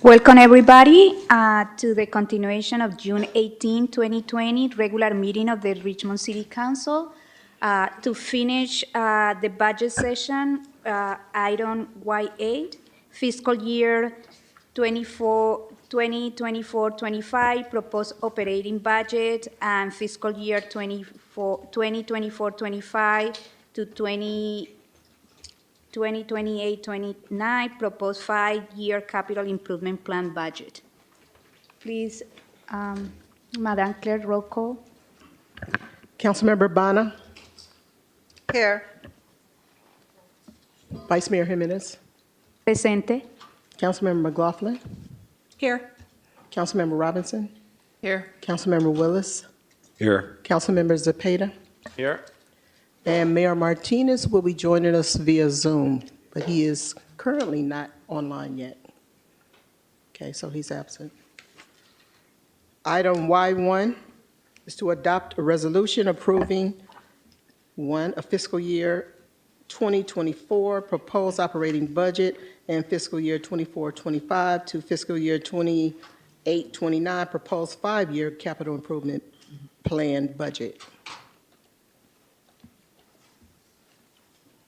Welcome everybody to the continuation of June 18, 2020 regular meeting of the Richmond City Council. To finish the budget session, item Y8, fiscal year 2024-25 proposed operating budget, and fiscal year 2024-25 to 2028-29 proposed 5-year capital improvement plan budget. Please, Madam Clerk, roll call. Councilmember Bana, Here. Vice Mayor Jimenez, Presente. Councilmember McLaughlin, Here. Councilmember Robinson, Here. Councilmember Willis, Here. Councilmember Zepeda, Here. and Mayor Martinez will be joining us via Zoom, but he is currently not online yet. Okay, so he's absent. Item Y1 is to adopt a resolution approving, one, a fiscal year 2024 proposed operating budget and fiscal year 24-25 to fiscal year 28-29 proposed 5-year capital improvement plan budget.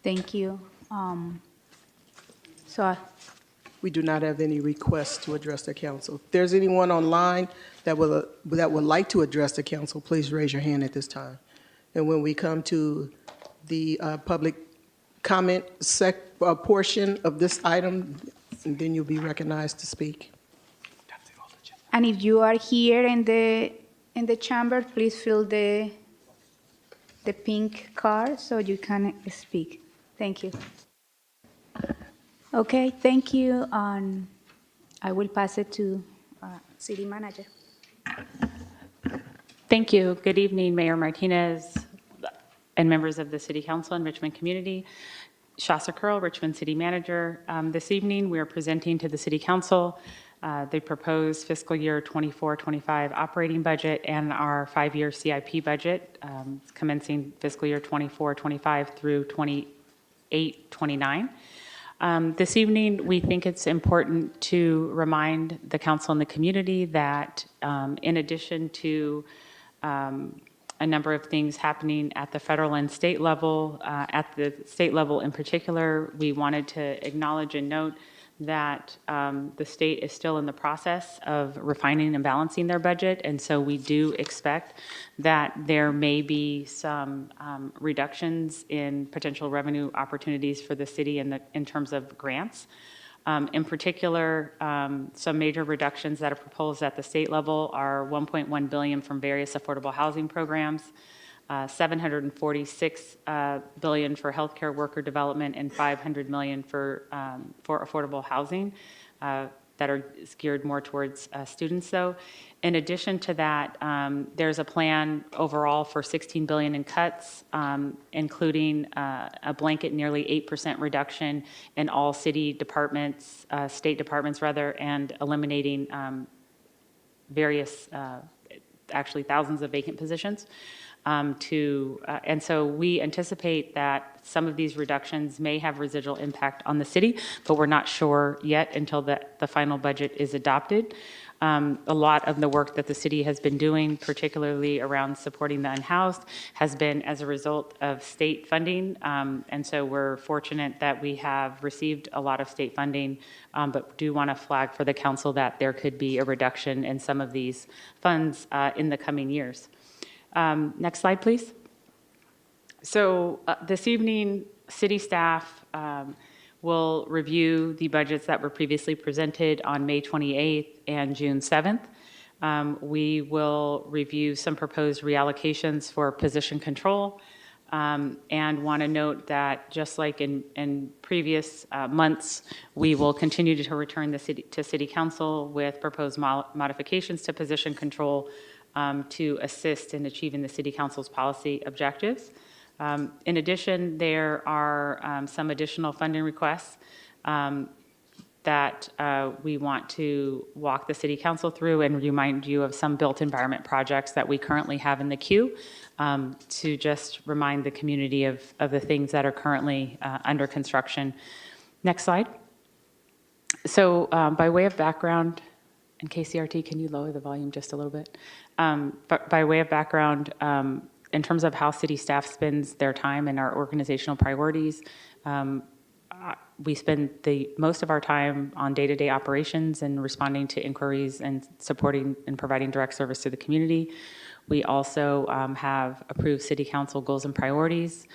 Thank you. So, We do not have any requests to address the council. If there's anyone online that would like to address the council, please raise your hand at this time. And when we come to the public comment portion of this item, then you'll be recognized to speak. and if you are here in the chamber, please fill the pink card so you can speak. Thank you. Okay, thank you. I will pass it to City Manager. Thank you. Good evening, Mayor Martinez and members of the City Council and Richmond community. Shasa Curl, Richmond City Manager. This evening, we are presenting to the City Council the proposed fiscal year 24-25 operating budget and our 5-year CIP budget, commencing fiscal year 24-25 through 28-29. This evening, we think it's important to remind the council and the community that in addition to a number of things happening at the federal and state level, at the state level in particular, we wanted to acknowledge and note that the state is still in the process of refining and balancing their budget, and so we do expect that there may be some reductions in potential revenue opportunities for the city in terms of grants. In particular, some major reductions that are proposed at the state level are $1.1 billion from various affordable housing programs, $746 billion for healthcare worker development, and $500 million for affordable housing that are geared more towards students, though. In addition to that, there's a plan overall for $16 billion in cuts, including a blanket nearly 8% reduction in all city departments, state departments rather, and eliminating various, actually thousands of vacant positions. And so we anticipate that some of these reductions may have residual impact on the city, but we're not sure yet until the final budget is adopted. A lot of the work that the city has been doing, particularly around supporting the unhoused, has been as a result of state funding. And so we're fortunate that we have received a lot of state funding, but do want to flag for the council that there could be a reduction in some of these funds in the coming years. Next slide, please. So this evening, city staff will review the budgets that were previously presented on May 28th and June 7th. We will review some proposed reallocations for position control, and want to note that just like in previous months, we will continue to return the city council with proposed modifications to position control to assist in achieving the City Council's policy objectives. In addition, there are some additional funding requests that we want to walk the City Council through and remind you of some built environment projects that we currently have in the queue, to just remind the community of the things that are currently under construction. Next slide. So by way of background, and KCRT, can you lower the volume just a little bit? But by way of background, in terms of how city staff spends their time and our organizational priorities, we spend the most of our time on day-to-day operations and responding to inquiries and supporting and providing direct service to the community. We also have approved city council goals and priorities.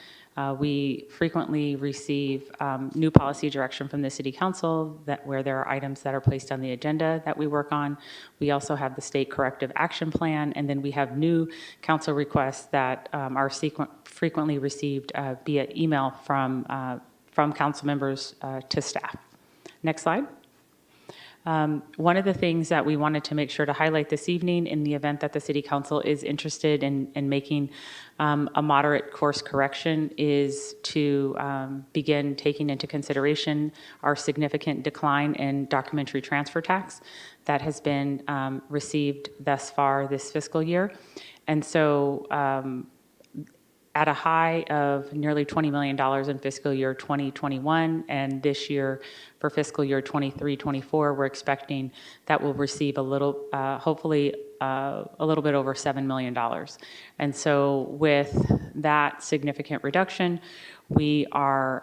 We frequently receive new policy direction from the city council where there are items that are placed on the agenda that we work on. We also have the state corrective action plan, and then we have new council requests that are frequently received via email from council members to staff. Next slide. One of the things that we wanted to make sure to highlight this evening in the event that the City Council is interested in making a moderate course correction is to begin taking into consideration our significant decline in documentary transfer tax that has been received thus far this fiscal year. And so at a high of nearly $20 million in fiscal year 2021, and this year for fiscal year 23-24, we're expecting that we'll receive a little, hopefully a little bit over $7 million. And so with that significant reduction, we are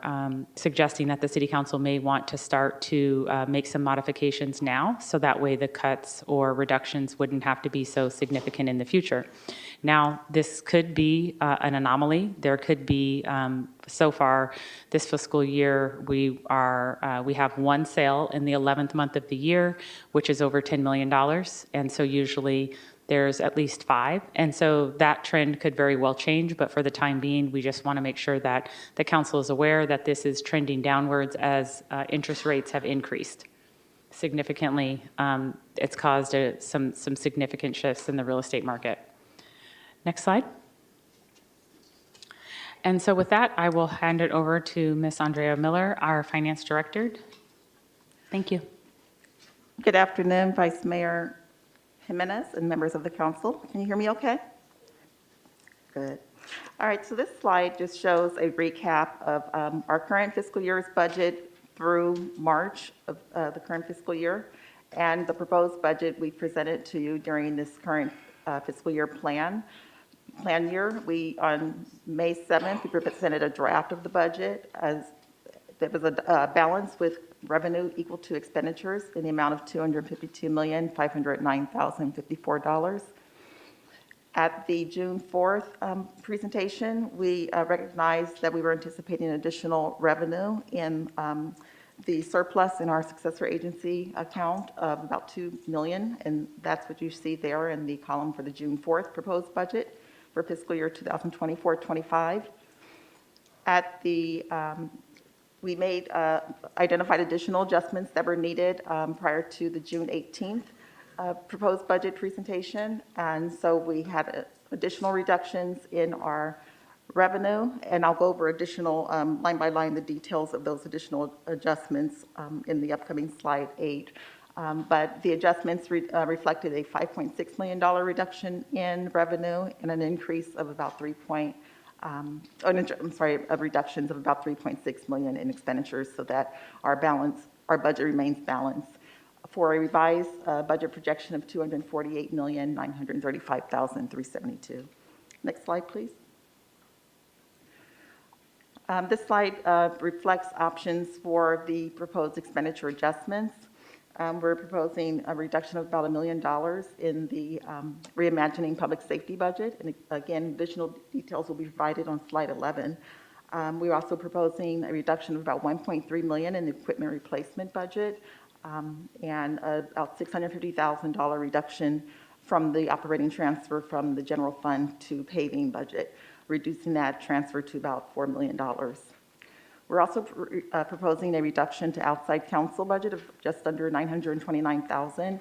suggesting that the City Council may want to start to make some modifications now, so that way the cuts or reductions wouldn't have to be so significant in the future. Now, this could be an anomaly. There could be, so far this fiscal year, we have one sale in the 11th month of the year, which is over $10 million. And so usually there's at least 5. And so that trend could very well change. But for the time being, we just want to make sure that the council is aware that this is trending downwards as interest rates have increased significantly. It's caused some significant shifts in the real estate market. Next slide. And so with that, I will hand it over to Ms. Andrea Miller, our Finance Director. Thank you. Good afternoon, Vice Mayor Jimenez and members of the council. Can you hear me okay? Good. All right, so this slide just shows a recap of our current fiscal year's budget through March of the current fiscal year, and the proposed budget we presented to you during this current fiscal year plan year. On May 7th, we presented a draft of the budget as there was a balance with revenue equal to expenditures in the amount of $252,509,054. At the June 4th presentation, we recognized that we were anticipating additional revenue in the surplus in our successor agency account of about $2 million, and that's what you see there in the column for the June 4th proposed budget for fiscal year 2024-25. At the we made identified additional adjustments that were needed prior to the June 18th proposed budget presentation, and so we had additional reductions in our revenue, and I'll go over additional line by line the details of those additional adjustments in the upcoming slide 8. But the adjustments reflected a $5.6 million reduction in revenue and an increase of about reductions of about $3.6 million in expenditures, so that our budget remains balanced for a revised budget projection of $248,935,372. Next slide, please. This slide reflects options for the proposed expenditure adjustments. We're proposing a reduction of about $1 million in the reimagining public safety budget. And again, additional details will be provided on slide 11. We're also proposing a reduction of about $1.3 million in the equipment replacement budget and about $650,000 reduction from the operating transfer from the general fund to paving budget, reducing that transfer to about $4 million. We're also proposing a reduction to outside counsel budget of just under $929,000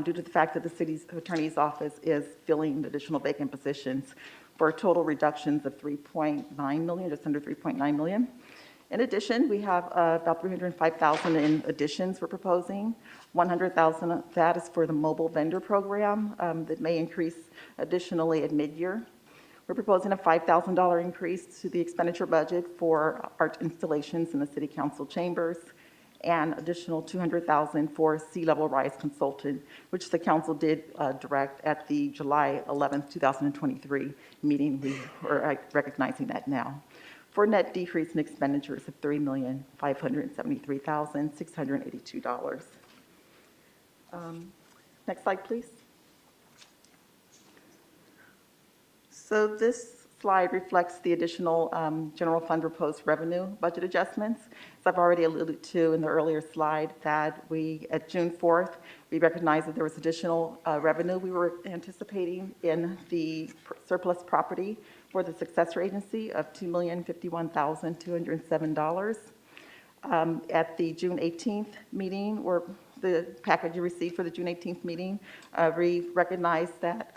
due to the fact that the city's attorney's office is filling additional vacant positions for total reductions of $3.9 million, just under $3.9 million. In addition, we have about $305,000 in additions we're proposing. $100,000 of that is for the mobile vendor program that may increase additionally at mid-year. We're proposing a $5,000 increase to the expenditure budget for art installations in the City Council chambers, and additional $200,000 for sea-level rise consultant, which the council did direct at the July 11th, 2023 meeting. We are recognizing that now, for a net decrease in expenditures of $3,573,682. Next slide, please. So this slide reflects the additional general fund proposed revenue budget adjustments. As I've already alluded to in the earlier slide, that at June 4th, we recognized that there was additional revenue we were anticipating in the surplus property for the successor agency of $2,051,207. At the June 18th meeting, or the package you received for the June 18th meeting, we recognized that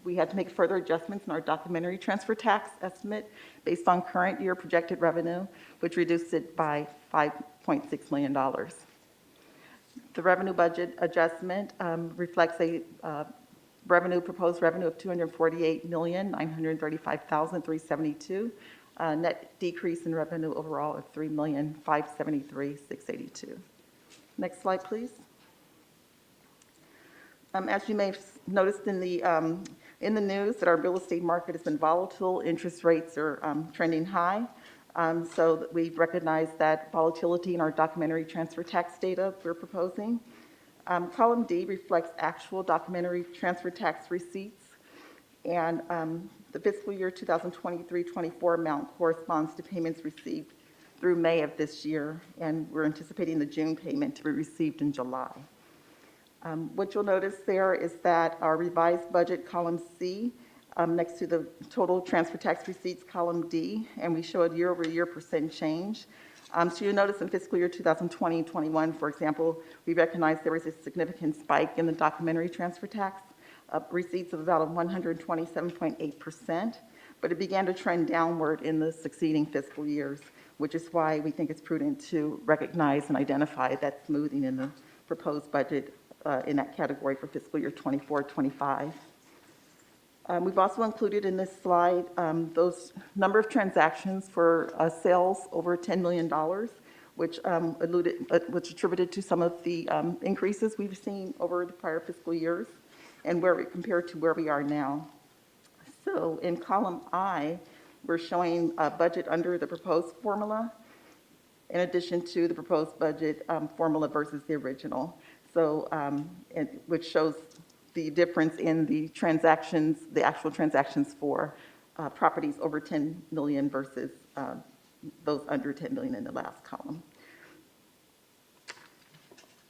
we had to make further adjustments in our documentary transfer tax estimate based on current year projected revenue, which reduced it by $5.6 million. The revenue budget adjustment reflects a proposed revenue of $248,935,372, net decrease in revenue overall of $3,573,682. Next slide, please. As you may have noticed in the news, that our real estate market has been volatile. Interest rates are trending high. So we've recognized that volatility in our documentary transfer tax data we're proposing. Column D reflects actual documentary transfer tax receipts, and the fiscal year 2023-24 amount corresponds to payments received through May of this year, and we're anticipating the June payment to be received in July. What you'll notice there is that our revised budget, column C, next to the total transfer tax receipts, column D, and we show a year-over-year percent change. So you'll notice in fiscal year 2020-21, for example, we recognized there was a significant spike in the documentary transfer tax receipts of about 127.8%, but it began to trend downward in the succeeding fiscal years, which is why we think it's prudent to recognize and identify that smoothing in the proposed budget in that category for fiscal year 24-25. We've also included in this slide those number of transactions for sales over $10 million, which attributed to some of the increases we've seen over the prior fiscal years, and where we compared to where we are now. So in column I, we're showing a budget under the proposed formula, in addition to the proposed budget formula versus the original. So, which shows the difference in the transactions, the actual transactions for properties over 10 million versus those under 10 million in the last column.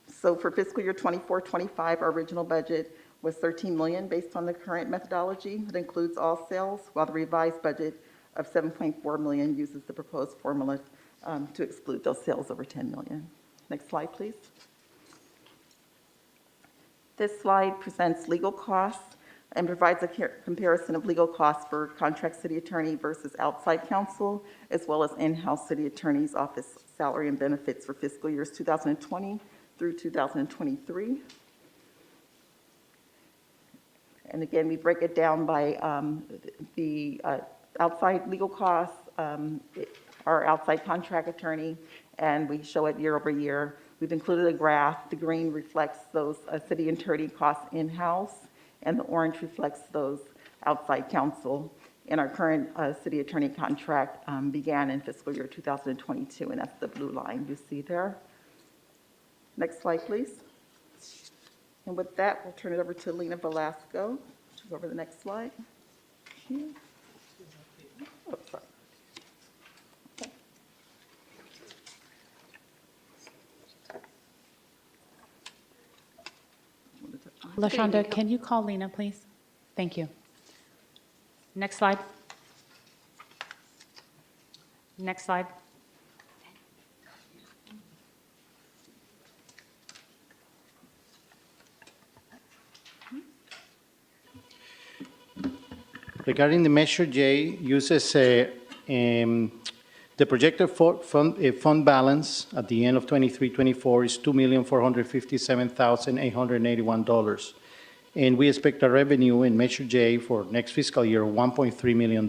So for fiscal year 24-25, our original budget was 13 million based on the current methodology. It includes all sales, while the revised budget of 7.4 million uses the proposed formula to exclude those sales over 10 million. Next slide, please. This slide presents legal costs and provides a comparison of legal costs for contract city attorney versus outside counsel, as well as in-house city attorney's office salary and benefits for fiscal years 2020 through 2023. And again, we break it down by the outside legal costs, our outside contract attorney, and we show it year over year. We've included a graph. The green reflects those city attorney costs in-house, and the orange reflects those outside counsel. And our current city attorney contract began in fiscal year 2022, and that's the blue line you see there. Next slide, please. And with that, we'll turn it over to Lena Velasco to go over the next slide. Oh, sorry. LaShonda, can you call Lena, please? Thank you. Next slide. Next slide. Regarding the Measure J, uses the projected fund balance at the end of 23-24 is $2,457,881. And we expect a revenue in Measure J for next fiscal year of $1.3 million.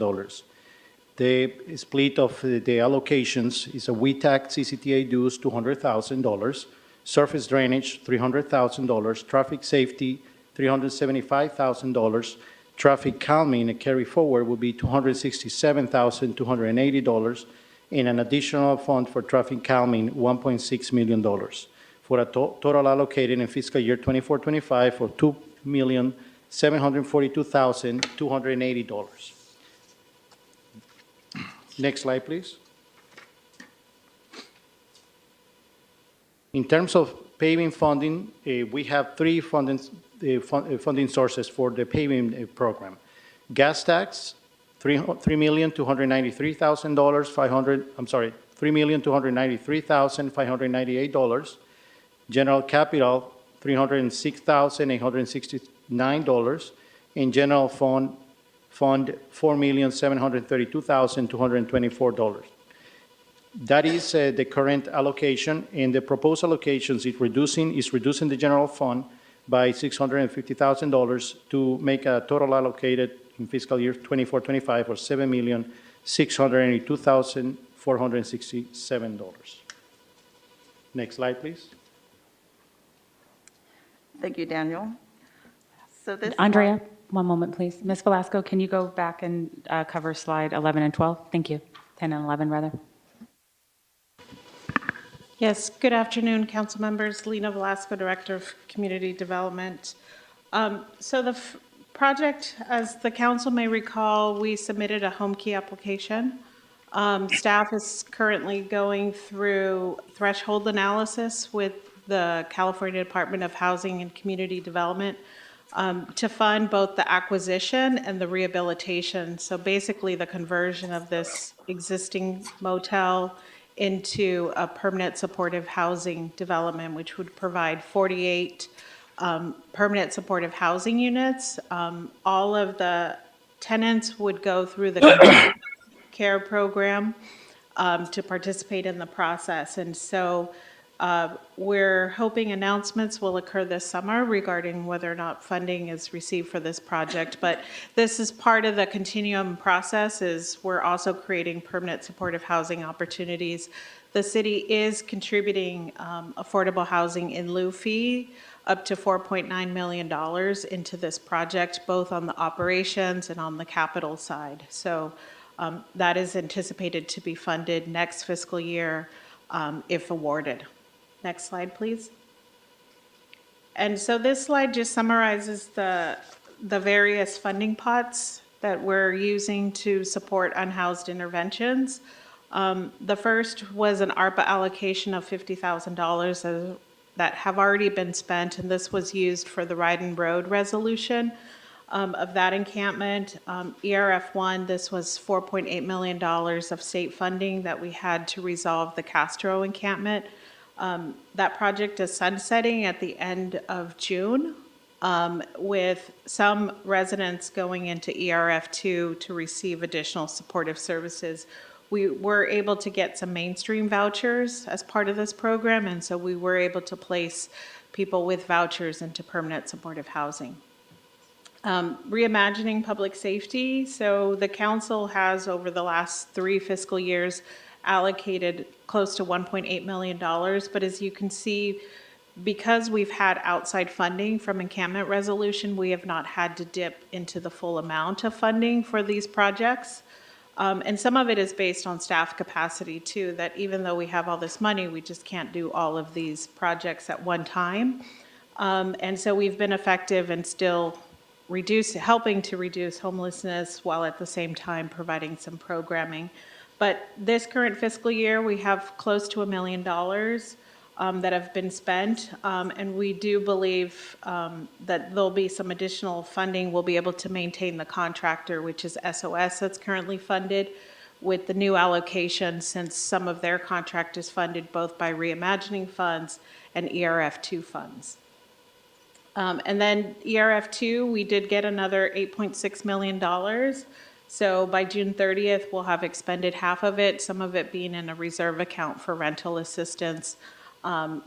The split of the allocations is a WETAC CCTA dues, $200,000, surface drainage, $300,000, traffic safety, $375,000, traffic calming, a carry forward will be $267,280, and an additional fund for traffic calming, $1.6 million, for a total allocated in fiscal year 24-25 for $2,742,280. Next slide, please. In terms of paving funding, we have three funding sources for the paving program. Gas tax, $3,293,598. General capital, $306,869. And general fund, $4,732,224. That is the current allocation, and the proposed allocations is reducing the general fund by $650,000 to make a total allocated in fiscal year 24-25 of $7,682,467. Next slide, please. Thank you, Daniel. So this Andrea, one moment, please. Ms. Velasco, can you go back and cover slide 11 and 12? Thank you. 10 and 11, rather. Yes, good afternoon, council members. Lena Velasco, Director of Community Development. So the project, as the council may recall, we submitted a home key application. Staff is currently going through threshold analysis with the California Department of Housing and Community Development to fund both the acquisition and the rehabilitation. So basically the conversion of this existing motel into a permanent supportive housing development, which would provide 48 permanent supportive housing units. All of the tenants would go through the care program to participate in the process. And so we're hoping announcements will occur this summer regarding whether or not funding is received for this project. But this is part of the continuum process, is we're also creating permanent supportive housing opportunities. The city is contributing affordable housing in lieu fee up to $4.9 million into this project, both on the operations and on the capital side. So that is anticipated to be funded next fiscal year if awarded. Next slide, please. And so this slide just summarizes the various funding pots that we're using to support unhoused interventions. The first was an ARPA allocation of $50,000 that have already been spent, and this was used for the Ryden Road resolution of that encampment. ERF1, this was $4.8 million of state funding that we had to resolve the Castro encampment. That project is sunsetting at the end of June, with some residents going into ERF2 to receive additional supportive services. We were able to get some mainstream vouchers as part of this program, and so we were able to place people with vouchers into permanent supportive housing. Reimagining public safety. So the council has, over the last 3 fiscal years, allocated close to $1.8 million. But as you can see, because we've had outside funding from encampment resolution, we have not had to dip into the full amount of funding for these projects. And some of it is based on staff capacity too, that even though we have all this money, we just can't do all of these projects at one time. And so we've been effective in still helping to reduce homelessness while at the same time providing some programming. But this current fiscal year, we have close to $1 million that have been spent. And we do believe that there'll be some additional funding. We'll be able to maintain the contractor, which is SOS, that's currently funded, with the new allocation, since some of their contract is funded both by reimagining funds and ERF2 funds. And then ERF2, we did get another $8.6 million. So by June 30th, we'll have expended half of it, some of it being in a reserve account for rental assistance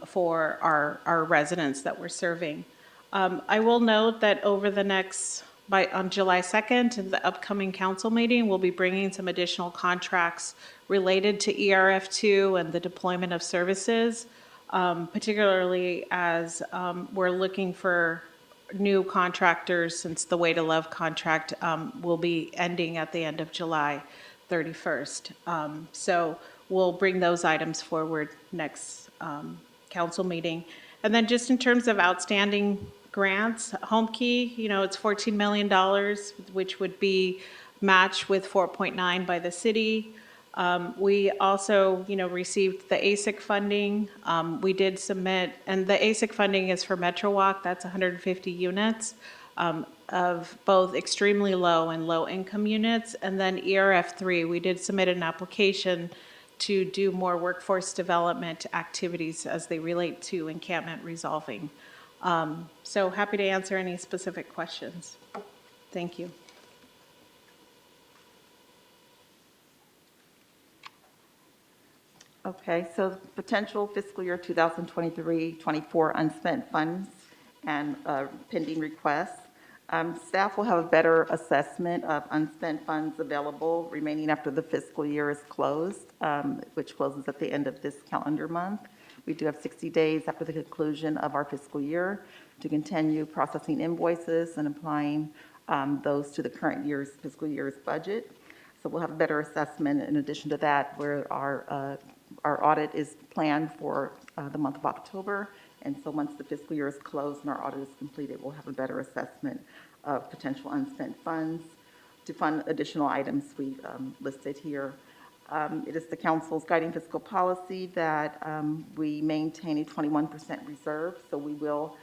for our residents that we're serving. I will note that over the next on July 2nd, in the upcoming council meeting, we'll be bringing some additional contracts related to ERF2 and the deployment of services, particularly as we're looking for new contractors, since the Way to Love contract will be ending at the end of July 31st. So we'll bring those items forward next council meeting. And then just in terms of outstanding grants, Home Key, it's $14 million, which would be matched with 4.9 by the city. We also, received the ASIC funding. We did submit, and the ASIC funding is for Metro Walk. That's 150 units of both extremely low and low income units. And then ERF3, we did submit an application to do more workforce development activities as they relate to encampment resolving. So happy to answer any specific questions. Thank you. Okay, so potential fiscal year 2023-24 unspent funds and pending requests. Staff will have a better assessment of unspent funds available remaining after the fiscal year is closed, which closes at the end of this calendar month. We do have 60 days after the conclusion of our fiscal year to continue processing invoices and applying those to the current year's fiscal year's budget. So we'll have a better assessment. In addition to that, where our audit is planned for the month of October. And so once the fiscal year is closed and our audit is completed, we'll have a better assessment of potential unspent funds to fund additional items we listed here. It is the council's guiding fiscal policy that we maintain a 21% reserve. So we will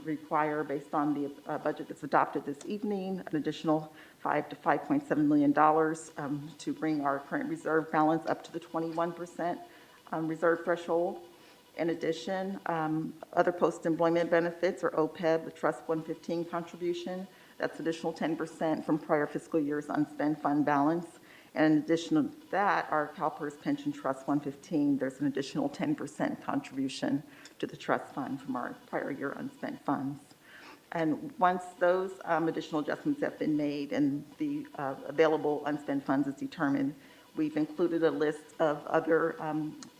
require, based on the budget that's adopted this evening, an additional $5 to $5.7 million to bring our current reserve balance up to the 21% reserve threshold. In addition, other post-employment benefits, or OPEB, the Trust 115 contribution, that's additional 10% from prior fiscal year's unspent fund balance. And in addition to that, our CalPERS Pension Trust 115, there's an additional 10% contribution to the trust fund from our prior year unspent funds. And once those additional adjustments have been made and the available unspent funds is determined, we've included a list of other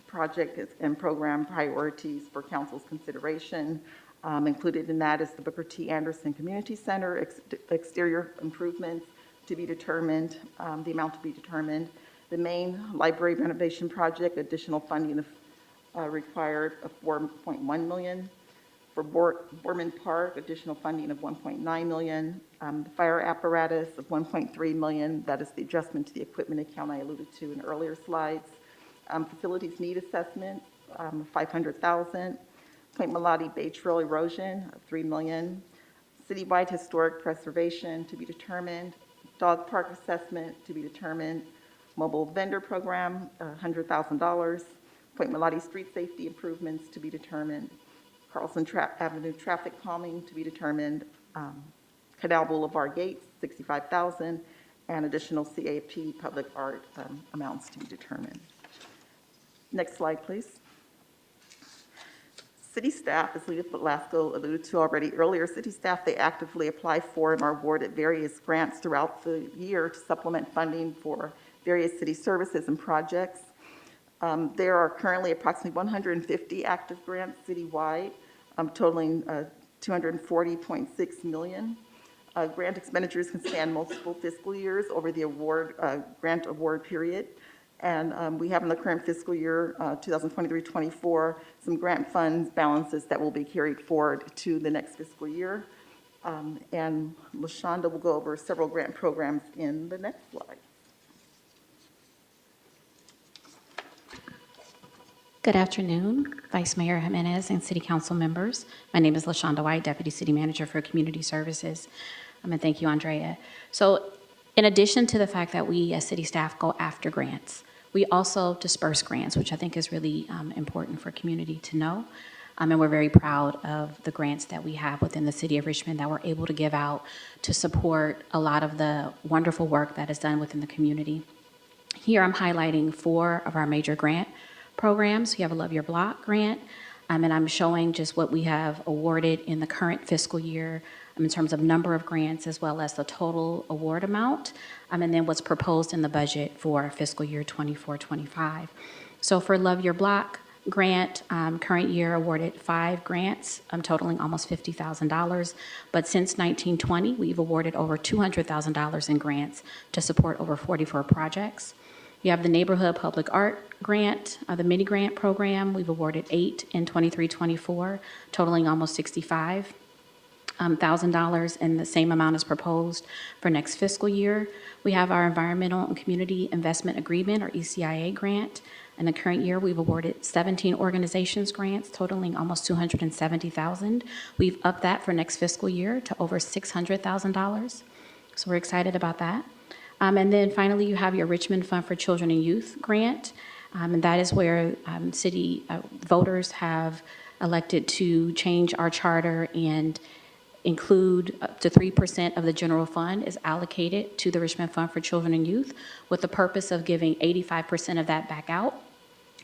project and program priorities for council's consideration. Included in that is the Booker T. Anderson Community Center, exterior improvements to be determined, the amount to be determined. The main library renovation project, additional funding of required of $4.1 million. For Borman Park, additional funding of $1.9 million. The fire apparatus of $1.3 million. That is the adjustment to the equipment account I alluded to in earlier slides. Facilities need assessment of $500,000. Point Melati Bay Trail erosion of $3 million. Citywide historic preservation to be determined. Dog park assessment to be determined. Mobile vendor program, $100,000. Point Melati street safety improvements to be determined. Carlson Avenue traffic calming to be determined. Canal Boulevard gates, $65,000, and additional CAP public art amounts to be determined. Next slide, please. City staff, as Lita Velasco alluded to already earlier, city staff, they actively apply for and are awarded various grants throughout the year to supplement funding for various city services and projects. There are currently approximately 150 active grants citywide, totaling $240.6 million. Grant expenditures can span multiple fiscal years over the grant award period. And we have in the current fiscal year, 2023-24, some grant funds balances that will be carried forward to the next fiscal year. And LaShonda will go over several grant programs in the next slide. Good afternoon, Vice Mayor Jimenez and City Council members. My name is LaShonda White, Deputy City Manager for Community Services. And thank you, Andrea. So in addition to the fact that we as city staff go after grants, we also disperse grants, which I think is really important for community to know. And we're very proud of the grants that we have within the city of Richmond that we're able to give out to support a lot of the wonderful work that is done within the community. Here I'm highlighting 4 of our major grant programs. We have a Love Your Block grant, and I'm showing just what we have awarded in the current fiscal year in terms of number of grants as well as the total award amount, and then what's proposed in the budget for fiscal year 24-25. So for Love Your Block grant, current year awarded 5 grants, totaling almost $50,000. But since 1920, we've awarded over $200,000 in grants to support over 44 projects. You have the Neighborhood Public Art Grant, the mini grant program. We've awarded 8 in 23-24, totaling almost $65,000, and the same amount is proposed for next fiscal year. We have our Environmental and Community Investment Agreement, or ECIA grant. In the current year, we've awarded 17 organizations grants totaling almost $270,000. We've upped that for next fiscal year to over $600,000. So we're excited about that. And then finally, you have your Richmond Fund for Children and Youth grant. And that is where city voters have elected to change our charter and include up to 3% of the general fund is allocated to the Richmond Fund for Children and Youth, with the purpose of giving 85% of that back out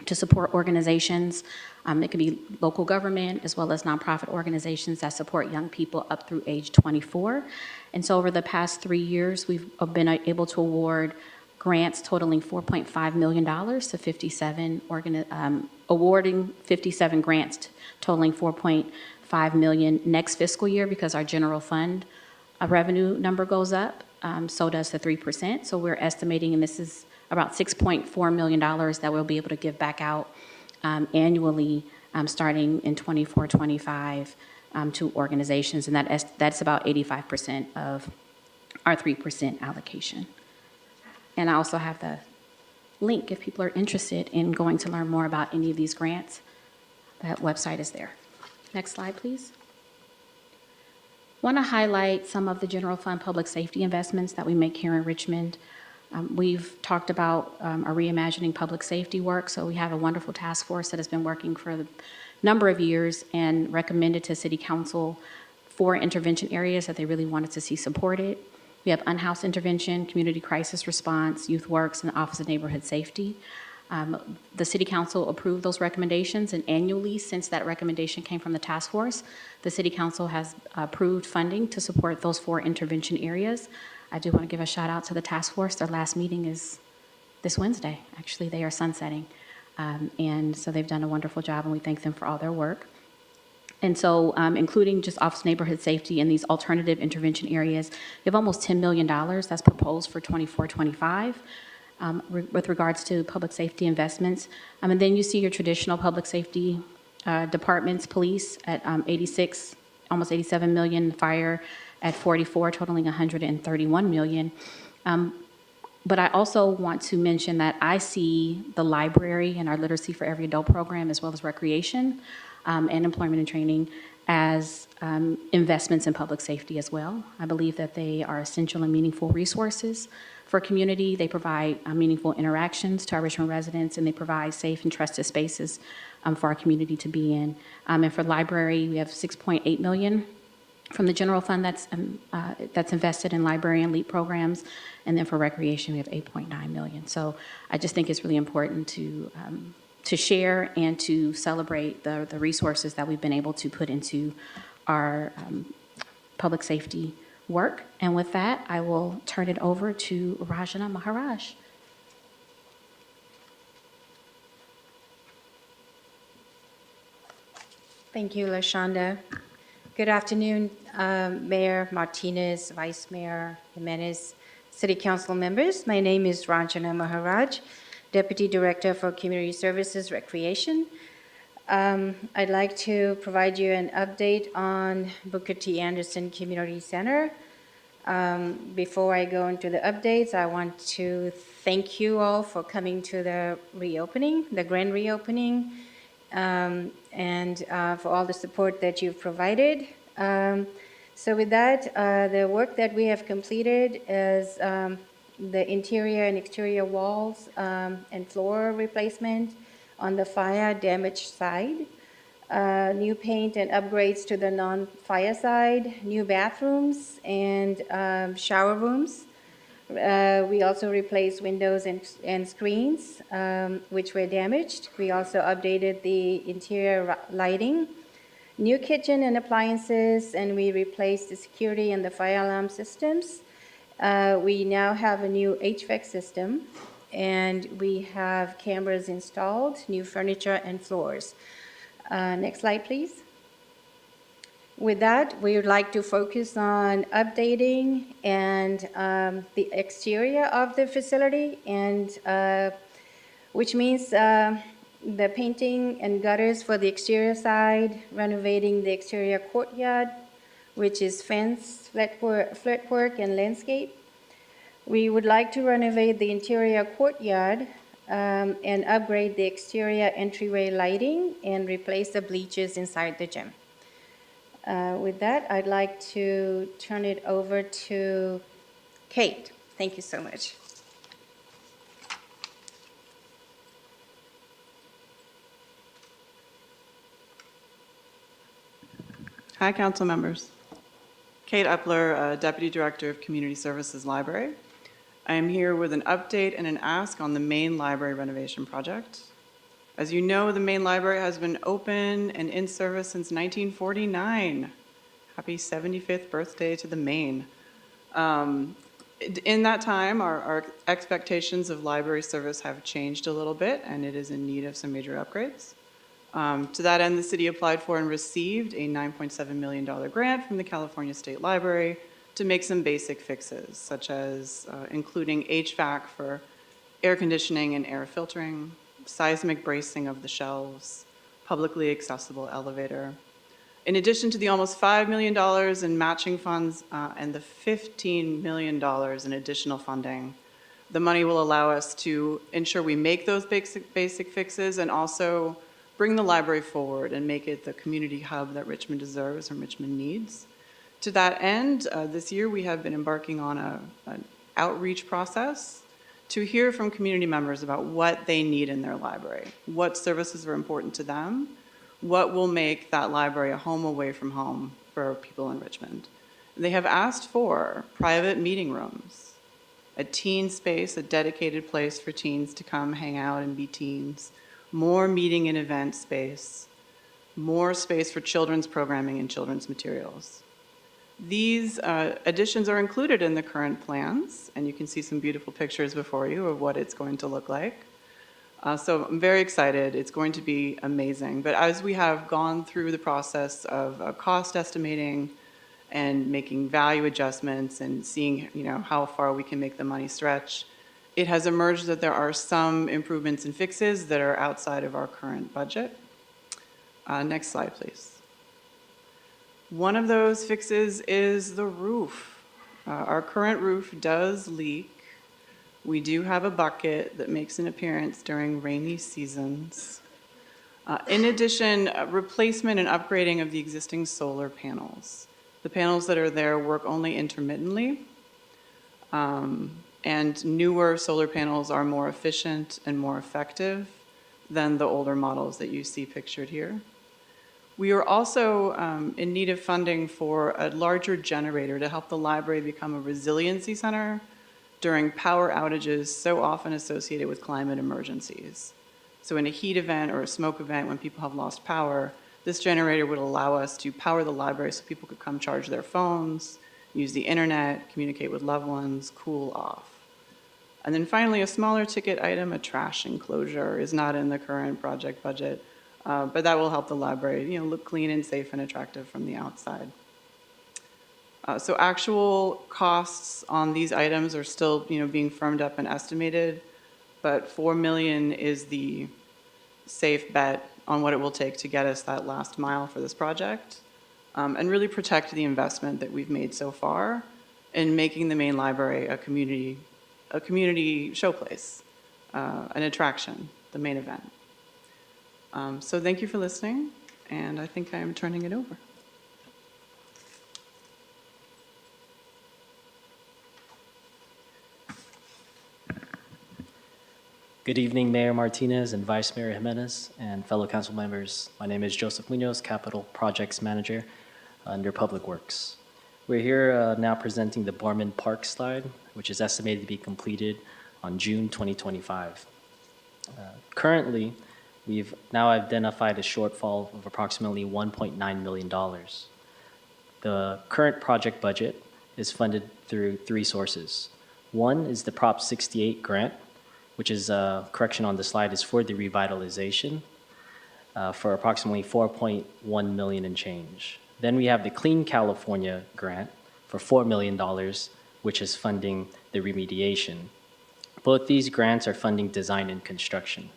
to support organizations. It could be local government as well as nonprofit organizations that support young people up through age 24. And so over the past 3 years, we've been able to award grants totaling $4.5 million to 57, awarding 57 grants totaling $4.5 million next fiscal year, because our general fund revenue number goes up, so does the 3%. So we're estimating, and this is about $6.4 million that we'll be able to give back out annually starting in 24-25 to organizations, and that's about 85% of our 3% allocation. And I also have the link if people are interested in going to learn more about any of these grants. That website is there. Next slide, please. Want to highlight some of the general fund public safety investments that we make here in Richmond. We've talked about our reimagining public safety work, so we have a wonderful task force that has been working for a number of years and recommended to City Council 4 intervention areas that they really wanted to see supported. We have unhoused intervention, community crisis response, youth works, and Office of Neighborhood Safety. The City Council approved those recommendations, and annually, since that recommendation came from the task force, the City Council has approved funding to support those 4 intervention areas. I do want to give a shout out to the task force. Their last meeting is this Wednesday. Actually, they are sunsetting. And so they've done a wonderful job, and we thank them for all their work. And so including just Office of Neighborhood Safety and these alternative intervention areas, we have almost $10 million that's proposed for 24-25 with regards to public safety investments. And then you see your traditional public safety departments, police at 86, almost 87 million, fire at 44, totaling 131 million. But I also want to mention that I see the library and our Literacy for Every Adult program, as well as recreation and employment and training, as investments in public safety as well. I believe that they are essential and meaningful resources for community. They provide meaningful interactions to our Richmond residents, and they provide safe and trusted spaces for our community to be in. And for library, we have $6.8 million from the general fund that's invested in library and LEAP programs. And then for recreation, we have $8.9 million. So I just think it's really important to share and to celebrate the resources that we've been able to put into our public safety work. And with that, I will turn it over to Rajana Maharaj. Thank you, LaShonda. Good afternoon, Mayor Martinez, Vice Mayor Jimenez, City Council members. My name is Rajana Maharaj, Deputy Director for Community Services Recreation. I'd like to provide you an update on Booker T. Anderson Community Center. Before I go into the updates, I want to thank you all for coming to the reopening, the grand reopening, and for all the support that you've provided. So with that, the work that we have completed is the interior and exterior walls and floor replacement on the fire damaged side, new paint and upgrades to the non-fire side, new bathrooms and shower rooms. We also replaced windows and screens, which were damaged. We also updated the interior lighting new kitchen and appliances, and we replaced the security and the fire alarm systems. We now have a new HVAC system, and we have cameras installed, new furniture and floors. Next slide, please. With that, we would like to focus on updating and the exterior of the facility, and which means the painting and gutters for the exterior side, renovating the exterior courtyard, which is fence, fretwork, and landscape. We would like to renovate the interior courtyard and upgrade the exterior entryway lighting and replace the bleachers inside the gym. With that, I'd like to turn it over to Kate. Thank you so much. Hi, council members. Kate Epler, Deputy Director of Community Services Library. I am here with an update and an ask on the main library renovation project. As you know, the main library has been open and in service since 1949. Happy 75th birthday to the main. In that time, our expectations of library service have changed a little bit, and it is in need of some major upgrades. To that end, the city applied for and received a $9.7 million grant from the California State Library to make some basic fixes, such as including HVAC for air conditioning and air filtering, seismic bracing of the shelves, publicly accessible elevator. In addition to the almost $5 million in matching funds and the $15 million in additional funding, the money will allow us to ensure we make those basic fixes and also bring the library forward and make it the community hub that Richmond deserves and Richmond needs. To that end, this year we have been embarking on an outreach process to hear from community members about what they need in their library, what services are important to them, what will make that library a home away from home for people in Richmond. They have asked for private meeting rooms, a teen space, a dedicated place for teens to come hang out and be teens, more meeting and event space, more space for children's programming and children's materials. These additions are included in the current plans, and you can see some beautiful pictures before you of what it's going to look like. So I'm very excited. It's going to be amazing. But as we have gone through the process of cost estimating and making value adjustments and seeing, how far we can make the money stretch, it has emerged that there are some improvements and fixes that are outside of our current budget. Next slide, please. One of those fixes is the roof. Our current roof does leak. We do have a bucket that makes an appearance during rainy seasons. In addition, replacement and upgrading of the existing solar panels. The panels that are there work only intermittently, and newer solar panels are more efficient and more effective than the older models that you see pictured here. We are also in need of funding for a larger generator to help the library become a resiliency center during power outages so often associated with climate emergencies. So in a heat event or a smoke event when people have lost power, this generator would allow us to power the library so people could come charge their phones, use the internet, communicate with loved ones, cool off. And then finally, a smaller ticket item, a trash enclosure, is not in the current project budget, but that will help the library, look clean and safe and attractive from the outside. So actual costs on these items are still, being firmed up and estimated, but $4 million is the safe bet on what it will take to get us that last mile for this project, and really protect the investment that we've made so far in making the main library a community showplace, an attraction, the main event. So thank you for listening, and I think I am turning it over. Good evening, Mayor Martinez and Vice Mayor Jimenez and fellow council members. My name is Joseph Munoz, Capital Projects Manager under Public Works. We're here now presenting the Borman Park slide, which is estimated to be completed on June 2025. Currently, we've now identified a shortfall of approximately $1.9 million. The current project budget is funded through three sources. One is the Prop 68 grant, which is, correction on the slide, is for the revitalization for approximately $4.1 million and change. Then we have the Clean California grant for $4 million, which is funding the remediation. Both these grants are funding design and construction.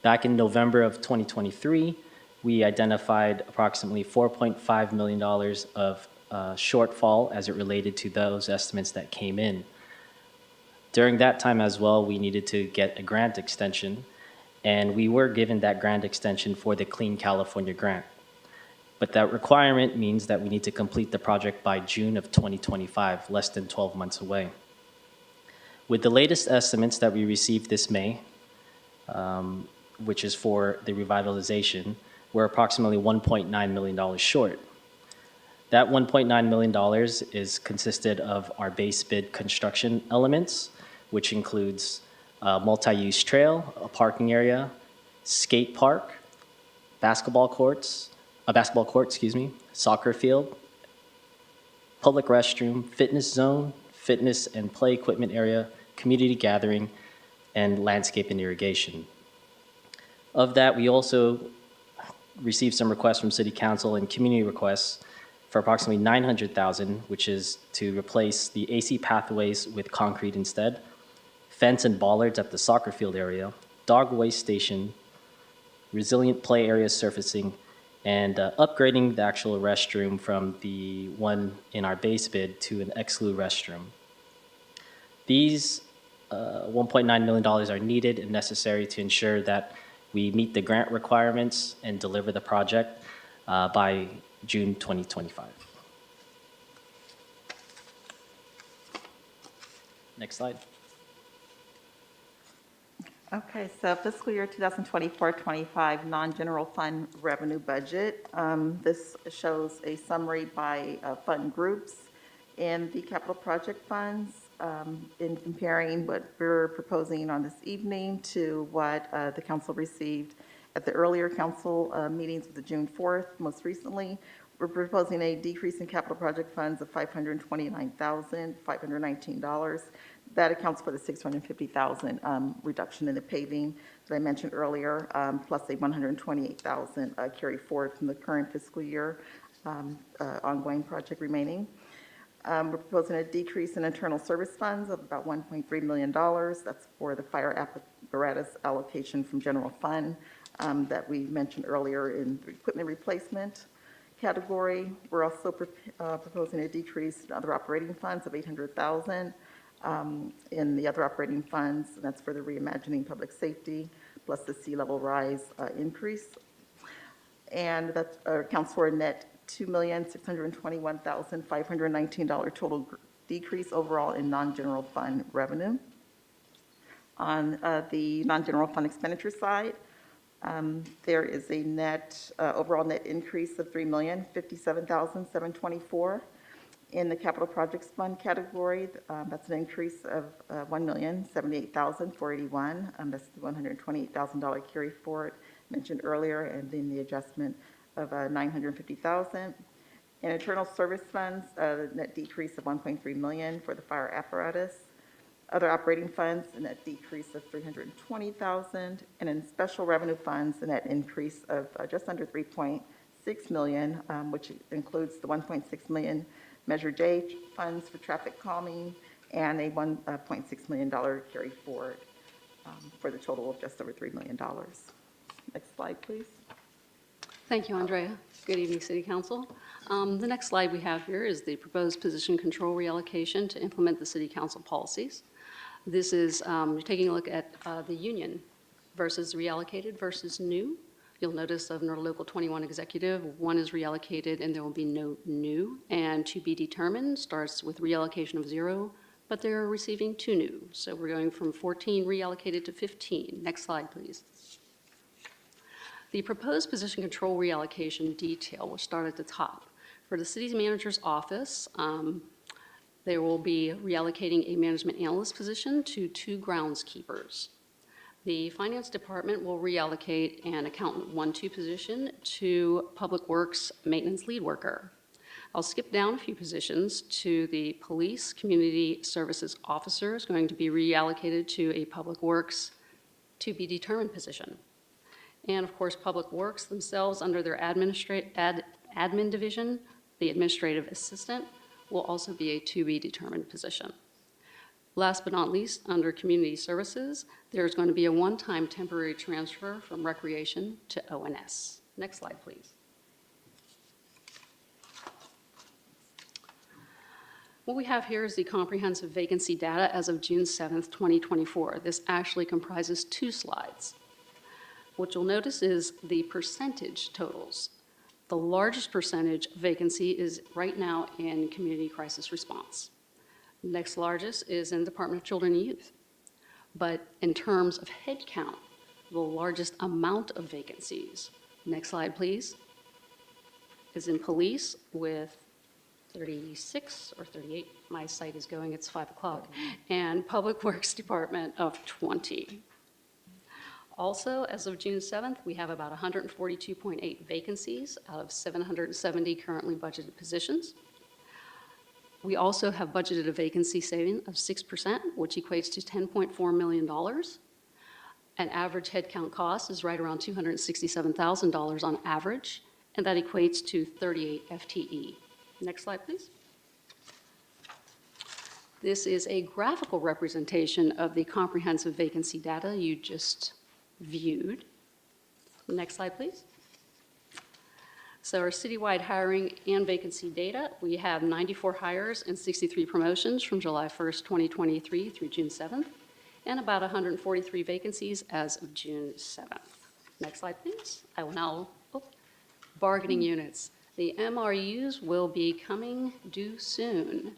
Back in November of 2023, we identified approximately $4.5 million of shortfall as it related to those estimates that came in. During that time as well, we needed to get a grant extension, and we were given that grant extension for the Clean California grant. But that requirement means that we need to complete the project by June of 2025, less than 12 months away. With the latest estimates that we received this May, which is for the revitalization, we're approximately $1.9 million short. That $1.9 million is consisted of our base bid construction elements, which includes a multi-use trail, a parking area, skate park, basketball court, soccer field, public restroom, fitness zone, fitness and play equipment area, community gathering, and landscape and irrigation. Of that, we also received some requests from City Council and community requests for approximately $900,000, which is to replace the AC pathways with concrete instead, fence and bollards at the soccer field area, dog waste station, resilient play area surfacing, and upgrading the actual restroom from the one in our base bid to an ex-lieu restroom. These $1.9 million are needed and necessary to ensure that we meet the grant requirements and deliver the project by June 2025. Next slide. Okay, so fiscal year 2024-25 non-general fund revenue budget. This shows a summary by fund groups in the capital project funds in comparing what we're proposing on this evening to what the council received at the earlier council meetings of the June 4th. Most recently, we're proposing a decrease in capital project funds of $529,519. That accounts for the $650,000 reduction in the paving that I mentioned earlier, plus a $128,000 carry forward from the current fiscal year ongoing project remaining. We're proposing a decrease in internal service funds of about $1.3 million. That's for the fire apparatus allocation from general fund that we mentioned earlier in the equipment replacement category. We're also proposing a decrease in other operating funds of $800,000 in the other operating funds, and that's for the reimagining public safety, plus the sea level rise increase. And that accounts for a net $2,621,519 total decrease overall in non-general fund revenue. On the non-general fund expenditure side, there is a net overall net increase of $3,057,724. In the capital projects fund category, that's an increase of $1,078,481. That's the $128,000 carry forward mentioned earlier, and then the adjustment of $950,000. In internal service funds, the net decrease of $1.3 million for the fire apparatus. Other operating funds, a net decrease of $320,000, and in special revenue funds, a net increase of just under $3.6 million, which includes the $1.6 million Measure J funds for traffic calming and a $1.6 million carry forward for the total of just over $3 million. Next slide, please. Thank you, Andrea. Good evening, City Council. The next slide we have here is the proposed position control reallocation to implement the City Council policies. This is taking a look at the union versus reallocated versus new. You'll notice under Local 21 Executive, one is reallocated and there will be no new, and to be determined starts with reallocation of 0, but they're receiving 2 new. So we're going from 14 reallocated to 15. Next slide, please. The proposed position control reallocation detail will start at the top. For the city manager's office, they will be reallocating a management analyst position to 2 groundskeepers. The Finance Department will reallocate an Accountant 1-2 position to Public Works Maintenance Lead Worker. I'll skip down a few positions to the Police Community Services Officer is going to be reallocated to a Public Works to be determined position. And of course, Public Works themselves, under their admin division, the Administrative Assistant, will also be a to be determined position. Last but not least, under Community Services, there's going to be a one-time temporary transfer from Recreation to ONS. Next slide, please. What we have here is the comprehensive vacancy data as of June 7th, 2024. This actually comprises 2 slides. What you'll notice is the percentage totals. The largest percentage vacancy is right now in Community Crisis Response. Next largest is in Department of Children and Youth. But in terms of head count, the largest amount of vacancies, next slide please, is in police with 36 or 38, my site is going, it's 5 o'clock, and Public Works Department of 20. Also, as of June 7th, we have about 142.8 vacancies out of 770 currently budgeted positions. We also have budgeted a vacancy saving of 6%, which equates to $10.4 million. An average headcount cost is right around $267,000 on average, and that equates to 38 FTE. Next slide, please. This is a graphical representation of the comprehensive vacancy data you just viewed. Next slide, please. So our citywide hiring and vacancy data, we have 94 hires and 63 promotions from July 1st, 2023 through June 7th, and about 143 vacancies as of June 7th. Next slide, please. I will now, bargaining units. The MRUs will be coming due soon.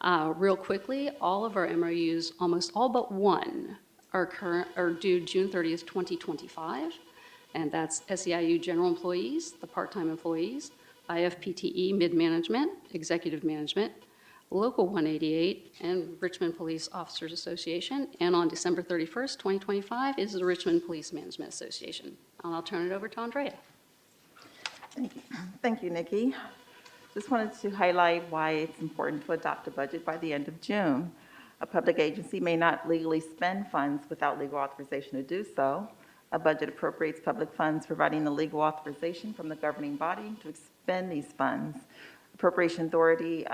Real quickly, all of our MRUs, almost all but one, are due June 30th, 2025, and that's SEIU general employees, the part-time employees, IFPTE mid-management, executive management, Local 188, and Richmond Police Officers Association. And on December 31st, 2025 is the Richmond Police Management Association. And I'll turn it over to Andrea. Thank you, Nikki. Just wanted to highlight why it's important to adopt a budget by the end of June. A public agency may not legally spend funds without legal authorization to do so. A budget appropriates public funds, providing the legal authorization from the governing body to expend these funds. Appropriation authority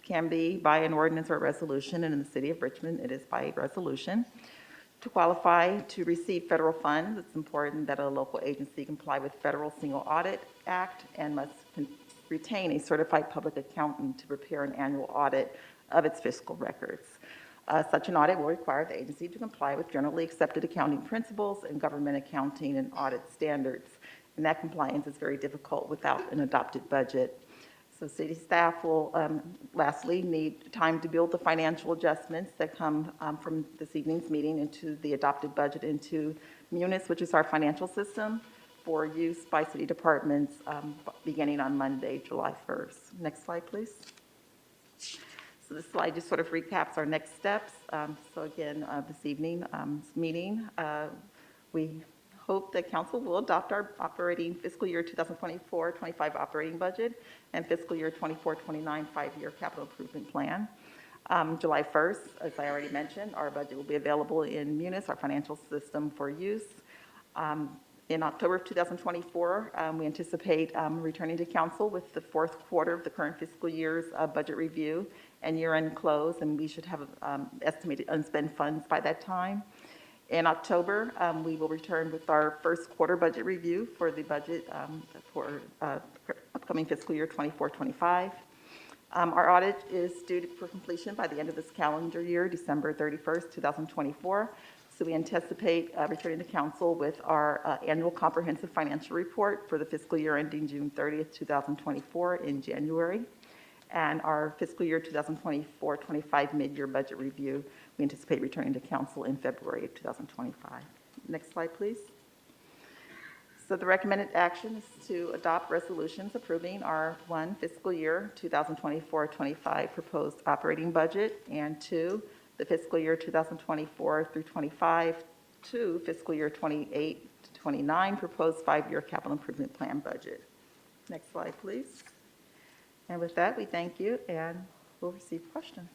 can be by an ordinance or a resolution, and in the city of Richmond, it is by resolution. To qualify to receive federal funds, it's important that a local agency comply with Federal Single Audit Act and must retain a certified public accountant to prepare an annual audit of its fiscal records. Such an audit will require the agency to comply with generally accepted accounting principles and government accounting and audit standards. And that compliance is very difficult without an adopted budget. So city staff will, lastly, need time to build the financial adjustments that come from this evening's meeting into the adopted budget into Munis, which is our financial system, for use by city departments beginning on Monday, July 1st. Next slide, please. So this slide just sort of recaps our next steps. So again, this evening meeting, we hope that council will adopt our operating fiscal year 2024-25 operating budget and fiscal year 24-29 5-year capital improvement plan. July 1st, as I already mentioned, our budget will be available in Munis, our financial system, for use. In October of 2024, we anticipate returning to council with the fourth quarter of the current fiscal year's budget review and year-end close, and we should have estimated unspent funds by that time. In October, we will return with our first quarter budget review for the budget for upcoming fiscal year 24-25. Our audit is due for completion by the end of this calendar year, December 31st, 2024. So we anticipate returning to council with our annual comprehensive financial report for the fiscal year ending June 30th, 2024 in January. And our fiscal year 2024-25 mid-year budget review, we anticipate returning to council in February of 2025. Next slide, please. So the recommended action is to adopt resolutions approving our 1, fiscal year 2024-25 proposed operating budget, and 2, the fiscal year 2024 through 25 to fiscal year 28 to 29 proposed 5-year capital improvement plan budget. Next slide, please. And with that, we thank you and we'll receive questions.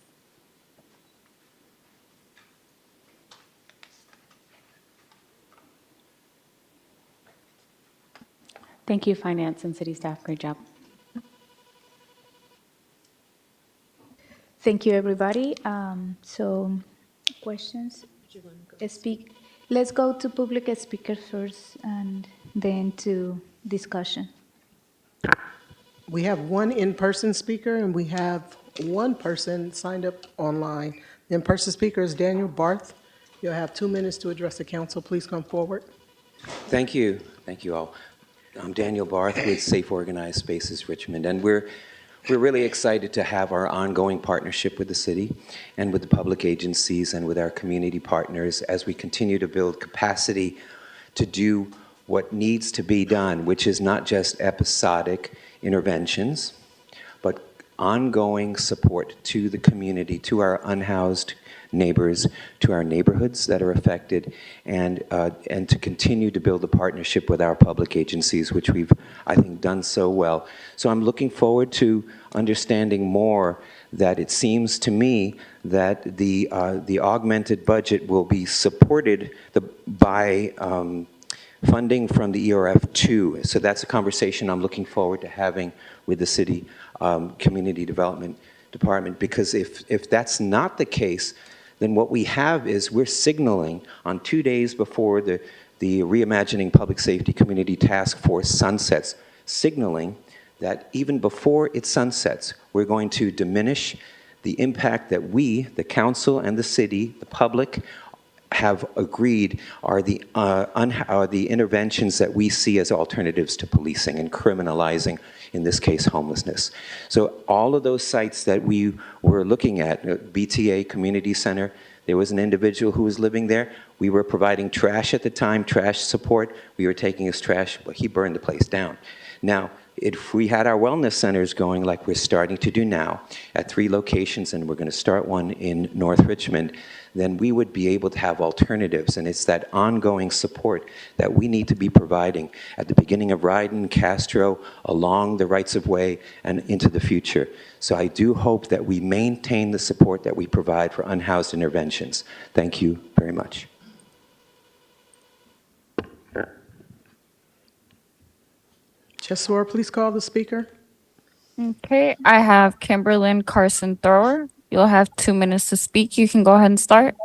Thank you, Finance and City staff. Great job. Thank you, everybody. Questions? Let's go to public speaker first and then to discussion. We have one in-person speaker, and we have one person signed up online. The in-person speaker is Daniel Barth. You'll have 2 minutes to address the council. Please come forward. Thank you. Thank you all. I'm Daniel Barth with Safe Organized Spaces Richmond, and we're really excited to have our ongoing partnership with the city and with the public agencies and with our community partners as we continue to build capacity to do what needs to be done, which is not just episodic interventions, but ongoing support to the community, to our unhoused neighbors, to our neighborhoods that are affected, and to continue to build a partnership with our public agencies, which we've, I think, done so well. So I'm looking forward to understanding more that it seems to me that the augmented budget will be supported by funding from the ERF2. So that's a conversation I'm looking forward to having with the city community development department, because if that's not the case, then what we have is we're signaling on 2 days before the Reimagining Public Safety Community Task Force sunsets, signaling that even before it sunsets, we're going to diminish the impact that we, the council and the city, the public, have agreed are the interventions that we see as alternatives to policing and criminalizing, in this case, homelessness. So all of those sites that we were looking at, BTA Community Center, there was an individual who was living there. We were providing trash at the time, trash support. We were taking his trash, but he burned the place down. Now, if we had our wellness centers going like we're starting to do now at 3 locations, and we're going to start one in North Richmond, then we would be able to have alternatives. And it's that ongoing support that we need to be providing at the beginning of Ryden, Castro, along the rights of way, and into the future. So I do hope that we maintain the support that we provide for unhoused interventions. Thank you very much. Chesor, please call the speaker. Okay, I have Kimberlyn Carson Thrower. You'll have 2 minutes to speak. You can go ahead and start.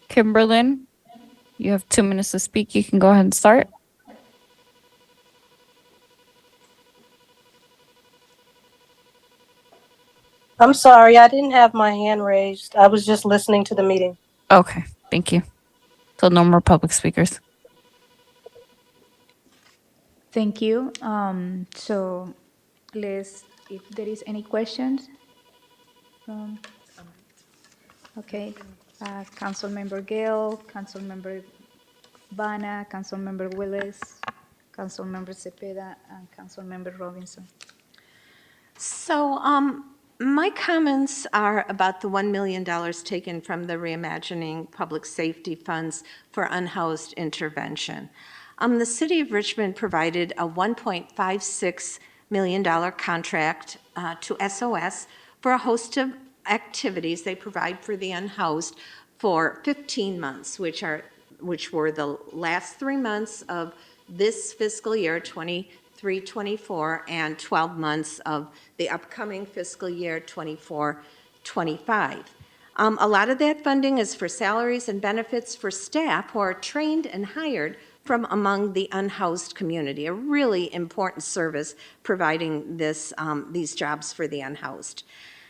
Kimberlyn, you have 2 minutes to speak. You can go ahead and start. I'm sorry, I didn't have my hand raised. I was just listening to the meeting. Okay, thank you. So no more public speakers. Thank you. So if there is any questions. Okay, Councilmember Gale, Councilmember Bana, Councilmember Willis, Councilmember Cepeda, and Councilmember Robinson. So my comments are about the $1 million taken from the Reimagining Public Safety Funds for unhoused intervention. The City of Richmond provided a $1.56 million contract to SOS for a host of activities they provide for the unhoused for 15 months, which were the last 3 months of this fiscal year, 23-24, and 12 months of the upcoming fiscal year, 24-25. A lot of that funding is for salaries and benefits for staff who are trained and hired from among the unhoused community, a really important service providing these jobs for the unhoused.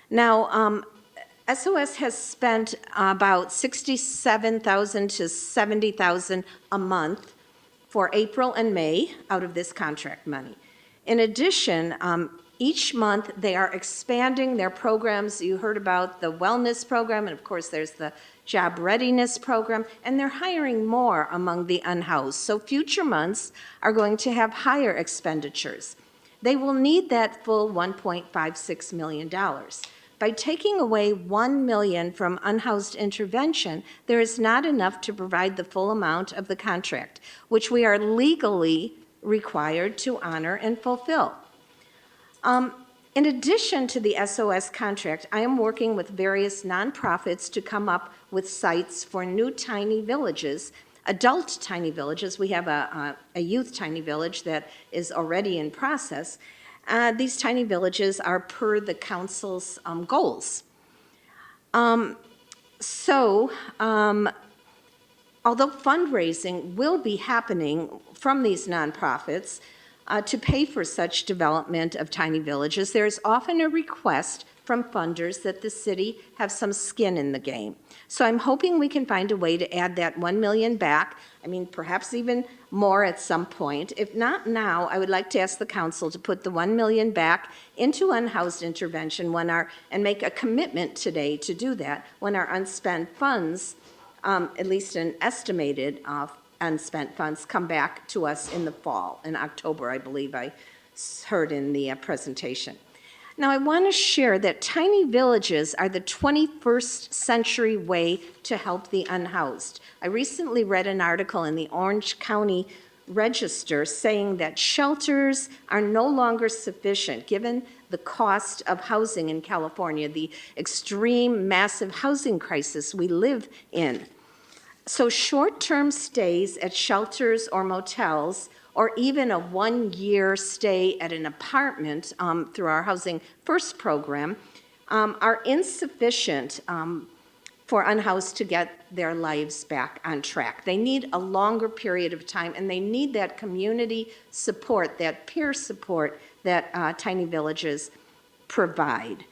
Now, SOS has spent about $67,000 to $70,000 a month for April and May out of this contract money. In addition, each month they are expanding their programs. You heard about the wellness program, and of course there's the job readiness program, and they're hiring more among the unhoused. So future months are going to have higher expenditures. They will need that full $1.56 million. By taking away 1 million from unhoused intervention, there is not enough to provide the full amount of the contract, which we are legally required to honor and fulfill. In addition to the SOS contract, I am working with various nonprofits to come up with sites for new tiny villages, adult tiny villages. We have a youth tiny village that is already in process. These tiny villages are per the council's goals. Although fundraising will be happening from these nonprofits to pay for such development of tiny villages, there is often a request from funders that the city have some skin in the game. So I'm hoping we can find a way to add that 1 million back, perhaps even more at some point. If not now, I would like to ask the council to put the 1 million back into unhoused intervention and make a commitment today to do that when our unspent funds, at least an estimated unspent funds, come back to us in the fall, in October, I believe I heard in the presentation. Now, I want to share that tiny villages are the 21st century way to help the unhoused. I recently read an article in the Orange County Register saying that shelters are no longer sufficient given the cost of housing in California, the extreme, massive housing crisis we live in. So short-term stays at shelters or motels, or even a 1-year stay at an apartment through our Housing First program, are insufficient for unhoused to get their lives back on track. They need a longer period of time, and they need that community support, that peer support that tiny villages provide.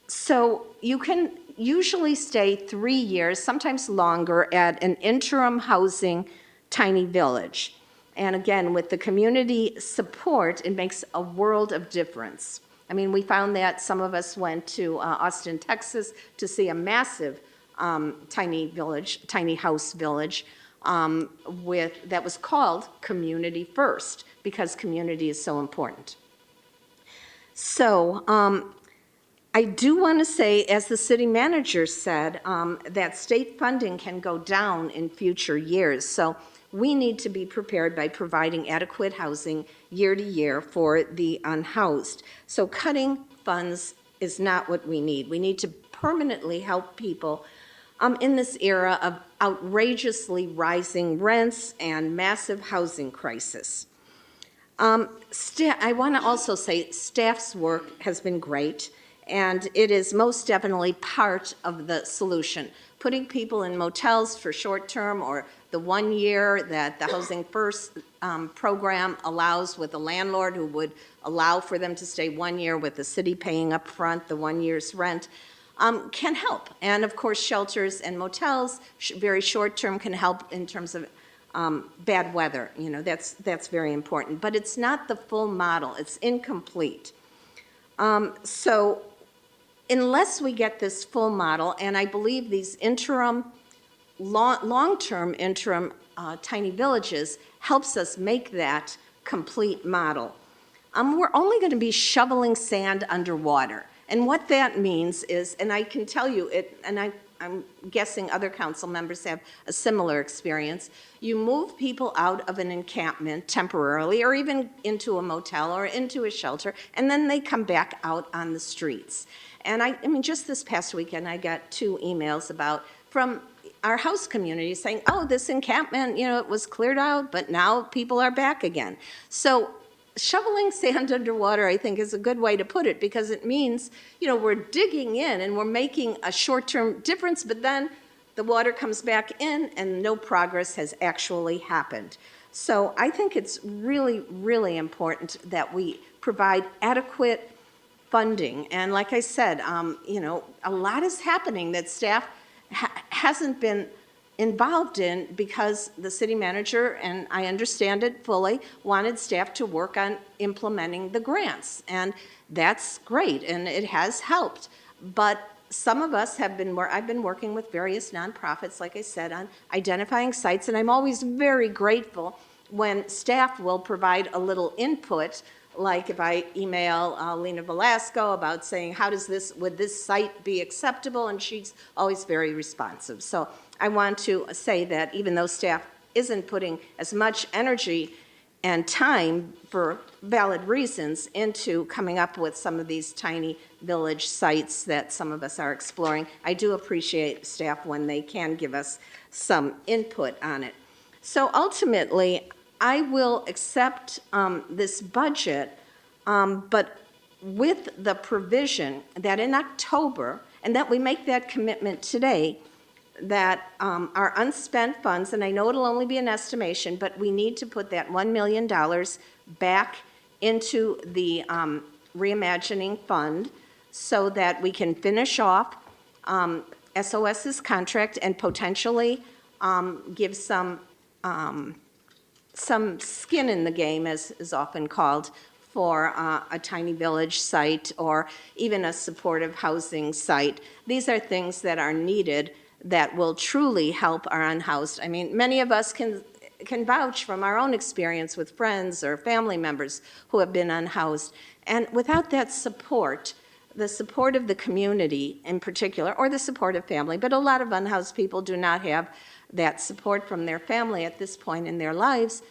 So you can usually stay 3 years, sometimes longer, at an interim housing tiny village. And again, with the community support, it makes a world of difference. We found that some of us went to Austin, Texas to see a massive tiny house village that was called Community First, because community is so important. So I do want to say, as the city manager said, that state funding can go down in future years. So we need to be prepared by providing adequate housing year to year for the unhoused. So cutting funds is not what we need. We need to permanently help people in this era of outrageously rising rents and massive housing crisis. I want to also say staff's work has been great, and it is most definitely part of the solution. Putting people in motels for short-term, or the 1 year that the Housing First program allows with a landlord who would allow for them to stay 1 year with the city paying up front the 1 year's rent, can help. And of course, shelters and motels, very short-term, can help in terms of bad weather. That's very important. But it's not the full model. It's incomplete. So unless we get this full model, and I believe these long-term interim tiny villages helps us make that complete model, we're only going to be shoveling sand underwater. And what that means is, and I can tell you it, and I'm guessing other council members have a similar experience, you move people out of an encampment temporarily, or even into a motel or into a shelter, and then they come back out on the streets. And I mean, just this past weekend, I got 2 emails from our house community saying, oh, this encampment, it was cleared out, but now people are back again. So shoveling sand underwater, I think, is a good way to put it, because it means, we're digging in and we're making a short-term difference, but then the water comes back in and no progress has actually happened. So I think it's really, really important that we provide adequate funding. And like I said, a lot is happening that staff hasn't been involved in, because the city manager, and I understand it fully, wanted staff to work on implementing the grants. And that's great, and it has helped. But some of us I've been working with various nonprofits, like I said, on identifying sites, and I'm always very grateful when staff will provide a little input Like if I email Lena Velasco about saying, would this site be acceptable? And she's always very responsive. So I want to say that even though staff isn't putting as much energy and time for valid reasons into coming up with some of these tiny village sites that some of us are exploring, I do appreciate staff when they can give us some input on it. So ultimately, I will accept this budget, but with the provision that in October, and that we make that commitment today, that our unspent funds, and I know it'll only be an estimation, but we need to put that $1 million back into the reimagining fund so that we can finish off SOS's contract and potentially give some skin in the game, as is often called, for a tiny village site or even a supportive housing site. These are things that are needed that will truly help our unhoused. I mean, many of us can vouch from our own experience with friends or family members who have been unhoused. And without that support, the support of the community in particular, or the support of family, but a lot of unhoused people do not have that support from their family at this point in their lives,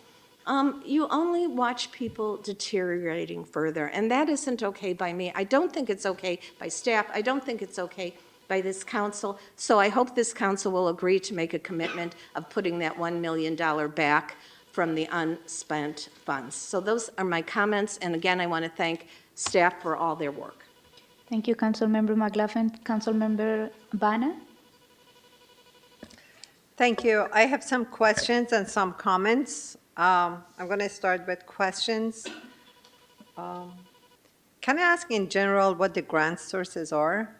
you only watch people deteriorating further, and that isn't okay by me. I don't think it's okay by staff. I don't think it's okay by this council. So I hope this council will agree to make a commitment of putting that $1 million back from the unspent funds. So those are my comments, and again, I want to thank staff for all their work. Thank you, Councilmember McLaughlin. Councilmember Bana? Thank you. I have some questions and some comments. I'm going to start with questions. Can I ask in general what the grant sources are?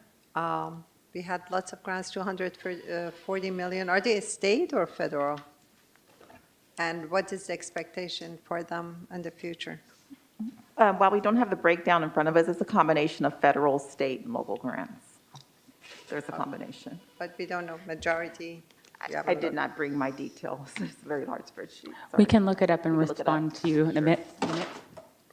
We had lots of grants, 240 million. Are they state or federal? And what is the expectation for them in the future? While we don't have the breakdown in front of us, it's a combination of federal, state, and local grants. There's a combination. But we don't know majority. I did not bring my details. It's a very large spreadsheet. We Sorry. can look it up and We can look it up. respond to you in a minute.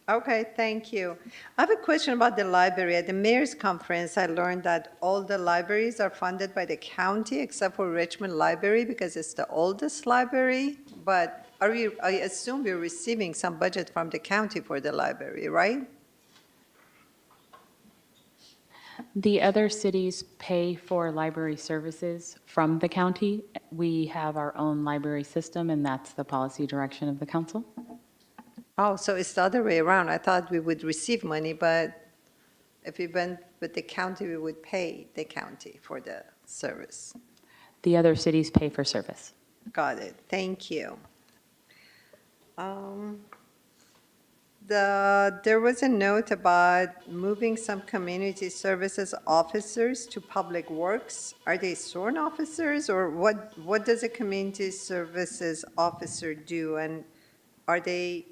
Okay, thank you. I have a question about the library. At the mayor's conference, I learned that all the libraries are funded by the county except for Richmond Library because it's the oldest library. But I assume we're receiving some budget from the county for the library, right? The other cities pay for library services from the county. We have our own library system, and that's the policy direction of the council. Oh, so it's the other way around. I thought we would receive money, but if we went with the county, we would pay the county for the service. The other cities pay for service. Got it. Thank you. There was a note about moving some community services officers to public works. Are they sworn officers, or what does a community services officer do? And are they,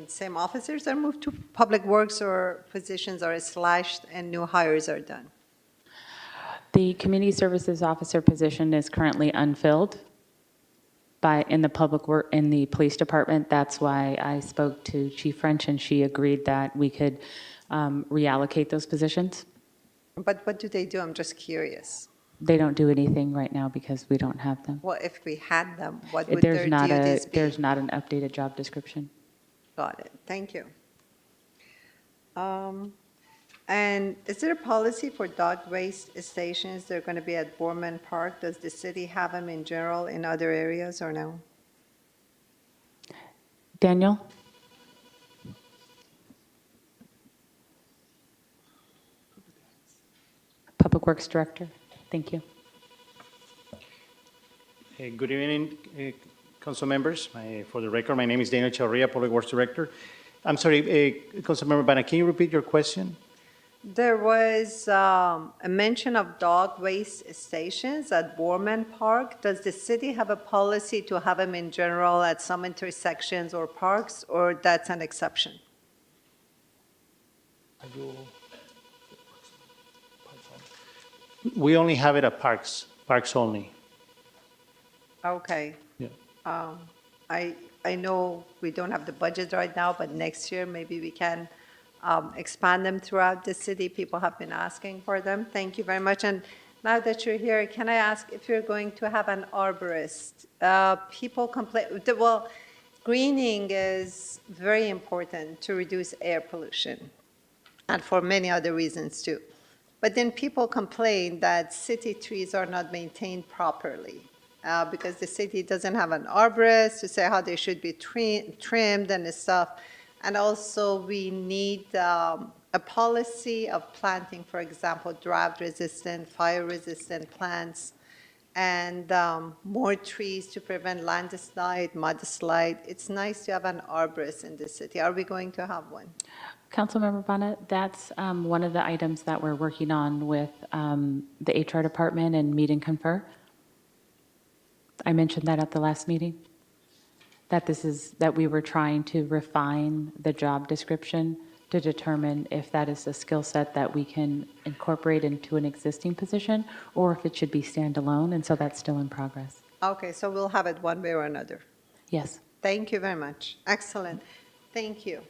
same officers are moved to public works, or positions are slashed and new hires are done? The community services officer position is currently unfilled in the police department. That's why I spoke to Chief French, and she agreed that we could reallocate those positions. But what do they do? I'm just curious. They don't do anything right now because we don't have them. Well, if we had them, what would their duties be? There's not an updated job description. Got it. Thank you. And is there a policy for dog waste stations? They're going to be at Borman Park. Does the city have them in general in other areas or no? Daniel? Public Works Director. Thank you. Good evening, council members. For the record, my name is Daniel Chavarria, Public Works Director. I'm sorry, Councilmember Bana, can you repeat your question? There was a mention of dog waste stations at Borman Park. Does the city have a policy to have them in general at some intersections or parks, or that's an exception? We only have it at parks only. Okay. Yeah. I know we don't have the budget right now, but next year, maybe we can expand them throughout the city. People have been asking for them. Thank you very much. And now that you're here, can I ask if you're going to have an arborist? People complain, well, greening is very important to reduce air pollution, and for many other reasons too. But then people complain that city trees are not maintained properly because the city doesn't have an arborist to say how they should be trimmed and stuff. And also, we need a policy of planting, for example, drought-resistant, fire-resistant plants, and more trees to prevent landslide, mudslide. It's nice to have an arborist in the city. Are we going to have one? Councilmember Bonnet, that's one of the items that we're working on with the HR department and meet and confer. I mentioned that at the last meeting, that we were trying to refine the job description to determine if that is a skill set that we can incorporate into an existing position or if it should be standalone, and so that's still in progress. Okay, so we'll have it one way or another. Yes. Thank you very much. Excellent. Thank you.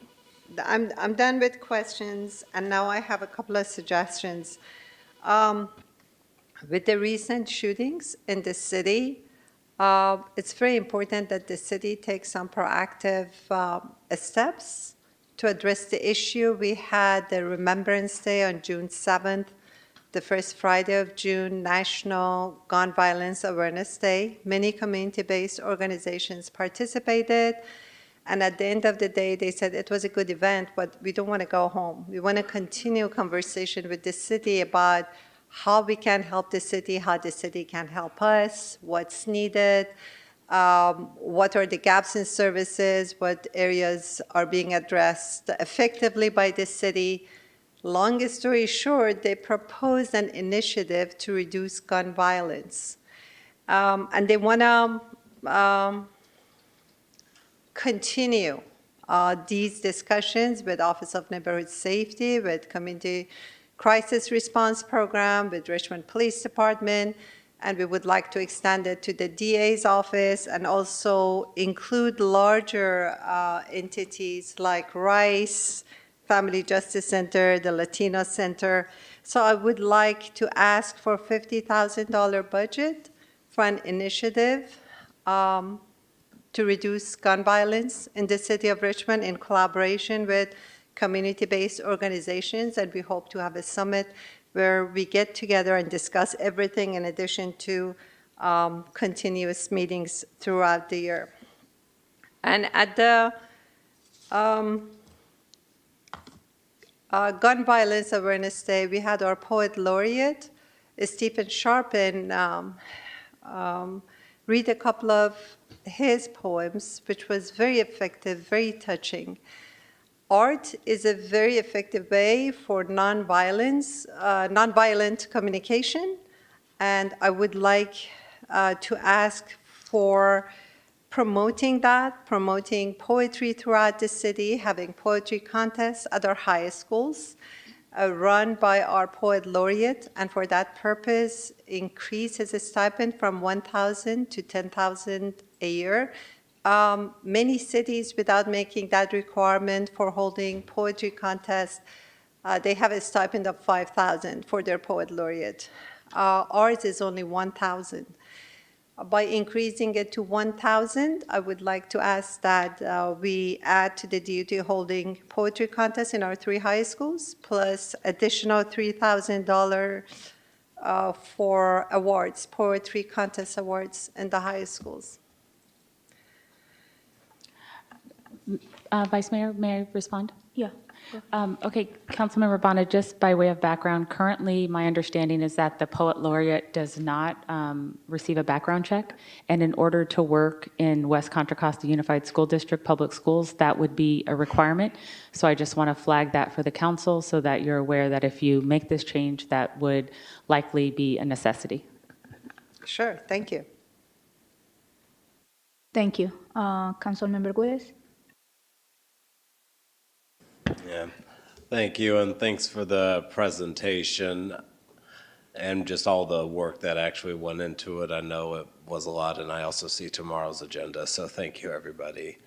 I'm done with questions, and now I have a couple of suggestions. With the recent shootings in the city, it's very important that the city takes some proactive steps to address the issue. We had the Remembrance Day on June 7th, the first Friday of June, National Gun Violence Awareness Day. Many community-based organizations participated, and at the end of the day, they said it was a good event, but we don't want to go home. We want to continue conversation with the city about how we can help the city, how the city can help us, what's needed, what are the gaps in services, what areas are being addressed effectively by the city. Long story short, they proposed an initiative to reduce gun violence. And they want to continue these discussions with Office of Neighborhood Safety, with Community Crisis Response Program, with Richmond Police Department, and we would like to extend it to the DA's office and also include larger entities like RICE, Family Justice Center, the Latino Center. So I would like to ask for $50,000 budget for an initiative to reduce gun violence in the city of Richmond in collaboration with community-based organizations, and we hope to have a summit where we get together and discuss everything in addition to continuous meetings throughout the year. And at the Gun Violence Awareness Day, we had our poet laureate, Stephen Sharpen, read a couple of his poems, which was very effective, very touching. Art is a very effective way for nonviolent communication, and I would like to ask for promoting that, promoting poetry throughout the city, having poetry contests at our high schools, run by our poet laureate, and for that purpose, increase his stipend from $1,000 to $10,000 a year. Many cities, without making that requirement for holding poetry contests, they have a stipend of $5,000 for their poet laureate. Ours is only $1,000. By increasing it to $1,000, I would like to ask that we add to the duty holding poetry contests in our 3 high schools, plus additional $3,000 for awards, poetry contest awards in the high schools. Vice Mayor, may I respond? Yeah. Okay, Councilmember Bonnet, just by way of background, currently my understanding is that the poet laureate does not receive a background check, and in order to work in West Contra Costa Unified School District Public Schools, that would be a requirement. So I just want to flag that for the council so that you're aware that if you make this change, that would likely be a necessity. Sure, thank you. Thank you. Councilmember Gudes? Yeah, thank you, and thanks for the presentation. and just all the work that actually went into it. I know it was a lot, and I also see tomorrow's agenda, so thank you, everybody.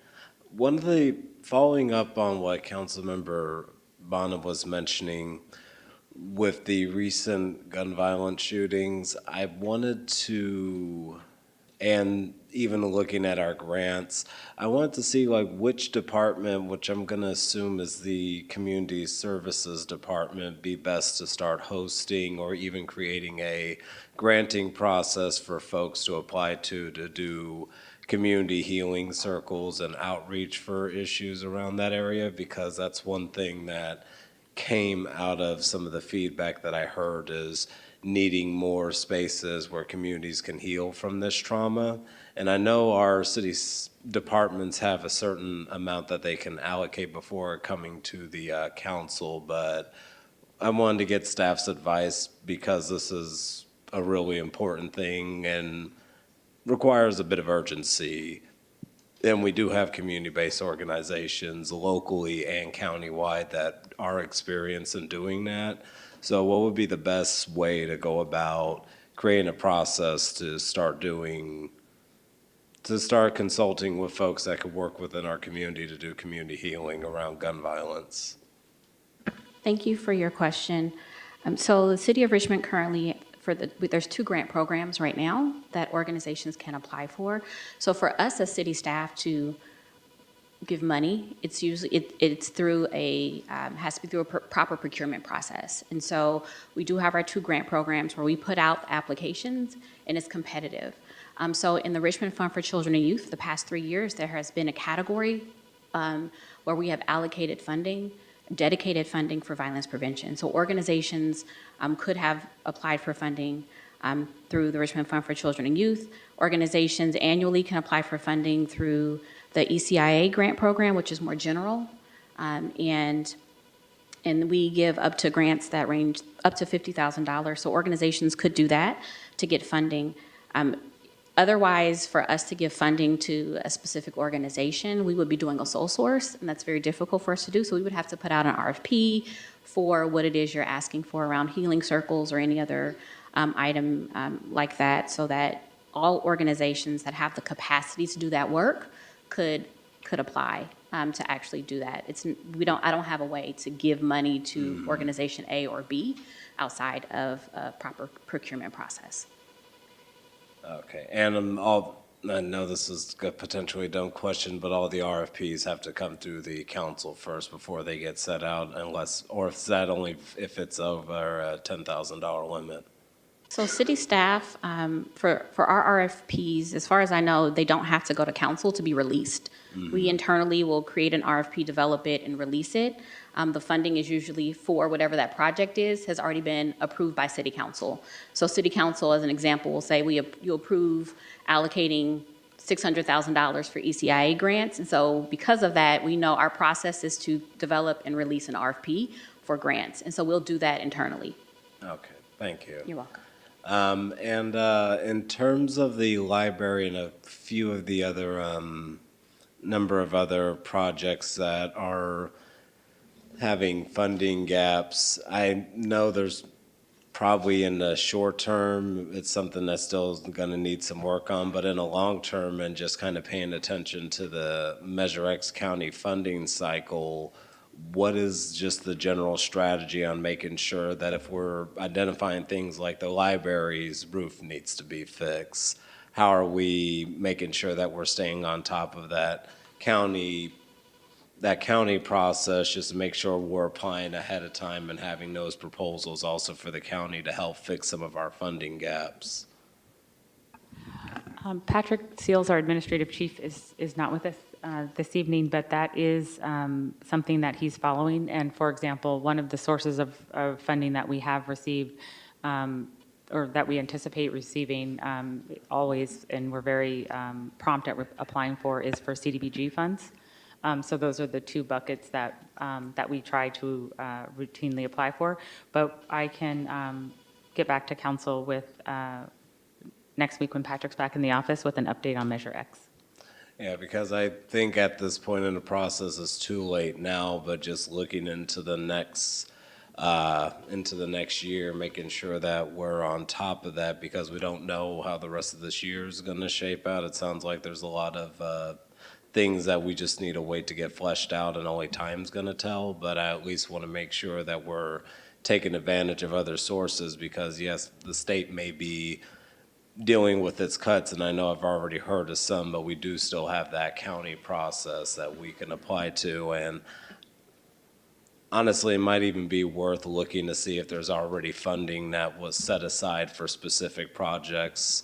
One of the, following up on what Councilmember Bonham was mentioning with the recent gun violence shootings, I wanted to, and even looking at our grants, I wanted to see like which department, which I'm gonna assume is the Community Services Department, be best to start hosting or even creating a granting process for folks to apply to do community healing circles and outreach for issues around that area, because that's one thing that came out of some of the feedback that I heard is needing more spaces where communities can heal from this trauma. And I know our city departments have a certain amount that they can allocate before coming to the council, but I wanted to get staff's advice because this is a really important thing and requires a bit of urgency. And we do have community-based organizations locally and countywide that are experienced in doing that. So what would be the best way to go about creating a process to start consulting with folks that could work within our community to do community healing around gun violence? Thank you for your question. So the City of Richmond currently, there's 2 grant programs right now that organizations can apply for. So for us as city staff to give money, it's usually, it's through has to be through a proper procurement process. And so we do have our 2 grant programs where we put out applications and it's competitive. So in the Richmond Fund for Children and Youth, the past 3 years, there has been a category where we have allocated funding, dedicated funding for violence prevention. So organizations could have applied for funding through the Richmond Fund for Children and Youth. Organizations annually can apply for funding through the ECIA grant program, which is more general. And we give up to grants that range up to $50,000. So organizations could do that to get funding. Otherwise, for us to give funding to a specific organization, we would be doing a sole source, and that's very difficult for us to do. So we would have to put out an RFP for what it is you're asking for around healing circles or any other item like that, so that all organizations that have the capacity to do that work could apply to actually do that. I don't have a way to give money to organization A or B outside of a proper procurement process. Okay, and I know this is a potentially a dumb question, but all the RFPs have to come through the council first before they get set out, or is that only if it's over a $10,000 limit? So city staff, for our RFPs, as far as I know, they don't have to go to council to be released. We internally will create an RFP, develop it, and release it. The funding is usually for whatever that project is, has already been approved by city council. So city council, as an example, will say you approve allocating $600,000 for ECIA grants. And so because of that, we know our process is to develop and release an RFP for grants. And so we'll do that internally. Okay, thank you. You're welcome. And in terms of the library and a few of the other number of other projects that are having funding gaps, I know there's probably in the short term, it's something that's still going to need some work on, but in a long term and just kind of paying attention to the Measure X County funding cycle, what is just the general strategy on making sure that if we're identifying things like the library's roof needs to be fixed, how are we making sure that we're staying on top of that county process, just to make sure we're applying ahead of time and having those proposals also for the county to help fix some of our funding gaps? Patrick Seals, our administrative chief, is not with us this evening, but that is something that he's following. And for example, one of the sources of funding that we have received or that we anticipate receiving always, and we're very prompt at applying for, is for CDBG funds. So those are the 2 buckets that we try to routinely apply for. But I can get back to council with next week when Patrick's back in the office with an update on Measure X. Yeah, because I think at this point in the process it's too late now, but just looking into the next into the next year, making sure that we're on top of that because we don't know how the rest of this year is going to shape out. It sounds like there's a lot of things that we just need to wait to get fleshed out and only time's going to tell, but I at least want to make sure that we're taking advantage of other sources because, yes, the state may be dealing with its cuts, and I know I've already heard of some, but we do still have that county process that we can apply to, and honestly, it might even be worth looking to see if there's already funding that was set aside for specific projects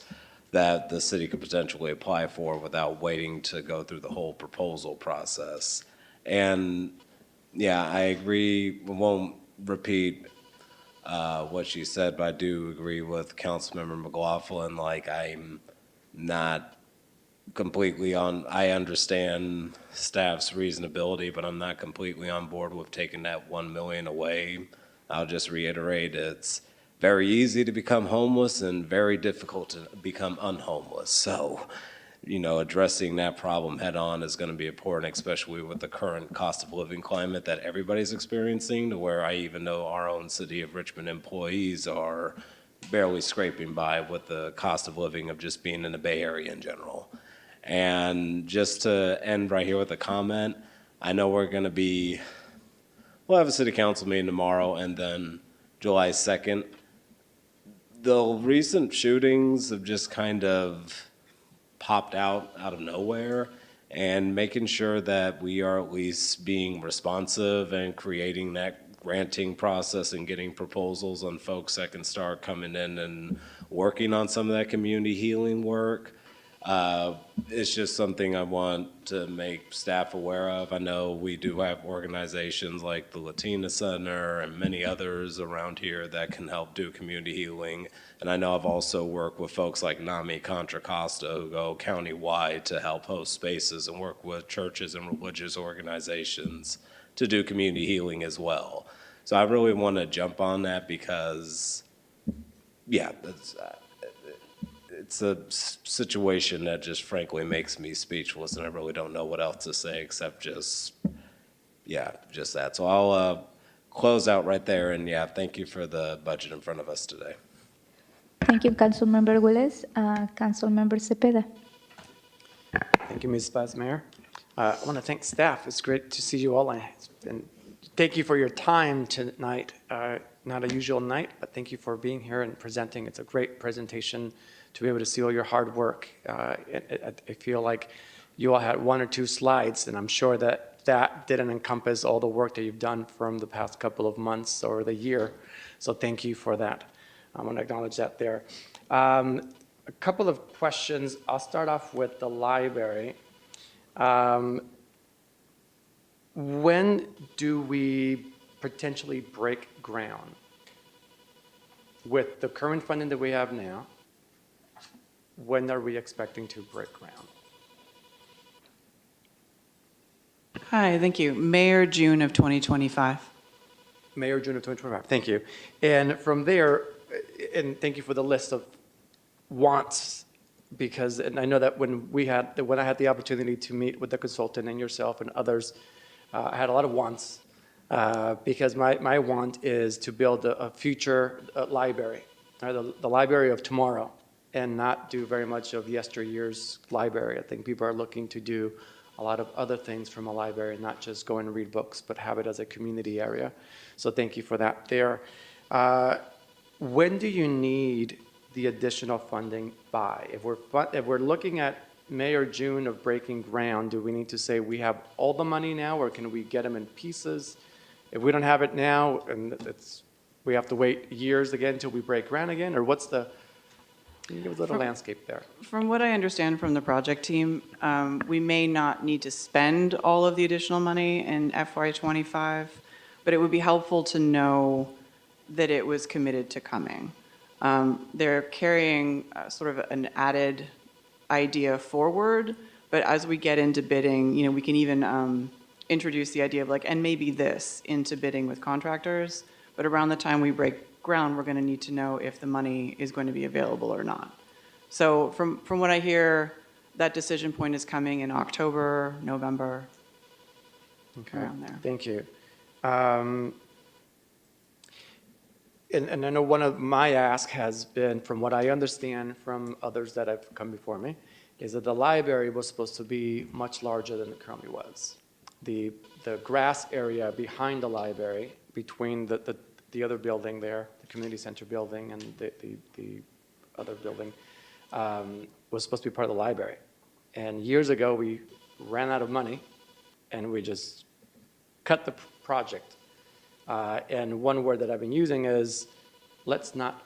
that the city could potentially apply for without waiting to go through the whole proposal process. And yeah, I agree. We won't repeat what she said, but I do agree with Councilmember McLaughlin. Like, I'm not completely on, I understand staff's reasonability, but I'm not completely on board with taking that 1 million away. I'll just reiterate, it's very easy to become homeless and very difficult to become unhomeless. So, you know, addressing that problem head on is going to be important, especially with the current cost of living climate that everybody's experiencing, to where I even know our own city of Richmond employees are barely scraping by with the cost of living of just being in the Bay Area in general. And just to end right here with a comment, I know we'll have a city council meeting tomorrow and then July 2nd. The recent shootings have just kind of popped out of nowhere, and making sure that we are at least being responsive and creating that granting process and getting proposals on folks that can start coming in and working on some of that community healing work. It's just something I want to make staff aware of. I know we do have organizations like the Latina Center and many others around here that can help do community healing. And I know I've also worked with folks like NAMI Contra Costa who go countywide to help host spaces and work with churches and religious organizations to do community healing as well. So I really want to jump on that because, yeah, it's a situation that just frankly makes me speechless, and I really don't know what else to say except just that. So I'll close out right there, and yeah, thank you for the budget in front of us today. Thank you, Councilmember Willis. Councilmember Cepeda. Thank you, Ms. Vice Mayor. I want to thank staff. It's great to see you all, and thank you for your time tonight. Not a usual night, but thank you for being here and presenting. It's a great presentation to be able to see all your hard work. I feel like you all had 1 or 2 slides, and I'm sure that didn't encompass all the work that you've done from the past couple of months or the year. So thank you for that. I want to acknowledge that there. A couple of questions. I'll start off with the library. When do we potentially break ground? With the current funding that we have now, when are we expecting to break ground? Hi, thank you. May or June of 2025. May or June of 2025. Thank you. And from there, and thank you for the list of wants, because, and I know that when I had the opportunity to meet with the consultant and yourself and others, I had a lot of wants, because my want is to build a future library, the library of tomorrow, and not do very much of yesteryear's library. I think people are looking to do a lot of other things from a library, not just go and read books, but have it as a community area. So thank you for that there. When do you need the additional funding by? If we're looking at May or June of breaking ground, do we need to say we have all the money now, or can we get them in pieces? If we don't have it now, and we have to wait years again until we break ground again, or what's the, can you give a little landscape there? From what I understand from the project team, we may not need to spend all of the additional money in FY25, but it would be helpful to know that it was committed to coming. They're carrying sort of an added idea forward, but as we get into bidding, we can even introduce the idea of and maybe this into bidding with contractors, but around the time we break ground, we're going to need to know if the money is going to be available or not. So from what I hear, that decision point is coming in October, November, okay. Around there. Thank you. and I know one of my ask has been, from what I understand from others that have come before me, is that the library was supposed to be much larger than it currently was. The grass area behind the library, between the other building there, the community center building and the other building, was supposed to be part of the library. And years ago, we ran out of money, and we just cut the project. And one word that I've been using is, let's not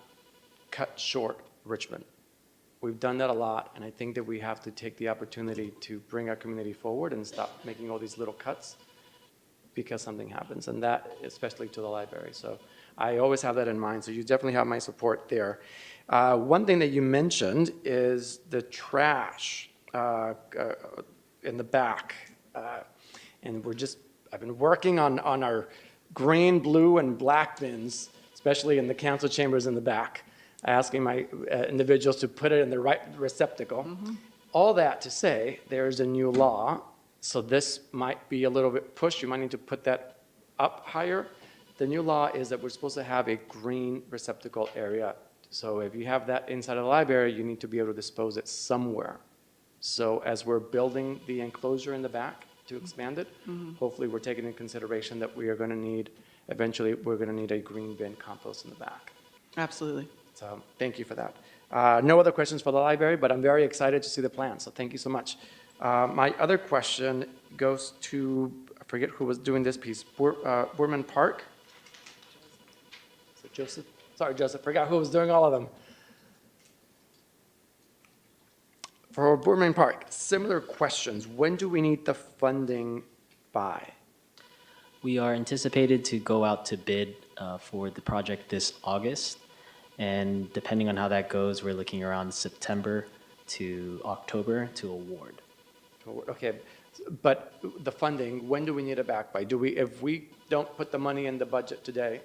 cut short Richmond. We've done that a lot, and I think that we have to take the opportunity to bring our community forward and stop making all these little cuts because something happens, and that especially to the library. So I always have that in mind, so you definitely have my support there. One thing that you mentioned is the trash in the back. And I've been working on our green, blue, and black bins, especially in the council chambers in the back, asking my individuals to put it in the right receptacle. All that to say, there's a new law, so this might be a little bit pushed. You might need to put that up higher. The new law is that we're supposed to have a green receptacle area. So if you have that inside of the library, you need to be able to dispose it somewhere. So as we're building the enclosure in the back to expand it, hopefully we're taking into consideration that we are going to need, eventually we're going to need a green bin compost in the back. Absolutely. So thank you for that. No other questions for the library, but I'm very excited to see the plan, so thank you so much. My other question goes to, I forget who was doing this piece, Boorman Park? Is it Joseph? Sorry, Joseph, forgot who was doing all of them. For Boorman Park, similar questions. When do we need the funding by? We are anticipated to go out to bid for the project this August. And depending on how that goes, we're looking around September to October to award. Okay, but the funding, when do we need it back by? If we don't put the money in the budget today,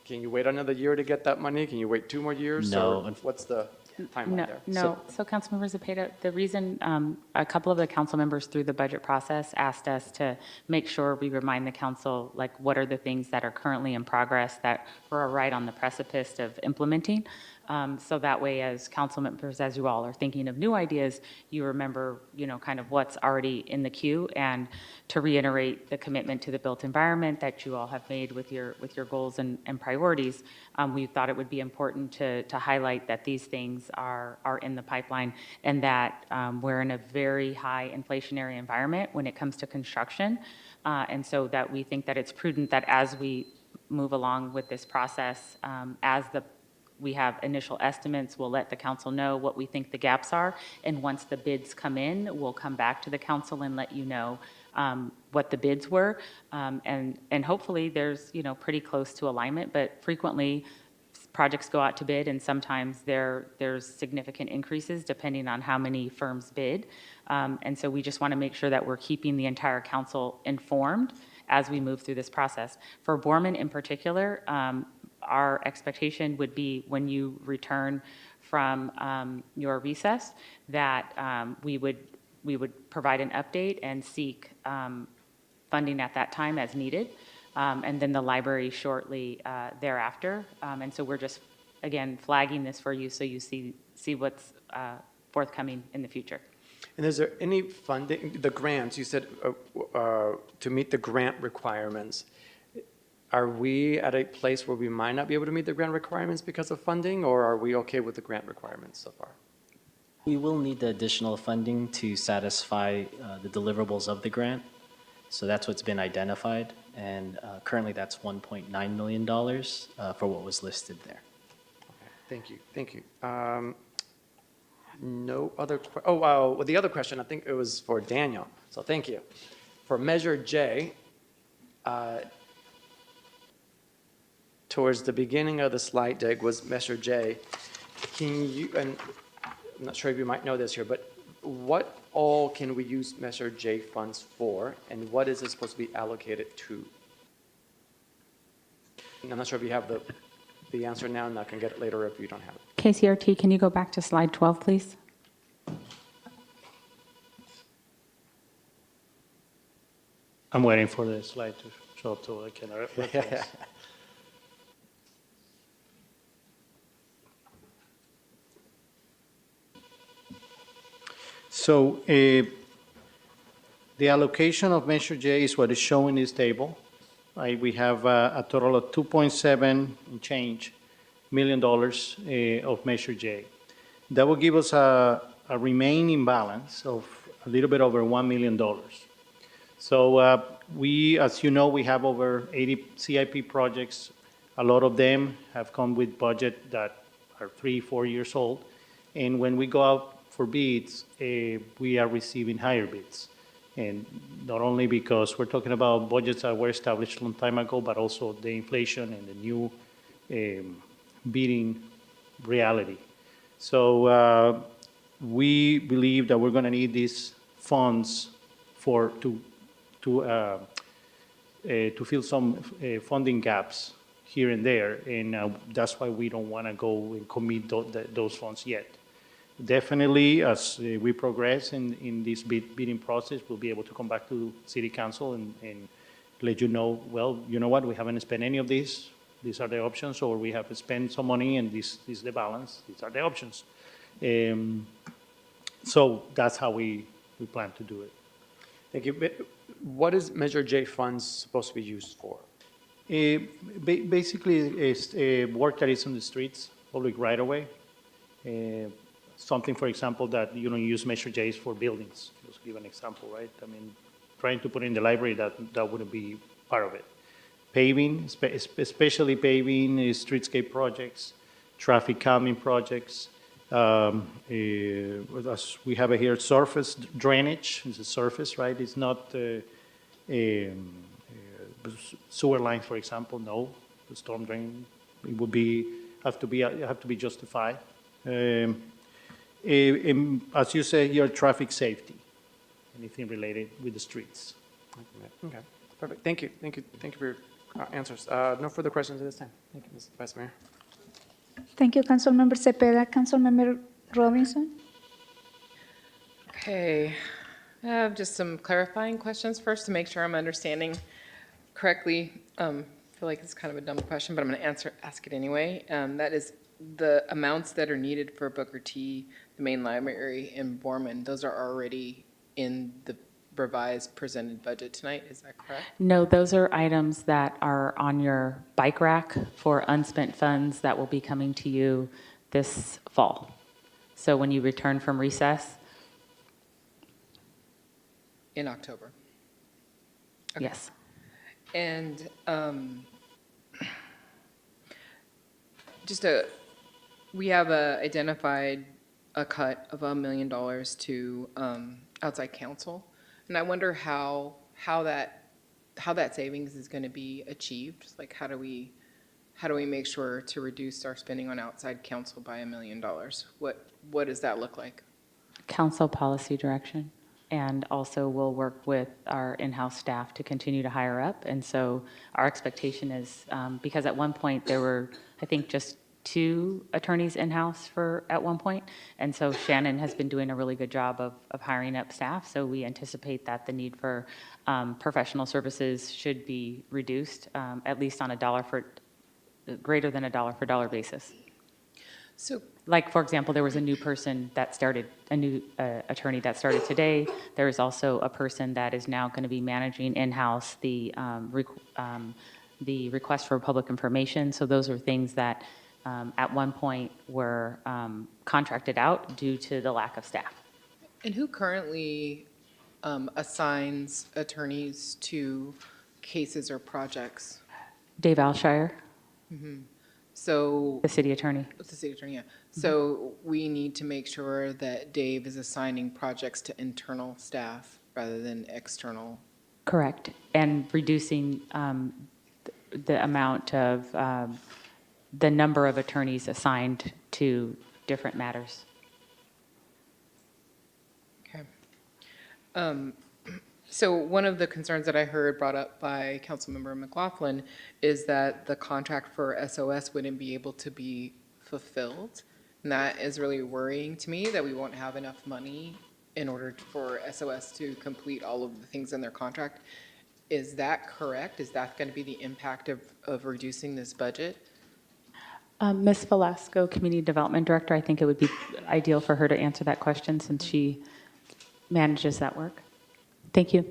can you wait another year to get that money? Can you wait 2 more years? No. Or what's the timeline there? No. So Councilmember Zepeda, the reason a couple of the council members through the budget process asked us to make sure we remind the council, like, what are the things that are currently in progress that we're right on the precipice of implementing. So that way, as council members, as you all are thinking of new ideas, you remember, kind of what's already in the queue, and to reiterate the commitment to the built environment that you all have made with your goals and priorities. We thought it would be important to highlight that these things are in the pipeline, and that we're in a very high inflationary environment when it comes to construction. And so that we think that it's prudent that as we move along with this process, we have initial estimates, we'll let the council know what we think the gaps are, and once the bids come in, we'll come back to the council and let you know what the bids were, and hopefully there's pretty close to alignment, but frequently projects go out to bid, and sometimes there's significant increases depending on how many firms bid, and so we just want to make sure that we're keeping the entire council informed as we move through this process. For Boorman in particular, our expectation would be when you return from your recess that we would provide an update and seek funding at that time as needed, and then the library shortly thereafter. And so we're just, again, flagging this for you so you see what's forthcoming in the future. And is there any funding, the grants, you said to meet the grant requirements, are we at a place where we might not be able to meet the grant requirements because of funding, or are we okay with the grant requirements so far? We will need the additional funding to satisfy the deliverables of the grant. So that's what's been identified. And currently that's $1.9 million for what was listed there. Okay, thank you. No other, well, the other question, I think it was for Daniel, so thank you. For Measure J, towards the beginning of the slide deck was Measure J. Can you, and I'm not sure if you might know this here, but what all can we use Measure J funds for, and what is it supposed to be allocated to? And I'm not sure if you have the answer now, and I can get it later if you don't have it. KCRT, can you go back to slide 12, please? I'm waiting for the slide to show up so I can reference. So the allocation of Measure J is what is shown in this table. Right? We have a total of $2.7 and change million of Measure J. That will give us a remaining balance of a little bit over $1 million. So we, as you know, we have over 80 CIP projects. A lot of them have come with budget that are 3-4 years old. And when we go out for bids, we are receiving higher bids. And not only because we're talking about budgets that were established a long time ago, but also the inflation and the new bidding reality. So we believe that we're going to need these funds to fill some funding gaps here and there, and that's why we don't want to go and commit those funds yet. Definitely, as we progress in this bidding process, we'll be able to come back to City Council and let you know, well, you know what, we haven't spent any of these. These are the options, or we have spent some money and this is the balance. These are the options. So that's how we plan to do it. Thank you. What is Measure J funds supposed to be used for? Basically, it's work that is on the streets, public right-of-way. Something, for example, that you use Measure J's for buildings. Just to give an example, right? I mean, trying to put in the library, that wouldn't be part of it. Paving, especially paving, streetscape projects, traffic calming projects. As we have it here, surface drainage is a surface, right? It's not sewer lines, for example. No, the storm drain, it would have to be justified. As you say here, traffic safety, anything related with the streets. Okay, perfect. Thank you. Thank you for your answers. No further questions at this time. Thank you, Ms. Vice Mayor. Thank you, Councilmember Cepeda. Councilmember Robinson? Okay, I have just some clarifying questions first to make sure I'm understanding correctly. I feel like it's kind of a dumb question, but I'm going to ask it anyway. That is the amounts that are needed for Booker T, the main library in Borman, those are already in the revised presented budget tonight, is that correct? No, those are items that are on your bike rack for unspent funds that will be coming to you this fall. So when you return from recess? In October? Okay. Yes. And we have identified a cut of $1 million to outside counsel, and I wonder how that savings is going to be achieved. Like, how do we make sure to reduce our spending on outside counsel by $1 million? What does that look like? Council policy direction. And also we'll work with our in-house staff to continue to hire up. And so our expectation is, because at one point there were, I think, just 2 attorneys in-house at one point. And so Shannon has been doing a really good job of hiring up staff. So we anticipate that the need for professional services should be reduced, at least on greater than a dollar for dollar basis. So, like, for example, there was a new person that started, a new attorney that started today. There is also a person that is now going to be managing in-house the request for public information. So those are things that at one point were contracted out due to the lack of staff. And who currently assigns attorneys to cases or projects? Dave Alshire. Mm-hmm. So the city attorney. The city attorney, yeah. Mm-hmm. So we need to make sure that Dave is assigning projects to internal staff rather than external. Correct. And reducing the amount of the number of attorneys assigned to different matters. Okay. So one of the concerns that I heard brought up by Councilmember McLaughlin is that the contract for SOS wouldn't be able to be fulfilled. And that is really worrying to me, that we won't have enough money in order for SOS to complete all of the things in their contract. Is that correct? Is that going to be the impact of reducing this budget? Ms. Velasco, Community Development Director, I think it would be ideal for her to answer that question since she manages that work. Thank you.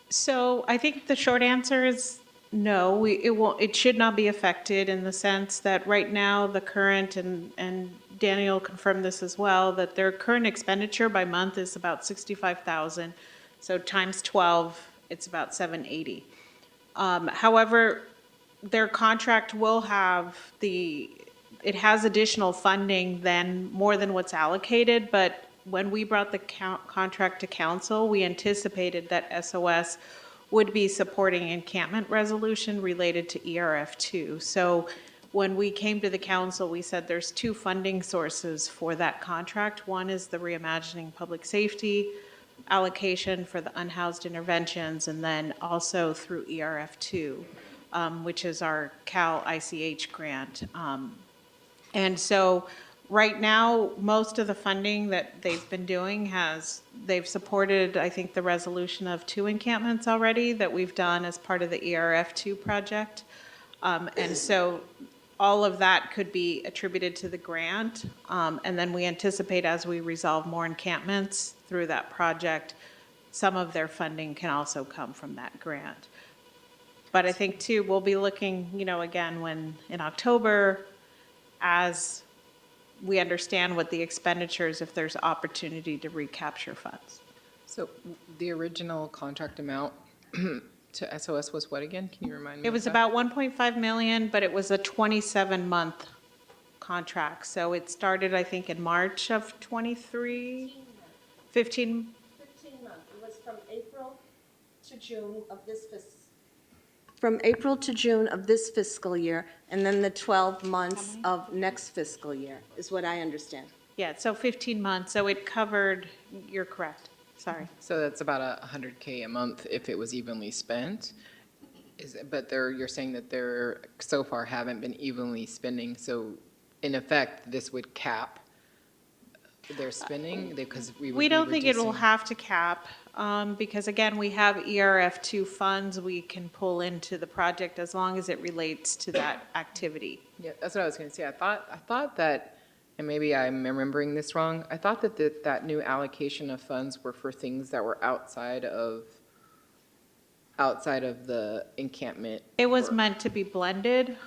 So I think the short answer is no, it should not be affected in the sense that right now, the current, and Daniel confirmed this as well, that their current expenditure by month is about 65,000. So times 12, it's about 780. However, their contract will have it has additional funding more than what's allocated, but when we brought the contract to council, we anticipated that SOS would be supporting encampment resolution related to ERF2. So when we came to the council, we said there's two funding sources for that contract. One is the Reimagining Public Safety allocation for the unhoused interventions, and then also through ERF2, which is our Cal ICH grant. And so right now, most of the funding that they've been doing they've supported, I think, the resolution of 2 encampments already that we've done as part of the ERF2 project. And so all of that could be attributed to the grant. And then we anticipate as we resolve more encampments through that project, some of their funding can also come from that grant. But I think too, we'll be looking, again, in October, as we understand what the expenditures, if there's opportunity to recapture funds. So the original contract amount to SOS was what again? Can you remind me? It was about 1.5 million, but it was a 27-month contract. So it started, I think, in March of 23, 15 months. It was from April to June of this From April to June of this fiscal year, and then the 12 months of next fiscal year, is what I understand. Yeah, so 15 months. So it covered, you're correct. Sorry. So that's about $100K a month if it was evenly spent. But you're saying that they're so far haven't been evenly spending. So in effect, this would cap their spending because we don't think it will have to cap because again, we have ERF2 funds we can pull into the project as long as it relates to that activity. Yeah, that's what I was going to say. I thought that, and maybe I'm remembering this wrong, I thought that that new allocation of funds were for things that were outside of the encampment. It was work. meant to be blended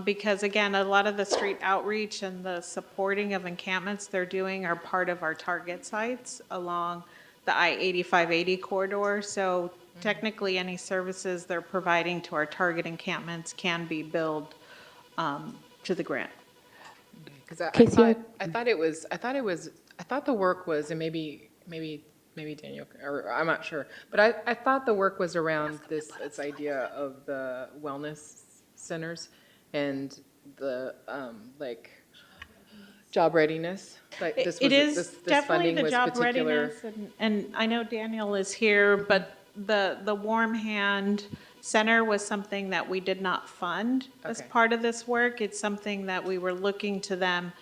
because again, a lot of the street outreach and the supporting of encampments they're doing are part of our target sites along the I-8580 corridor. So technically any services they're providing to our target encampments can be billed to the grant. Because I thought the work was, and maybe Daniel, or I'm not sure, but I thought the work was around this idea of the wellness centers and the job readiness. Like this It was, is this definitely funding the was job particular. readiness, and I know Daniel is here, but the Warm Hand Center was something that we did not fund as Okay. part of this work. It's something that we were looking to them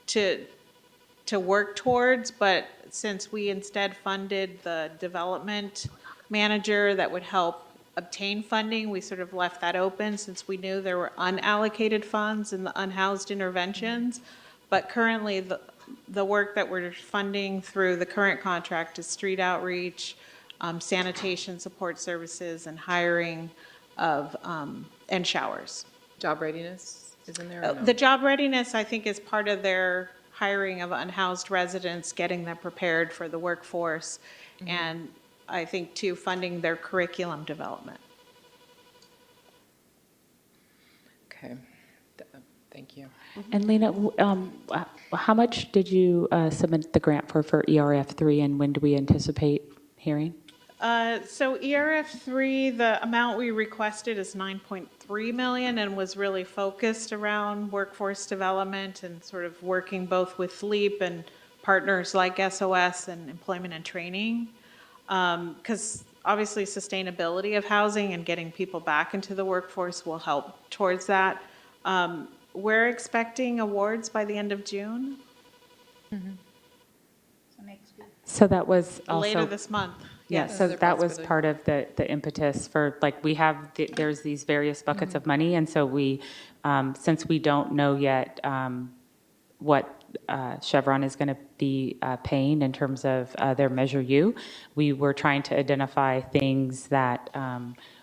to work towards, but since we instead funded the development manager that would help obtain funding, we sort of left that open since we knew there were unallocated funds in the unhoused interventions. But currently, the work that we're funding through the current contract is street outreach, sanitation support services, and hiring of, and showers. Job readiness is in there? Or no? The job readiness, I think, is part of their hiring of unhoused residents, getting them prepared for the workforce, and I think, too, funding their curriculum development. Okay, thank you. And Lena, how much did you submit the grant for ERF3, and when do we anticipate hearing? So ERF3, the amount we requested is 9.3 million and was really focused around workforce development and sort of working both with LEAP and partners like SOS and employment and training. Because obviously sustainability of housing and getting people back into the workforce will help towards that. We're expecting awards by the end of June. So that was also Later this month. Yeah, Yes. so that was part of the impetus for, like, we have, there's these various buckets of money, and so we, since we don't know yet what Chevron is going to be paying in terms of their Measure U. We were trying to identify things that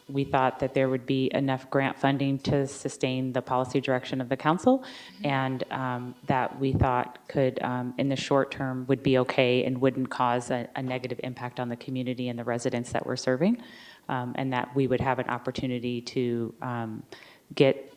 we thought that there would be enough grant funding to sustain the policy direction of the council, and that we thought could, in the short term, would be okay and wouldn't cause a negative impact on the community and the residents that we're serving, and that we would have an opportunity to get,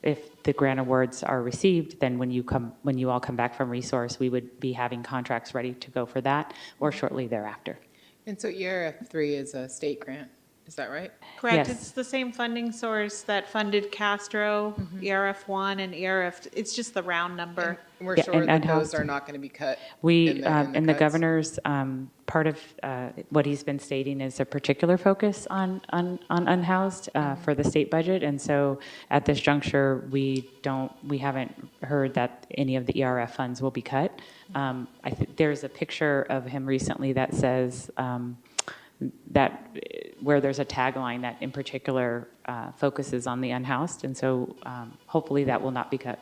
if the grant awards are received, then when you all come back from resource, we would be having contracts ready to go for that or shortly thereafter. And so ERF 3 is a state grant, is that right? Correct. Yes. It's the same funding source that funded Castro, ERF 1 and ERF, it's just the round number. And we're Yeah, sure and that unhoused. those are not going to be cut We, in and the cuts? governor's, part of what he's been stating is a particular focus on unhoused for the state budget. And so at this juncture, we haven't heard that any of the ERF funds will be cut. I think there's a picture of him recently that says that where there's a tagline that in particular focuses on the unhoused. And so hopefully that will not be cut.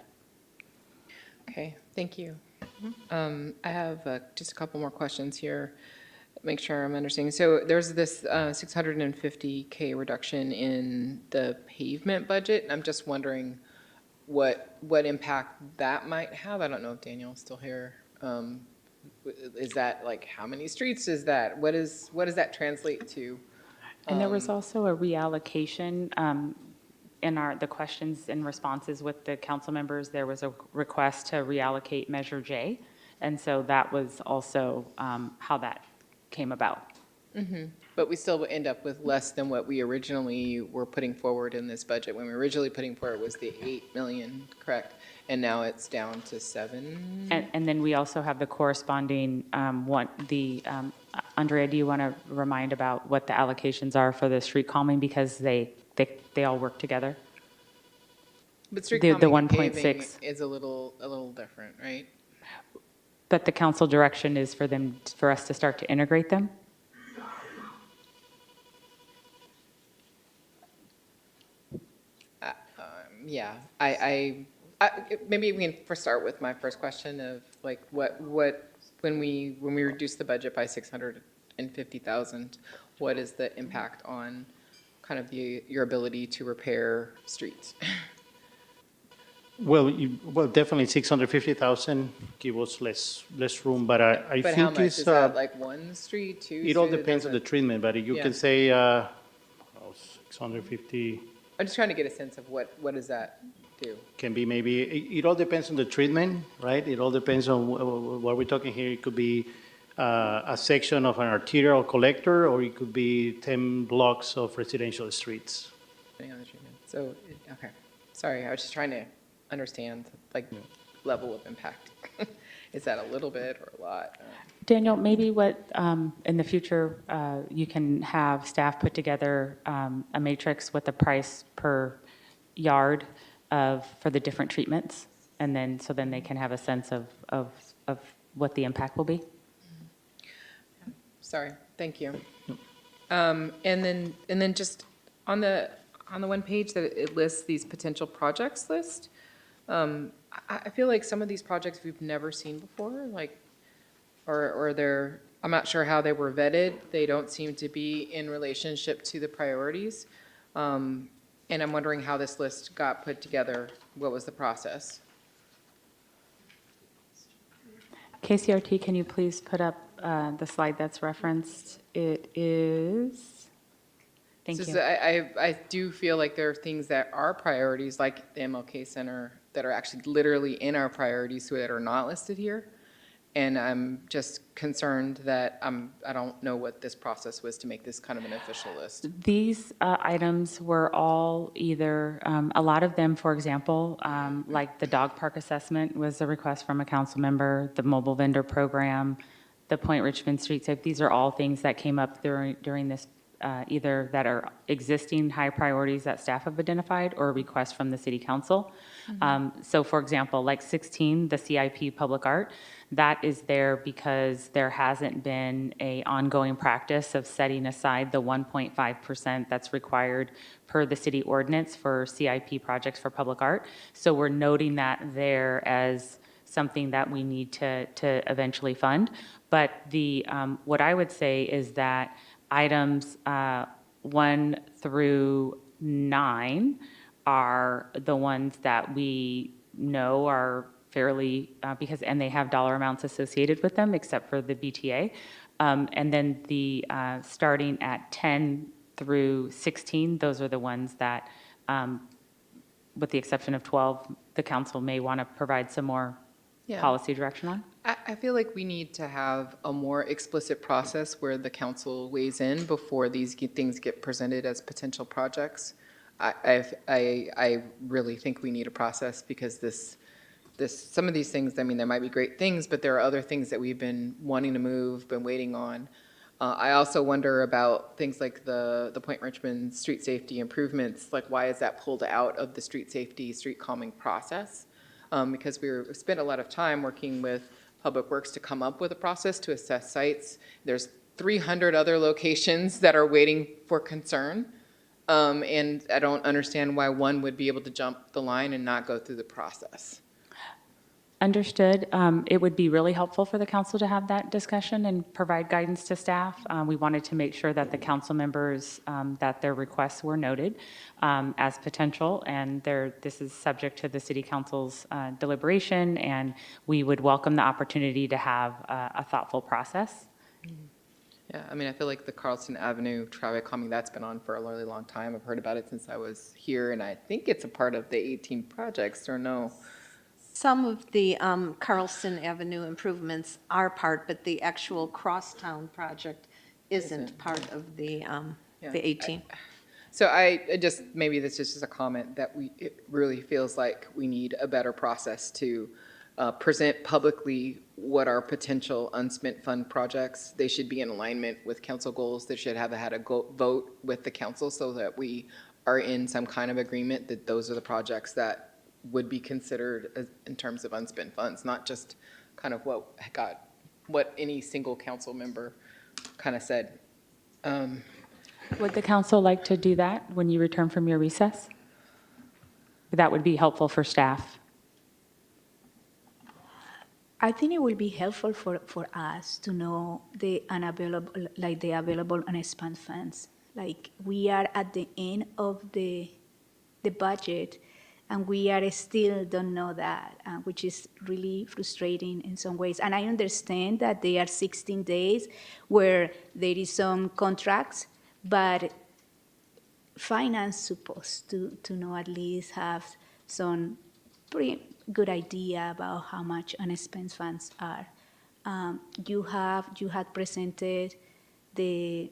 Okay, thank you. I have just a couple more questions here, make sure I'm understanding. So there's this $650K reduction in the pavement budget, and I'm just wondering what impact that might have. I don't know if Daniel's still here. Is that like, how many streets is that? What does that translate to? And there was also a reallocation in the questions and responses with the council members. There was a request to reallocate Measure J. And so that was also how that came about. But we still would end up with less than what we originally were putting forward in this budget. When we were originally putting forward was the 8 million, correct? And now it's down to 7? And then we also have the corresponding Andrea, do you want to remind about what the allocations are for the street calming, because they all work together? But street the calming and 1.6 paving is a little different, right? But the council direction is for us to start to integrate them. Yeah, I maybe we can first start with my first question of like what when we reduce the budget by 650,000, what is the impact on kind of your ability to repair streets? Well, definitely 650,000 give us less room, but I But think how much? it's Is that like one street, two? it all street? depends on the treatment. But you Yeah. can say 650 I'm just trying to get a sense of what does that do? can be maybe. It all depends on the treatment, right? It all depends on what we're talking here. It could be a section of an arterial collector, or it could be 10 blocks of residential streets. Depending on the treatment. So okay, sorry, I was just trying to understand like level of impact. Is that a little bit or a lot? Daniel, maybe what, in the future, you can have staff put together a matrix with the price per yard for the different treatments, and then, so then they can have a sense of what the impact will be. Sorry, thank you. And then just on the one page that it lists these potential projects list, I feel like some of these projects we've never seen before, like, or they're, I'm not sure how they were vetted. They don't seem to be in relationship to the priorities. And I'm wondering how this list got put together. What was the process? KCRT, can you please put up the slide that's referenced? It is, thank you. I do feel like there are things that are priorities, like the MLK Center, that are actually literally in our priorities that are not listed here. And I'm just concerned that I don't know what this process was to make this kind of an official list. These items were all either, a lot of them, for example, like the dog park assessment was a request from a council member, the mobile vendor program, the Point Richmond Street Safe. These are all things that came up during this, either that are existing high priorities that staff have identified or requests from the city council. So for example, like 16, the CIP public art, that is there because there hasn't been a ongoing practice of setting aside the 1.5% that's required per the city ordinance for CIP projects for public art. So we're noting that there as something that we need to eventually fund. But what I would say is that items 1 through 9 are the ones that we know are fairly, and they have dollar amounts associated with them, except for the BTA. And then starting at 10 through 16, those are the ones that, with the exception of 12, the council may want to provide some more Yeah. policy direction on. I feel like we need to have a more explicit process where the council weighs in before these things get presented as potential projects. I really think we need a process because some of these things, I mean, there might be great things, but there are other things that we've been wanting to move, been waiting on. I also wonder about things like the Point Richmond street safety improvements, like why is that pulled out of the street safety, street calming process? Because we spent a lot of time working with Public Works to come up with a process to assess sites. There's 300 other locations that are waiting for concern. And I don't understand why one would be able to jump the line and not go through the process. Understood. It would be really helpful for the council to have that discussion and provide guidance to staff. We wanted to make sure that the council members, that their requests were noted as potential, and this is subject to the city council's deliberation, and we would welcome the opportunity to have a thoughtful process. Yeah, I mean, I feel like the Carlson Avenue traffic calming, that's been on for a really long time. I've heard about it since I was here, and I think it's a part of the 18 projects, or no? Some of the Carlson Avenue improvements are part, but the actual Crosstown project isn't part of the 18. So maybe this is just a comment that it really feels like we need a better process to present publicly what are potential unspent fund projects. They should be in alignment with council goals. They should have had a vote with the council so that we are in some kind of agreement that those are the projects that would be considered in terms of unspent funds, not just kind of what any single council member kind of said. Would the council like to do that when you return from your recess? That would be helpful for staff. I think it will be helpful for us to know the available unspent funds. Like, we are at the end of the budget, and we are still don't know that, which is really frustrating in some ways. And I understand that there are 16 days where there is some contracts, but finance supposed to know, at least have some pretty good idea about how much unspent funds are. You had presented the,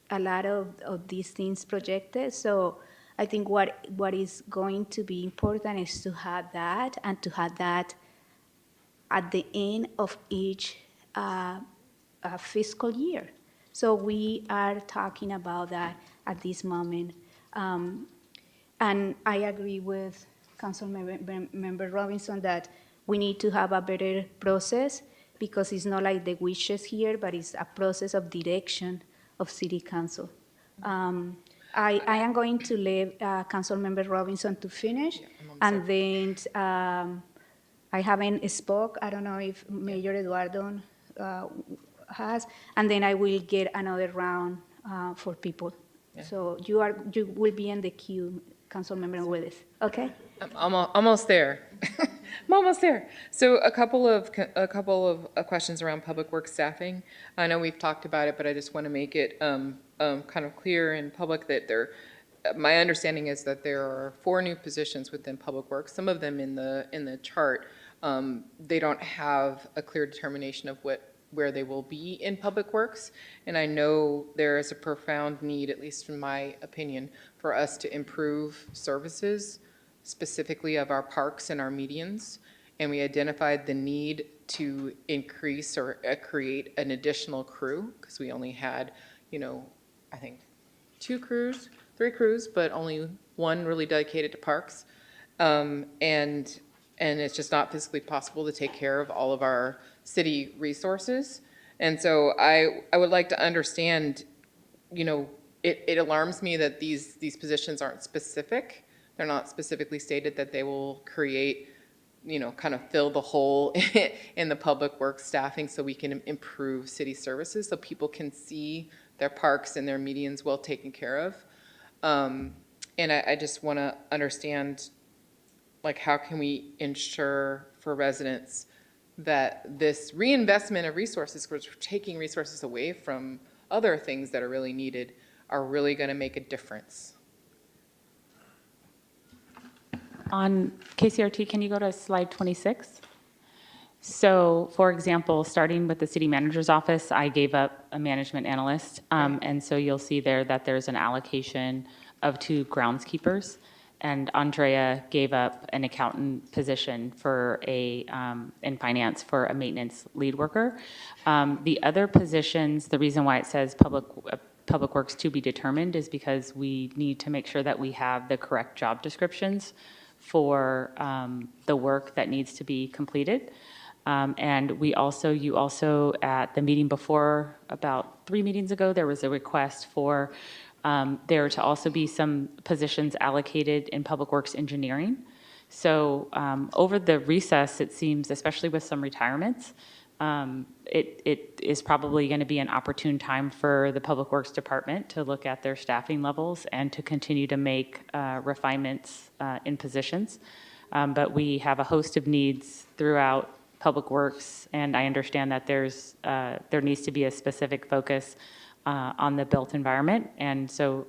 a lot of these things projected. So I think what is going to be important is to have that, and to have that at the end of each fiscal year. So we are talking about that at this moment. And I agree with Councilmember Robinson that we need to have a better process, because it's not like the wishes here, but it's a process of direction of City Council. I am going to leave Councilmember Robinson to finish, and then I haven't spoke. I don't know if Mayor Eduardo has, and then I will get another round for people. Yeah. So you will be in the queue, Councilmember Willis. Okay. I'm almost there. I'm almost there. So a couple of questions around public works staffing. I know we've talked about it, but I just want to make it kind of clear in public that my understanding is that there are 4 new positions within public works. Some of them in the chart, they don't have a clear determination of where they will be in public works. And I know there is a profound need, at least in my opinion, for us to improve services, specifically of our parks and our medians. And we identified the need to increase or create an additional crew, because we only had, I think 3 crews, but only 1 really dedicated to parks. And it's just not physically possible to take care of all of our city resources. And so I would like to understand, it alarms me that these positions aren't specific, They're not specifically stated that they will create, kind of fill the hole in the public works staffing so we can improve city services, so people can see their parks and their medians well taken care of. And I just want to understand, like, how can we ensure for residents that this reinvestment of resources, because we're taking resources away from other things that are really needed, are really going to make a difference? On KCRT, can you go to slide 26? So, for example, starting with the city manager's office, I gave up a management analyst. And so you'll see there that there's an allocation of 2 groundskeepers. And Andrea gave up an accountant position for in finance for a maintenance lead worker. The other positions, the reason why it says public works to be determined is because we need to make sure that we have the correct job descriptions for the work that needs to be completed. And you also, at the meeting before, about 3 meetings ago, there was a request for there to also be some positions allocated in public works engineering. So over the recess, it seems, especially with some retirements, it is probably going to be an opportune time for the Public Works Department to look at their staffing levels and to continue to make refinements in positions. But we have a host of needs throughout Public Works, and I understand that there needs to be a specific focus on the built environment. And so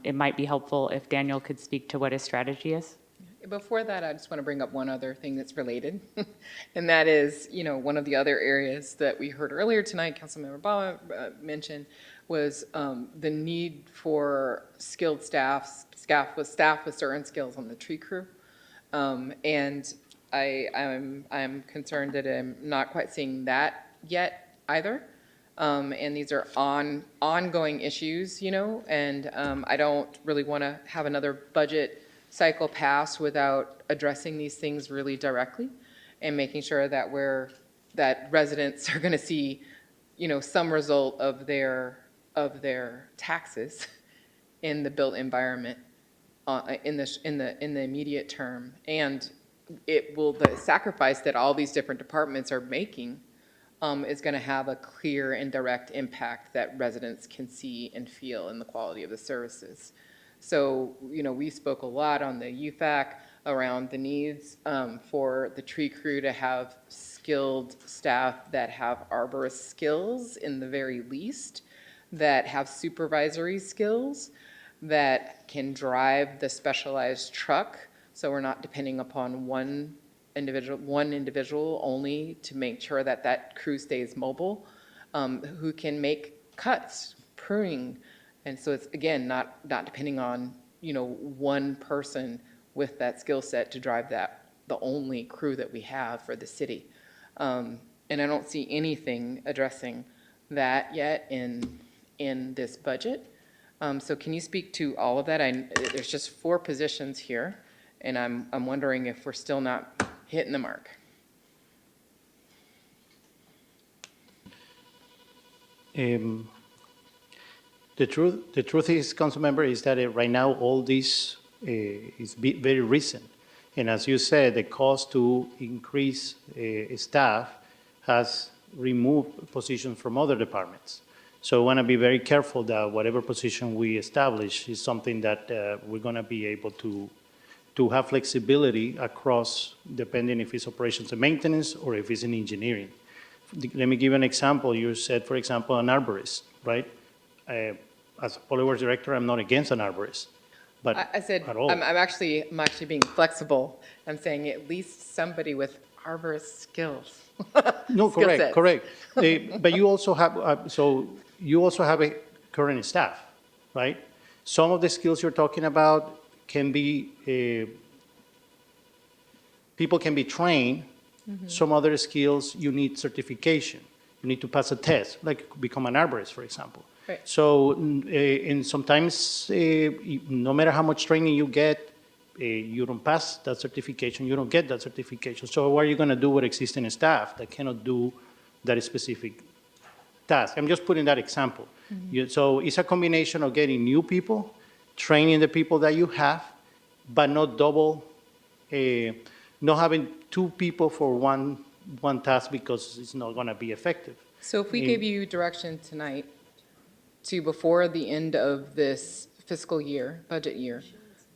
it might be helpful if Daniel could speak to what his strategy is. Before that, I just want to bring up one other thing that's related, and that is, one of the other areas that we heard earlier tonight, Councilmember Baugh mentioned, was the need for skilled staff with certain skills on the tree crew. And I'm concerned that I'm not quite seeing that yet either. And these are ongoing issues, and I don't really want to have another budget cycle pass without addressing these things really directly and making sure that that residents are going to see, some result of their taxes in the built environment in the immediate term. And the sacrifice that all these different departments are making is going to have a clear and direct impact that residents can see and feel in the quality of the services. So, we spoke a lot on the UFAC around the needs for the tree crew to have skilled staff that have arborist skills in the very least, that have supervisory skills, that can drive the specialized truck, so we're not depending upon one individual only to make sure that that crew stays mobile, who can make cuts, pruning. And so it's, again, not depending on, one person with that skill set to drive the only crew that we have for the city. And I don't see anything addressing that yet in this budget. So can you speak to all of that? There's just 4 positions here, and I'm wondering if we're still not hitting the mark. The truth is, Councilmember, is that right now all this is very recent. And as you said, the cost to increase staff has removed positions from other departments. So I want to be very careful that whatever position we establish is something that we're going to be able to have flexibility across, depending if it's operations and maintenance or if it's in engineering. Let me give an example. You said, for example, an arborist, right? As a public works director, I'm not against an arborist, but I said, at all. I'm actually being flexible. I'm saying at least somebody with arborist skills. No, correct. But you also have, a current staff, right? Some of the skills you're talking about can be, people can be trained. Mm-hmm. Some other skills, you need certification. You need to pass a test, like become an arborist, for example. Right. So, and sometimes, no matter how much training you get, you don't pass that certification, you don't get that certification. So what are you going to do with existing staff that cannot do that specific task? I'm just putting that example. Mm-hmm. So it's a combination of getting new people, training the people that you have, but not double, not having two people for one task because it's not going to be effective. So if we gave you direction tonight to, before the end of this fiscal year, budget year,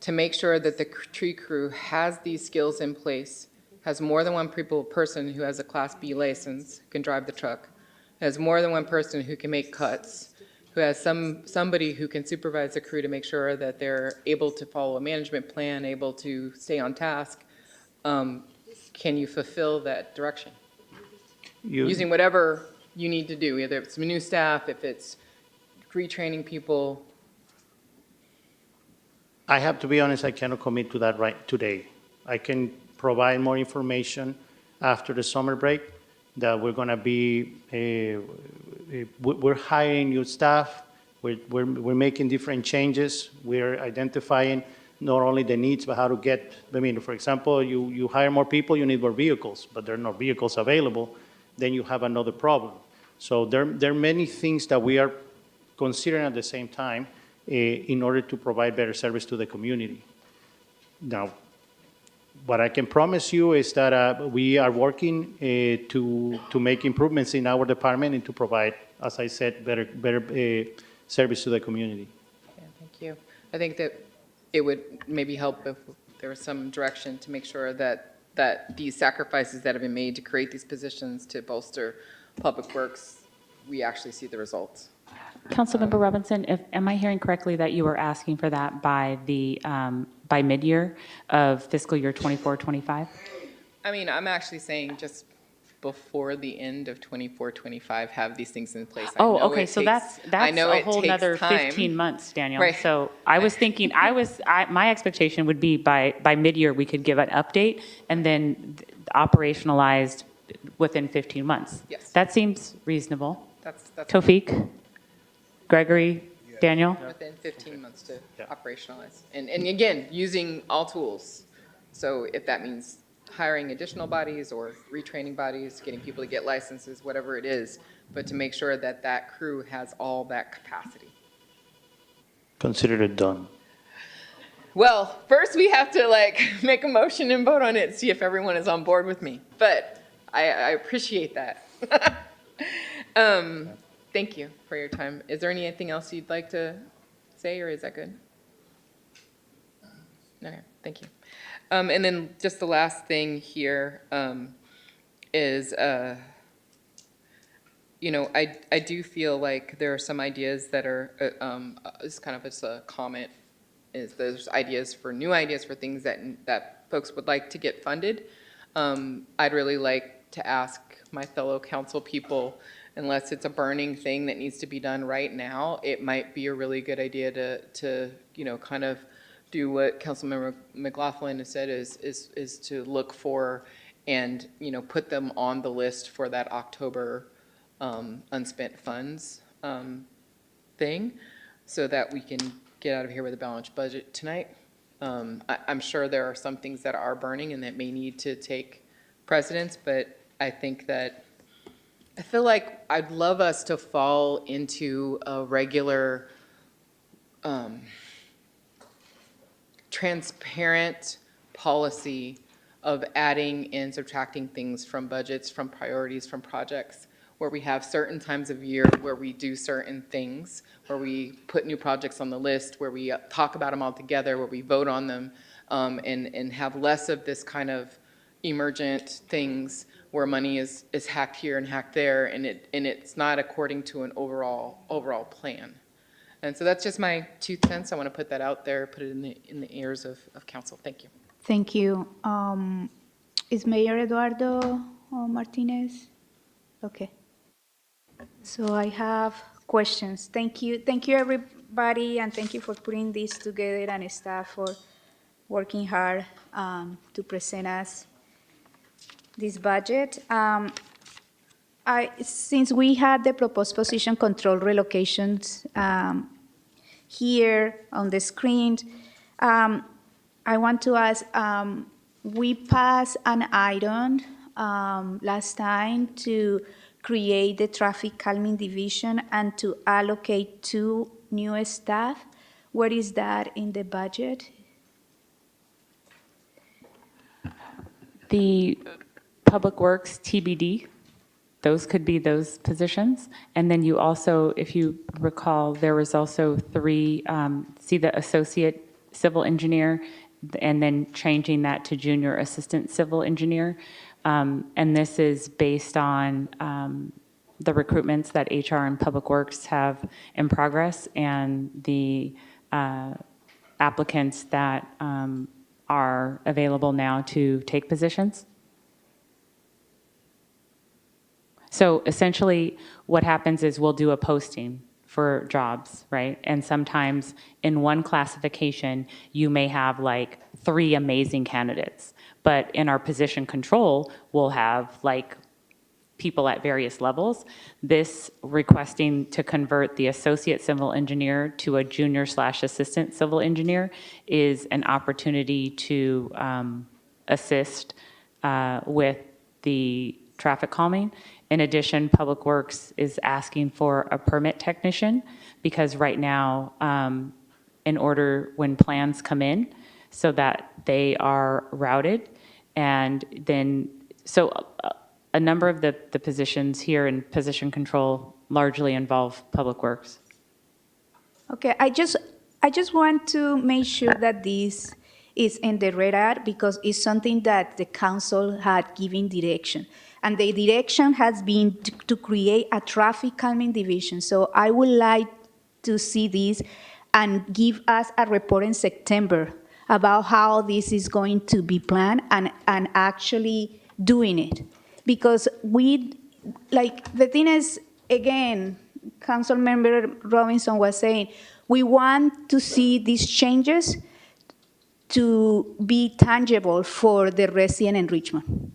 to make sure that the tree crew has these skills in place, has more than one person who has a Class B license, can drive the truck, has more than one person who can make cuts, who has somebody who can supervise the crew to make sure that they're able to follow a management plan, able to stay on task, can you fulfill that direction? Using whatever you need to do, whether it's new staff, if it's retraining people. I have to be honest, I cannot commit to that right today. I can provide more information after the summer break that we're going to be, we're hiring new staff, we're making different changes, we're identifying not only the needs, but how to get, I mean, for example, you hire more people, you need more vehicles, but there are no vehicles available, then you have another problem. So there are many things that we are considering at the same time in order to provide better service to the community. Now, what I can promise you is that we are working to make improvements in our department and to provide, as I said, better service to the community. Yeah, thank you. I think that it would maybe help if there was some direction to make sure that these sacrifices that have been made to create these positions to bolster public works, we actually see the results. Councilmember Robinson, am I hearing correctly that you were asking for that by the, by mid-year of fiscal year 24-25? I mean, I'm actually saying just before the end of 24-25, have these things in place. Oh, okay, so that's a whole nother 15 months, Daniel. Right. So I was thinking, my expectation would be by mid-year, we could give an update and then operationalized within 15 months. Yes. That seems reasonable. That's Tofik, Gregory, Daniel? within 15 months to operationalize. And again, using all tools. So if that means hiring additional bodies or retraining bodies, getting people to get licenses, whatever it is, but to make sure that that crew has all that capacity. Consider it done. Well, first we have to make a motion and vote on it, see if everyone is on board with me. But I appreciate that. Thank you for your time. Is there anything else you'd like to say, or is that good? Okay, thank you. And then just the last thing here is, you know, I do feel like there are some ideas that are, it's kind of as a comment, is there's ideas for new ideas for things that folks would like to get funded. I'd really like to ask my fellow council people, unless it's a burning thing that needs to be done right now, it might be a really good idea to you know, kind of do what Councilmember McLaughlin has said, is to look for and, you know, put them on the list for that October unspent funds thing, so that we can get out of here with a balanced budget tonight. I'm sure there are some things that are burning and that may need to take precedence, but I think that I feel like I'd love us to fall into a regular, transparent policy of adding and subtracting things from budgets, from priorities, from projects, where we have certain times of year where we do certain things, where we put new projects on the list, where we talk about them all together, where we vote on them, and have less of this kind of emergent things where money is hacked here and hacked there, and it's not according to an overall plan. And so that's just my 2 cents. I want to put that out there, put it in the ears of council. Thank you. Thank you. Is Mayor Eduardo Martinez? Okay. So I have questions. Thank you everybody, and thank you for putting this together, and staff for working hard to present us this budget. Since we had the proposed position control relocations here on the screen, I want to ask, we passed an item last time to create the traffic calming division and to allocate 2 new staff. What is that in the budget? The Public Works TBD, those could be those positions. And then you also, if you recall, there was also three, see the associate civil engineer, and then changing that to junior assistant civil engineer. And this is based on the recruitments that HR and Public Works have in progress and the applicants that are available now to take positions. So essentially, what happens is we'll do a posting for jobs, right? And sometimes in one classification, you may have like 3 amazing candidates. But in our position control, we'll have like people at various levels. This requesting to convert the associate civil engineer to a junior/assistant civil engineer is an opportunity to assist with the traffic calming. In addition, Public Works is asking for a permit technician because right now, in order when plans come in, so that they are routed, and then, so a number of the positions here in position control largely involve Public Works. Okay, I just want to make sure that this is in the radar because it's something that the council had given direction. And the direction has been to create a traffic calming division. So I would like to see this and give us a report in September about how this is going to be planned and actually doing it. Because the thing is, again, Council Member Robinson was saying, we want to see these changes to be tangible for the resident in Richmond.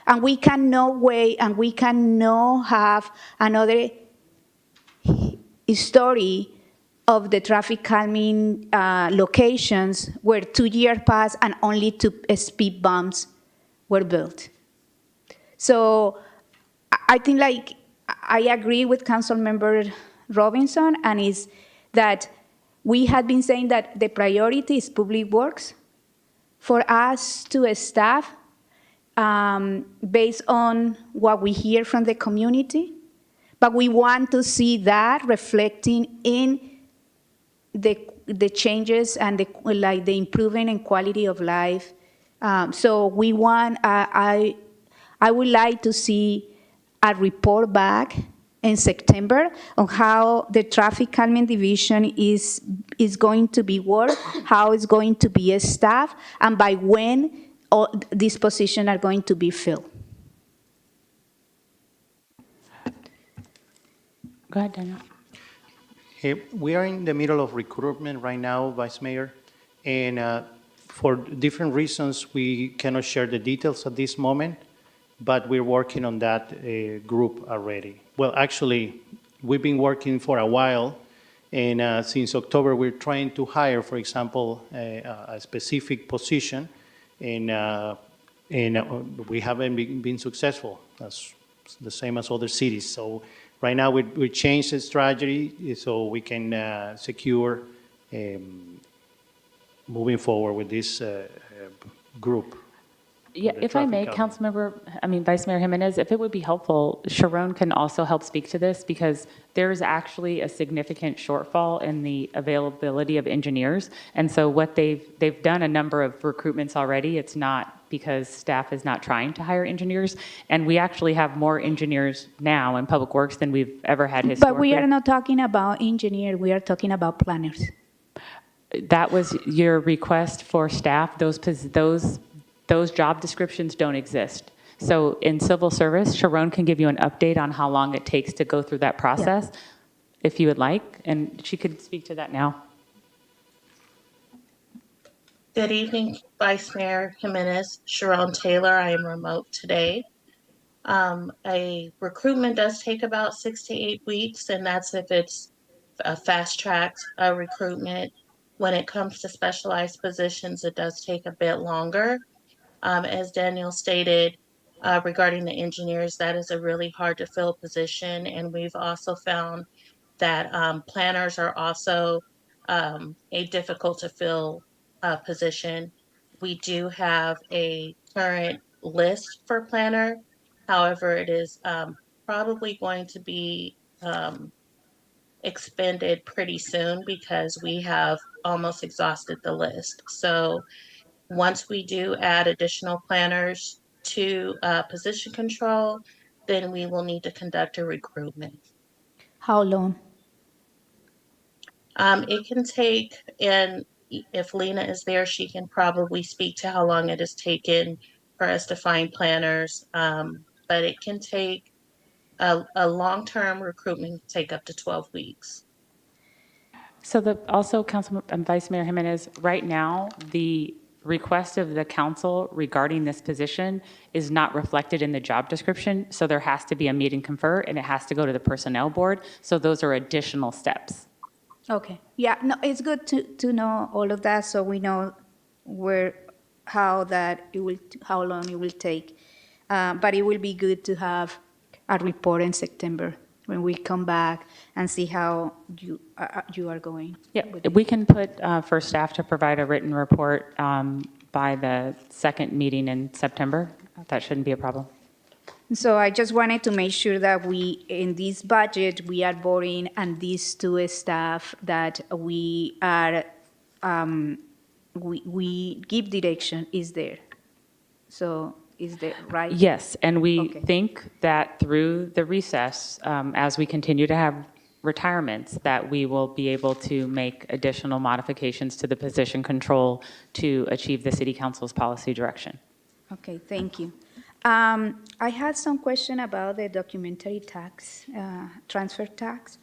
And we cannot wait, and we cannot have another story of the traffic calming locations where 2 years passed and only 2 speed bumps were built. So I think I agree with Council Member Robinson, and is that we had been saying that the priority is public works for us to staff based on what we hear from the community, but we want to see that reflecting in the changes and the improvement in quality of life. So we want, I would like to see a report back in September on how the traffic calming division is going to be worked, how it's going to be staffed, and by when all these positions are going to be filled. Go ahead, Daniel. Hey, we are in the middle of recruitment right now, Vice Mayor, and for different reasons, we cannot share the details at this moment, but we're working on that group already. Well, actually, we've been working for a while, and since October, we're trying to hire, for example, a specific position, and we haven't been successful. That's the same as other cities. So right now, we changed the strategy so we can secure moving forward with this group. Yeah, if I may, Vice Mayor Jimenez, if it would be helpful, Sharon can also help speak to this because there is actually a significant shortfall in the availability of engineers. And so what they've done a number of recruitments already. It's not because staff is not trying to hire engineers. And we actually have more engineers now in Public Works than we've ever had historically. But we are not talking about engineers, we are talking about planners. That was your request for staff. Those job descriptions don't exist. So in civil service, Sharon can give you an update on how long it takes to go through that process, if you would like, and she could speak to that now. Good evening, Vice Mayor Jimenez. Sharon Taylor. I am remote today. A recruitment does take about 6 to 8 weeks, and that's if it's a fast-tracked recruitment. When it comes to specialized positions, it does take a bit longer. As Daniel stated, regarding the engineers, that is a really hard to fill position. And we've also found that planners are also a difficult to fill position. We do have a current list for planner. However, it is probably going to be expended pretty soon because we have almost exhausted the list. So once we do add additional planners to position control, then we will need to conduct a recruitment. How long? It can take, and if Lena is there, she can probably speak to how long it has taken for us to find planners. But it can take a long-term recruitment can take up to 12 weeks. So also, Council and Vice Mayor Jimenez, right now, the request of the council regarding this position is not reflected in the job description. So there has to be a meet and confer, and it has to go to the personnel board. So those are additional steps. Okay, yeah, no, it's good to know all of that, so we know how long it will take. But it will be good to have a report in September when we come back and see how you are going. Yeah, we can put for staff to provide a written report by the second meeting in September. That shouldn't be a problem. So I just wanted to make sure that in this budget, we are voting on these two staff that we are, we give direction is there. So is that right? Yes, and we Okay. think that through the recess, as we continue to have retirements, that we will be able to make additional modifications to the position control to achieve the city council's policy direction. Okay, thank you. I had some question about the documentary tax, transfer tax.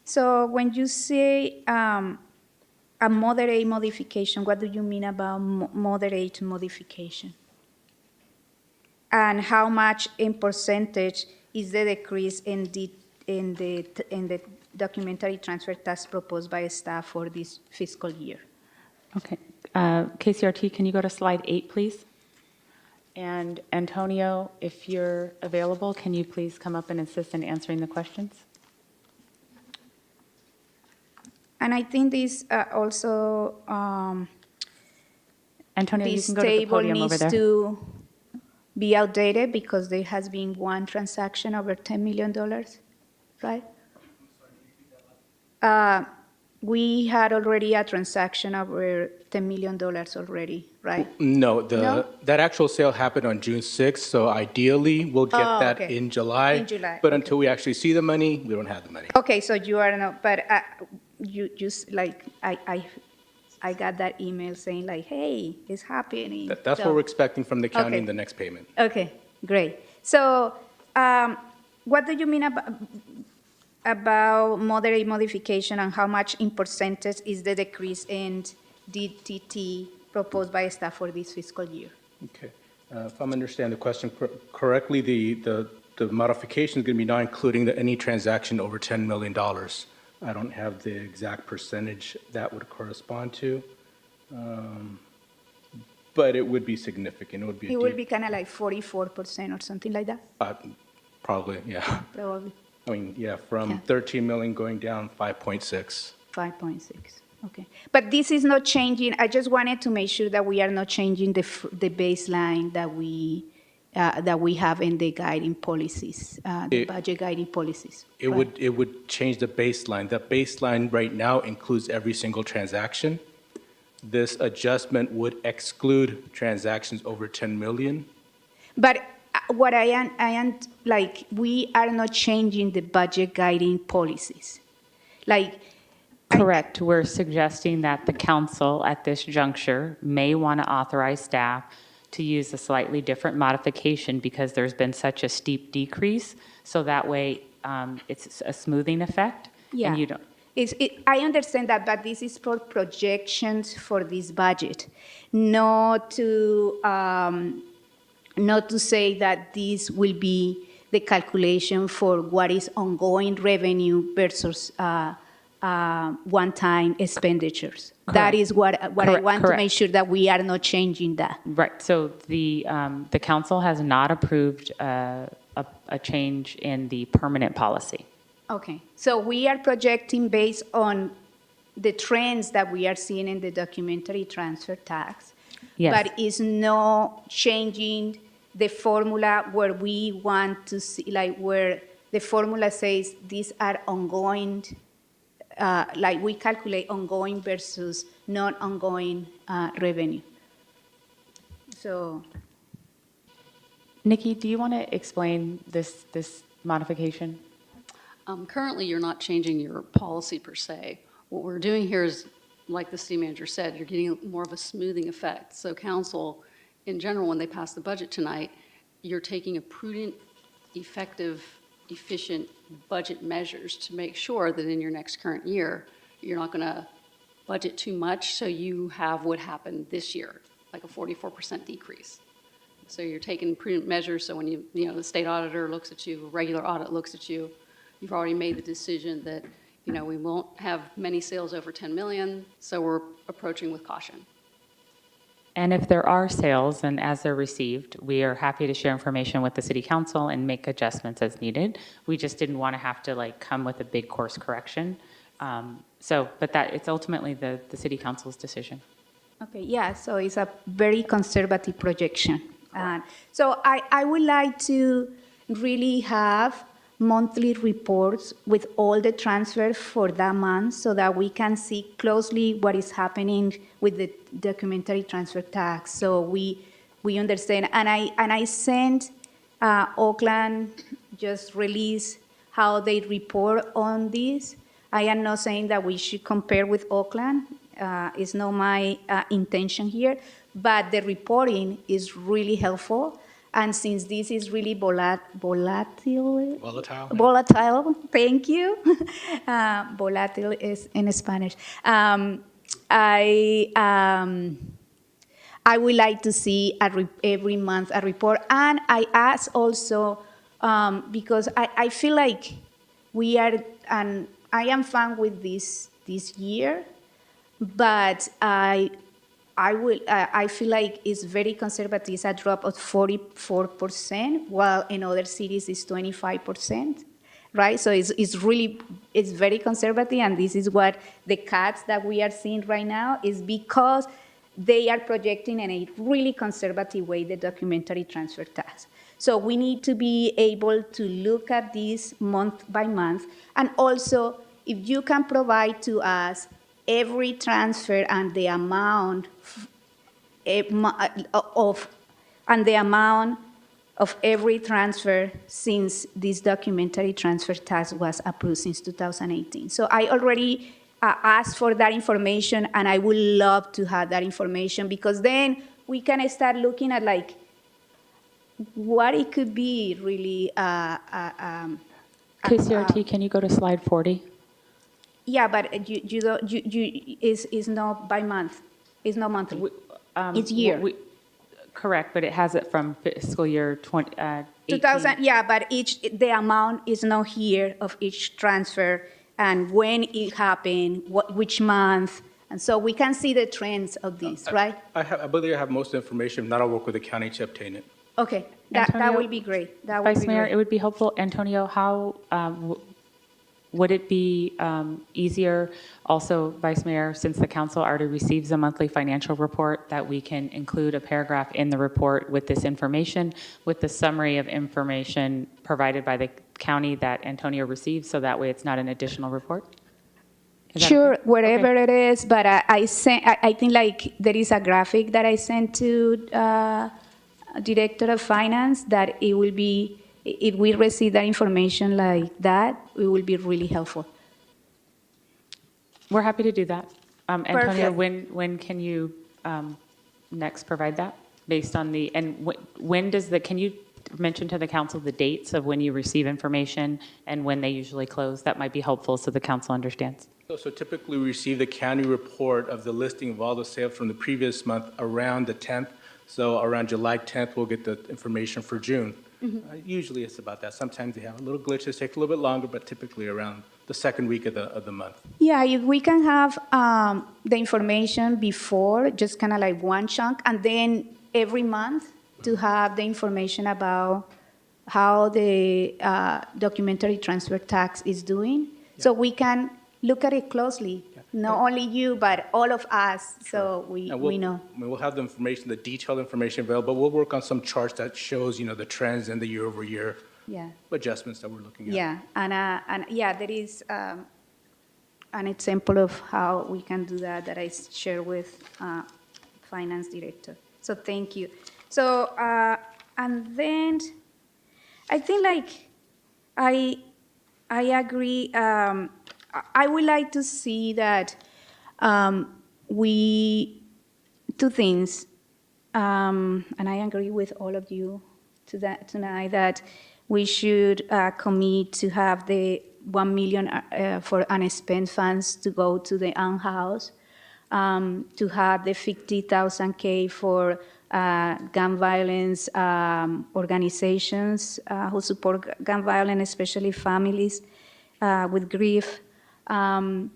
So when you say a moderate modification, what do you mean about moderate modification? And how much in percentage is the decrease in the documentary transfer tax proposed by staff for this fiscal year? Okay. KCRT, can you go to slide 8, please? And Antonio, if you're available, can you please come up and assist in answering the questions? And I think this also, Antonio, you this can go to the table podium over needs there. to be outdated because there has been one transaction over $10 million, right? We had already a transaction over $10 million already, right? No, No? that actual sale happened on June 6th, so ideally, we'll get Oh, that okay. in July. In July, But okay. until we actually see the money, we don't have the money. Okay, so you are not, but you just like, I got that email saying like, hey, it's happening. That's So- what we're expecting from the county Okay. in the next payment. Okay, great. So what do you mean about moderate modification and how much in percentage is the decrease in DTT proposed by staff for this fiscal year? Okay. If I'm understanding the question correctly, the modification is going to be not including any transaction over $10 million. I don't have the exact percentage that would correspond to, but it would be significant. It would be. It will be kind of like 44% or something like that, Probably, yeah. probably I mean, yeah, from 13 million going down 5.6. 5.6. Okay, but this is not changing. I just wanted to make sure that we are not changing the baseline that we have in the guiding policies, the budget guiding policies. It right? would change the baseline. The baseline right now includes every single transaction. This adjustment would exclude transactions over 10 million. But what I am like, we are not changing the budget guiding policies. Like, Correct. We're suggesting that the council at this juncture may want to authorize staff to use a slightly different modification because there's been such a steep decrease. So that way it's a smoothing effect. yeah. And you don't. I understand that, but this is for projections for this budget, not to say that this will be the calculation for what is ongoing revenue versus one-time expenditures. Correct. That is what I want to Correct. make sure that we are not changing that. Right. So the council has not approved a change in the permanent policy. Okay, so we are projecting based on the trends that we are seeing in the documentary transfer tax. Yes. But it's not changing the formula where we want to see, like where the formula says these are ongoing, like we calculate ongoing versus non-ongoing revenue. So, Nikki, do you want to explain this modification? Currently, you're not changing your policy per se. What we're doing here is, like the city manager said, you're getting more of a smoothing effect. So council, in general, when they pass the budget tonight, you're taking a prudent, effective, efficient budget measures to make sure that in your next current year, you're not going to budget too much, so you have what happened this year, like a 44% decrease. So you're taking prudent measures, so when the state auditor looks at you, a regular audit looks at you, you've already made the decision that, we won't have many sales over 10 million, so we're approaching with caution. And if there are sales, and as they're received, we are happy to share information with the city council and make adjustments as needed. We just didn't want to have to come with a big course correction. But it's ultimately the city council's decision. okay, yeah, so it's a very conservative projection. So I would like to really have monthly reports with all the transfers for that month so that we can see closely what is happening with the documentary transfer tax. So we understand. And I sent Oakland just released how they report on this. I am not saying that we should compare with Oakland. It's not my intention here, but the reporting is really helpful. And since this is really volatile, thank you. Volatile is in Spanish. I would like to see every month a report. And I ask also, because I feel like we are, and I am fine with this year, but I feel like it's very conservative. It's a drop of 44%, while in other cities it's 25%, right? So it's very conservative, and this is what the cuts that we are seeing right now is because they are projecting in a really conservative way the documentary transfer tax. So we need to be able to look at this month by month, and also if you can provide to us every transfer and the amount of every transfer since this documentary transfer tax was approved since 2018. So I already asked for that information, and I would love to have that information, because then we can start looking at what it could be really. KCRT, can you go to slide 40? Yeah, but is not by month. It's not monthly. It's year. Correct, but it has it from fiscal year 2018. 2000, yeah, but the amount is not here of each transfer and when it happened, which month, and so we can see the trends of this, right? I believe I have most information. If not, I'll work with the county to obtain it. Okay, that will be great. That would Vice be Mayor, great. it would be helpful. Antonio, how would it be easier also, Vice Mayor, since the council already receives a monthly financial report, that we can include a paragraph in the report with this information, with the summary of information provided by the county that Antonio receives, so that way it's not an additional report? Sure, wherever it is, but I think there is a graphic that I sent to Director of Finance that it will be, if we receive that information like that, it will be really helpful. We're happy to do that. Antonio, Perfect. when can you next provide that? Based on can you mention to the council the dates of when you receive information and when they usually close? That might be helpful so the council understands. So typically we receive the county report of the listing of all the sales from the previous month around the 10th. So around July 10th, we'll get the information for June. Usually it's about that. Sometimes they have a little glitches, take a little bit longer, but typically around the second week of the month. Yeah, if we can have the information before, just kind of like one chunk, and then every month to have the information about how the documentary transfer tax is doing, so we can look at it closely. not only you, but all of us, so And we know. we'll have the information, the detailed information available. We'll work on some charts that shows, the trends and the year-over-year Yeah. adjustments that we're looking at. Yeah, and yeah, there is an example of how we can do that I share with finance director. So thank you. So and then I think like I agree. I would like to see that we two things, and I agree with all of you to that tonight that we should commit to have the 1 million for unspent funds to go to the unhoused, to have the 50,000 K for gun violence organizations who support gun violence, especially families with grief. I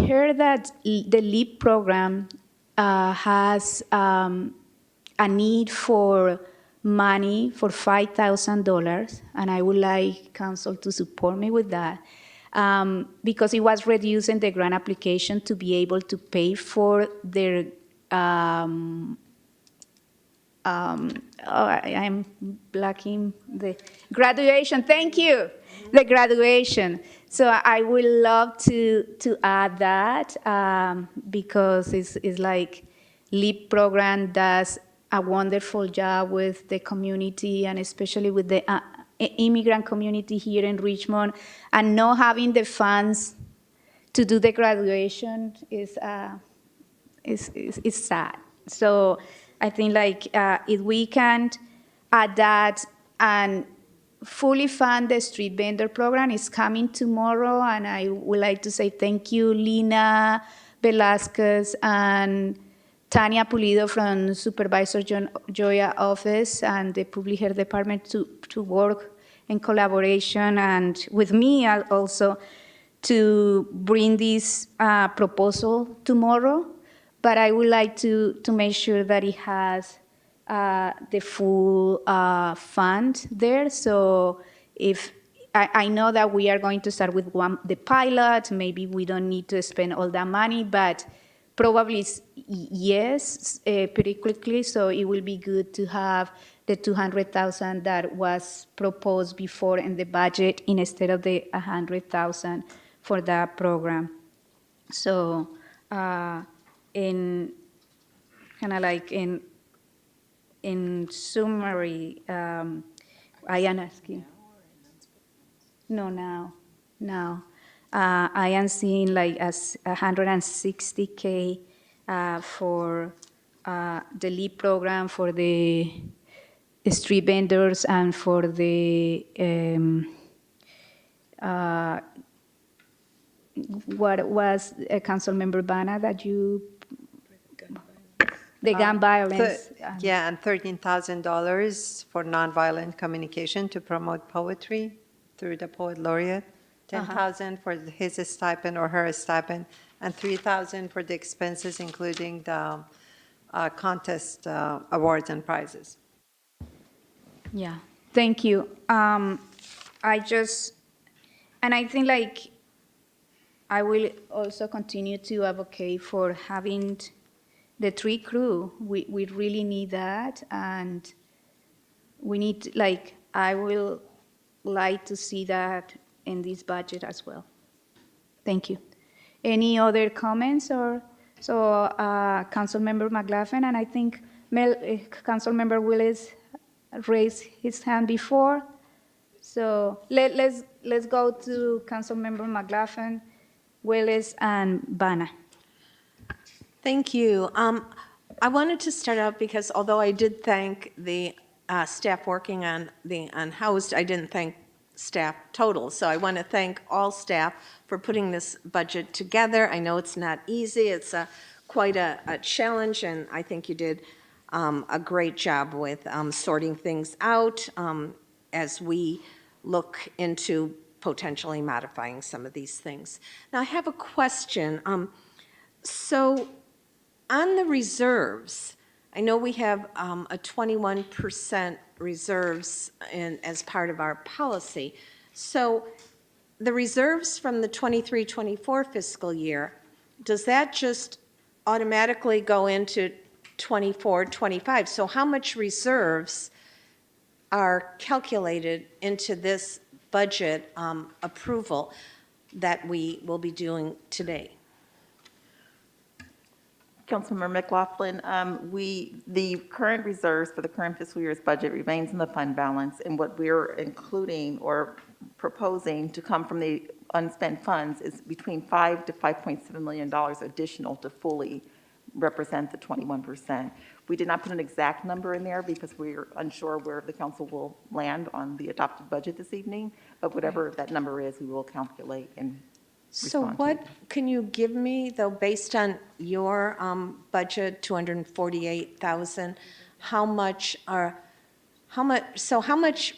heard that the LEAP program has a need for money for $5,000, and I would like council to support me with that, because it was reducing the grant application to be able to pay for their I'm blocking the graduation. Thank you. The graduation. So I would love to add that because it's like LEAP program does a wonderful job with the community and especially with the immigrant community here in Richmond, and not having the funds to do the graduation is sad. So I think like if we can add that and fully fund the street vendor program is coming tomorrow, and I would like to say thank you, Lina Velasquez and Tania Pulido from Supervisor Joya office and the Public Health Department to work in collaboration and with me also to bring this proposal tomorrow. But I would like to make sure that it has the full fund there. So if I know that we are going to start with the pilot, maybe we don't need to spend all that money, but probably yes, pretty quickly. So it will be good to have the 200,000 that was proposed before in the budget instead of the 100,000 for that program. So in kind of like in summary, I am asking. No, now. I am seeing like as 160K for the LEAP program for the street vendors and for the what was Council Member Bana that you the gun violence. Yeah, and $13,000 for nonviolent communication to promote poetry through the poet laureate. 10,000 for his stipend or her stipend, and 3,000 for the expenses, including the contest awards and prizes. Yeah, thank you. And I think like I will also continue to advocate for having the tree crew. We really need that, and we need like I will like to see that in this budget as well. Thank you. Any other comments or so? Councilmember McLaughlin, and I think Councilmember Willis raised his hand before. So let's go to Councilmember McLaughlin, Willis, and Bana. Thank you. I wanted to start out because although I did thank the staff working on the unhoused, I didn't thank staff total. So I want to thank all staff for putting this budget together. I know it's not easy. It's quite a challenge, and I think you did a great job with sorting things out as we look into potentially modifying some of these things. Now, I have a question. So on the reserves, I know we have a 21% reserves as part of our policy. So the reserves from the 23-24 fiscal year, does that just automatically go into 24-25? So how much reserves are calculated into this budget approval that we will be doing today? Councilmember McLaughlin, the current reserves for the current fiscal year's budget remains in the fund balance, and what we're including or proposing to come from the unspent funds is between $5 to $5.7 million additional to fully represent the 21%. We did not put an exact number in there because we're unsure where the council will land on the adopted budget this evening, but whatever that number is, we will calculate and So respond to what can you give me, though, based on your budget, 248,000, how much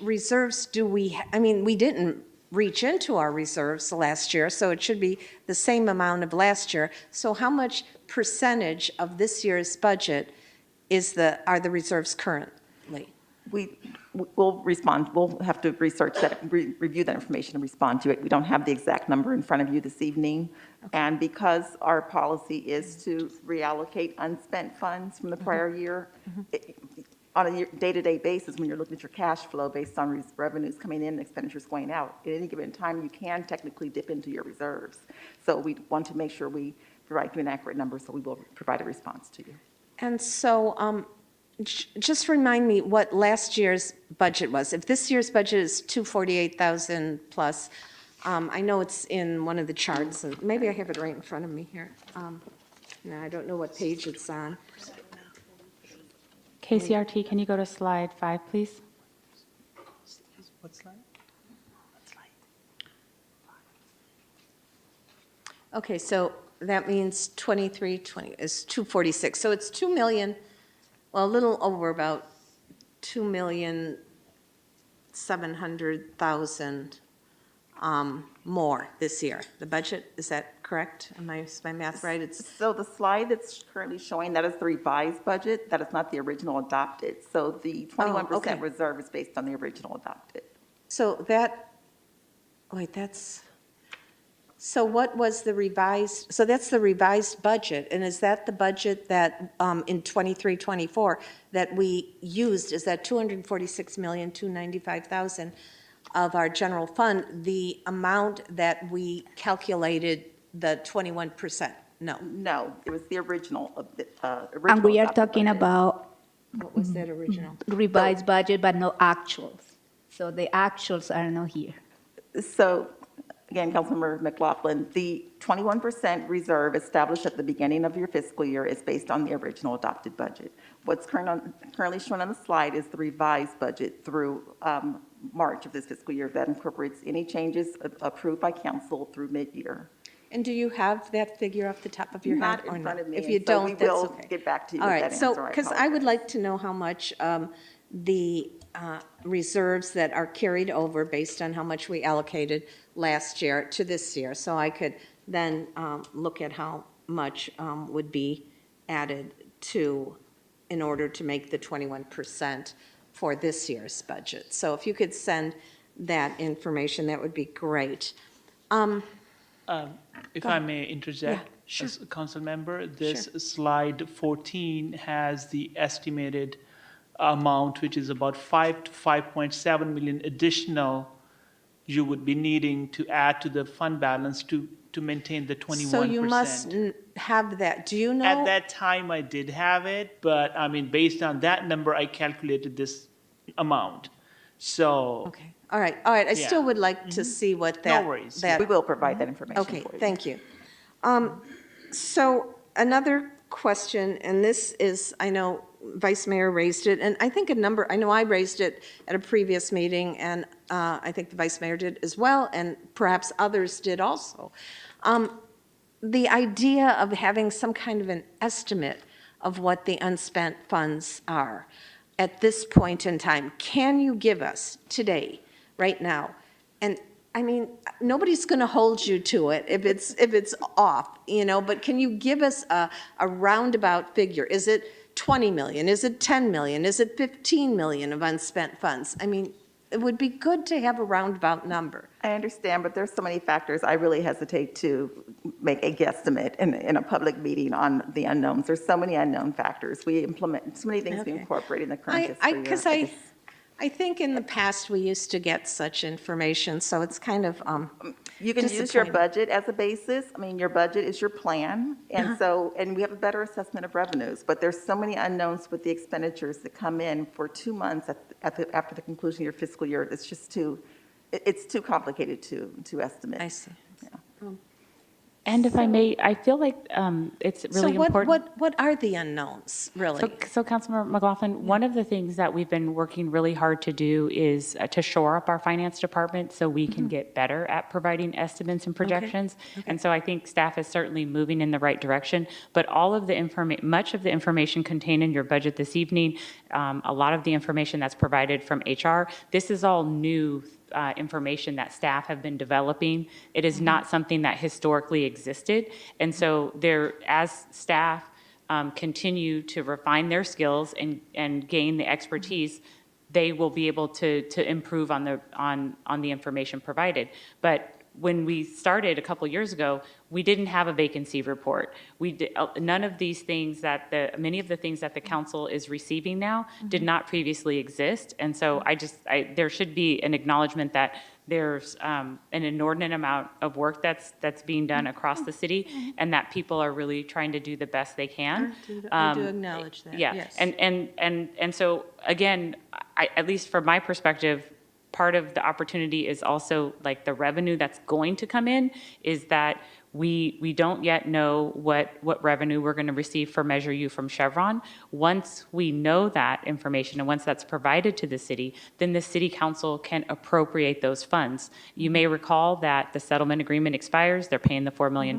reserves do we, I mean, we didn't reach into our reserves last year, so it should be the same amount of last year. So how much percentage of this year's budget are the reserves currently? We'll respond. We'll have to research that, review that information and respond to it. We don't have the exact number in front of you this evening. Okay. And because our policy is to reallocate unspent funds from the prior year, on a day-to-day basis, when you're looking at your cash flow based on revenues coming in and expenditures going out, at any given time, you can technically dip into your reserves. So we want to make sure we provide you an accurate number, so we will provide a response to you. And so just remind me what last year's budget was. If this year's budget is 248,000 plus, I know it's in one of the charts, and maybe I have it right in front of me here. No, I don't know what page it's on. KCRT, can you go to slide 5, please? What slide? Okay, so that means 20 is 246. So it's 2 million, well, a little over about 2,700,000 more this year. The budget, is that correct? Is my math right? So the slide that's currently showing, that is the revised budget. That is not the original adopted. So the 21% reserve is based on the original adopted. So so what was the revised, so that's the revised budget, and is that the budget that in 23-24 that we used, is that 246,295,000 of our general fund, the amount that we calculated the 21%? No. No, it was the original of the And we are talking about What was that original? revised budget, but no actuals. So the actuals are not here. So, again, Councilmember McLaughlin, the 21% reserve established at the beginning of your fiscal year is based on the original adopted budget. What's currently shown on the slide is the revised budget through March of this fiscal year that incorporates any changes approved by council through mid-year. And do you have that figure off the top of your head? Not or in front of me. If you and so don't, that's we will okay. get back to you All with right, that so, answer. because I would like to know how much the reserves that are carried over based on how much we allocated last year to this year, so I could then look at how much would be added to, in order to make the 21% for this year's budget. So if you could send that information, that would be great. If I may interject, as a council member, this slide 14 has the estimated amount, which is about 5 to 5.7 million additional you would be needing to add to the fund balance to maintain the 21%. So you must have that. Do you know? At that time, I did have it, but I mean, based on that number, I calculated this amount. So. Okay. All right. I still would like to see what that. No worries. We will provide that information for you. Okay, thank you. So another question, and this is, I know Vice Mayor raised it, and I think I know I raised it at a previous meeting, and I think the Vice Mayor did as well, and perhaps others did also. The idea of having some kind of an estimate of what the unspent funds are at this point in time. Can you give us today, right now, and I mean, nobody's going to hold you to it if it's off, but can you give us a roundabout figure? Is it 20 million? Is it 10 million? Is it 15 million of unspent funds? I mean, it would be good to have a roundabout number. I understand, but there's so many factors. I really hesitate to make a guesstimate in a public meeting on the unknowns. There's so many unknown factors. We implement, so many things we Okay. incorporate in the current fiscal year. Because I think in the past, we used to get such information, so it's kind of You can use your disappointing. budget as a basis. I mean, your budget is your plan. And so, and we have a better assessment of revenues, but there's so many unknowns with the expenditures that come in for 2 months after the conclusion of your fiscal year. It's just it's too complicated to estimate. I see. And if I may, I feel like it's really important. What are the unknowns, really? So Councilmember McLaughlin, one of the things that we've been working really hard to do is to shore up our finance department so we can get better at providing estimates and projections. And so I think staff is certainly moving in the right direction, but all of the much of the information contained in your budget this evening, a lot of the information that's provided from HR, this is all new information that staff have been developing. It is not something that historically existed. And so as staff continue to refine their skills and gain the expertise, they will be able to improve on the information provided. But when we started a couple years ago, we didn't have a vacancy report. None of these things many of the things that the council is receiving now did not previously exist. And so there should be an acknowledgement that there's an inordinate amount of work that's being done across the city, and that people are really trying to do the best they can. I do acknowledge that, Yeah, yes. and so again, at least from my perspective, part of the opportunity is also like the revenue that's going to come in is that we don't yet know what revenue we're going to receive for Measure U from Chevron. Once we know that information and once that's provided to the city, then the city council can appropriate those funds. You may recall that the settlement agreement expires, they're paying the $4 million,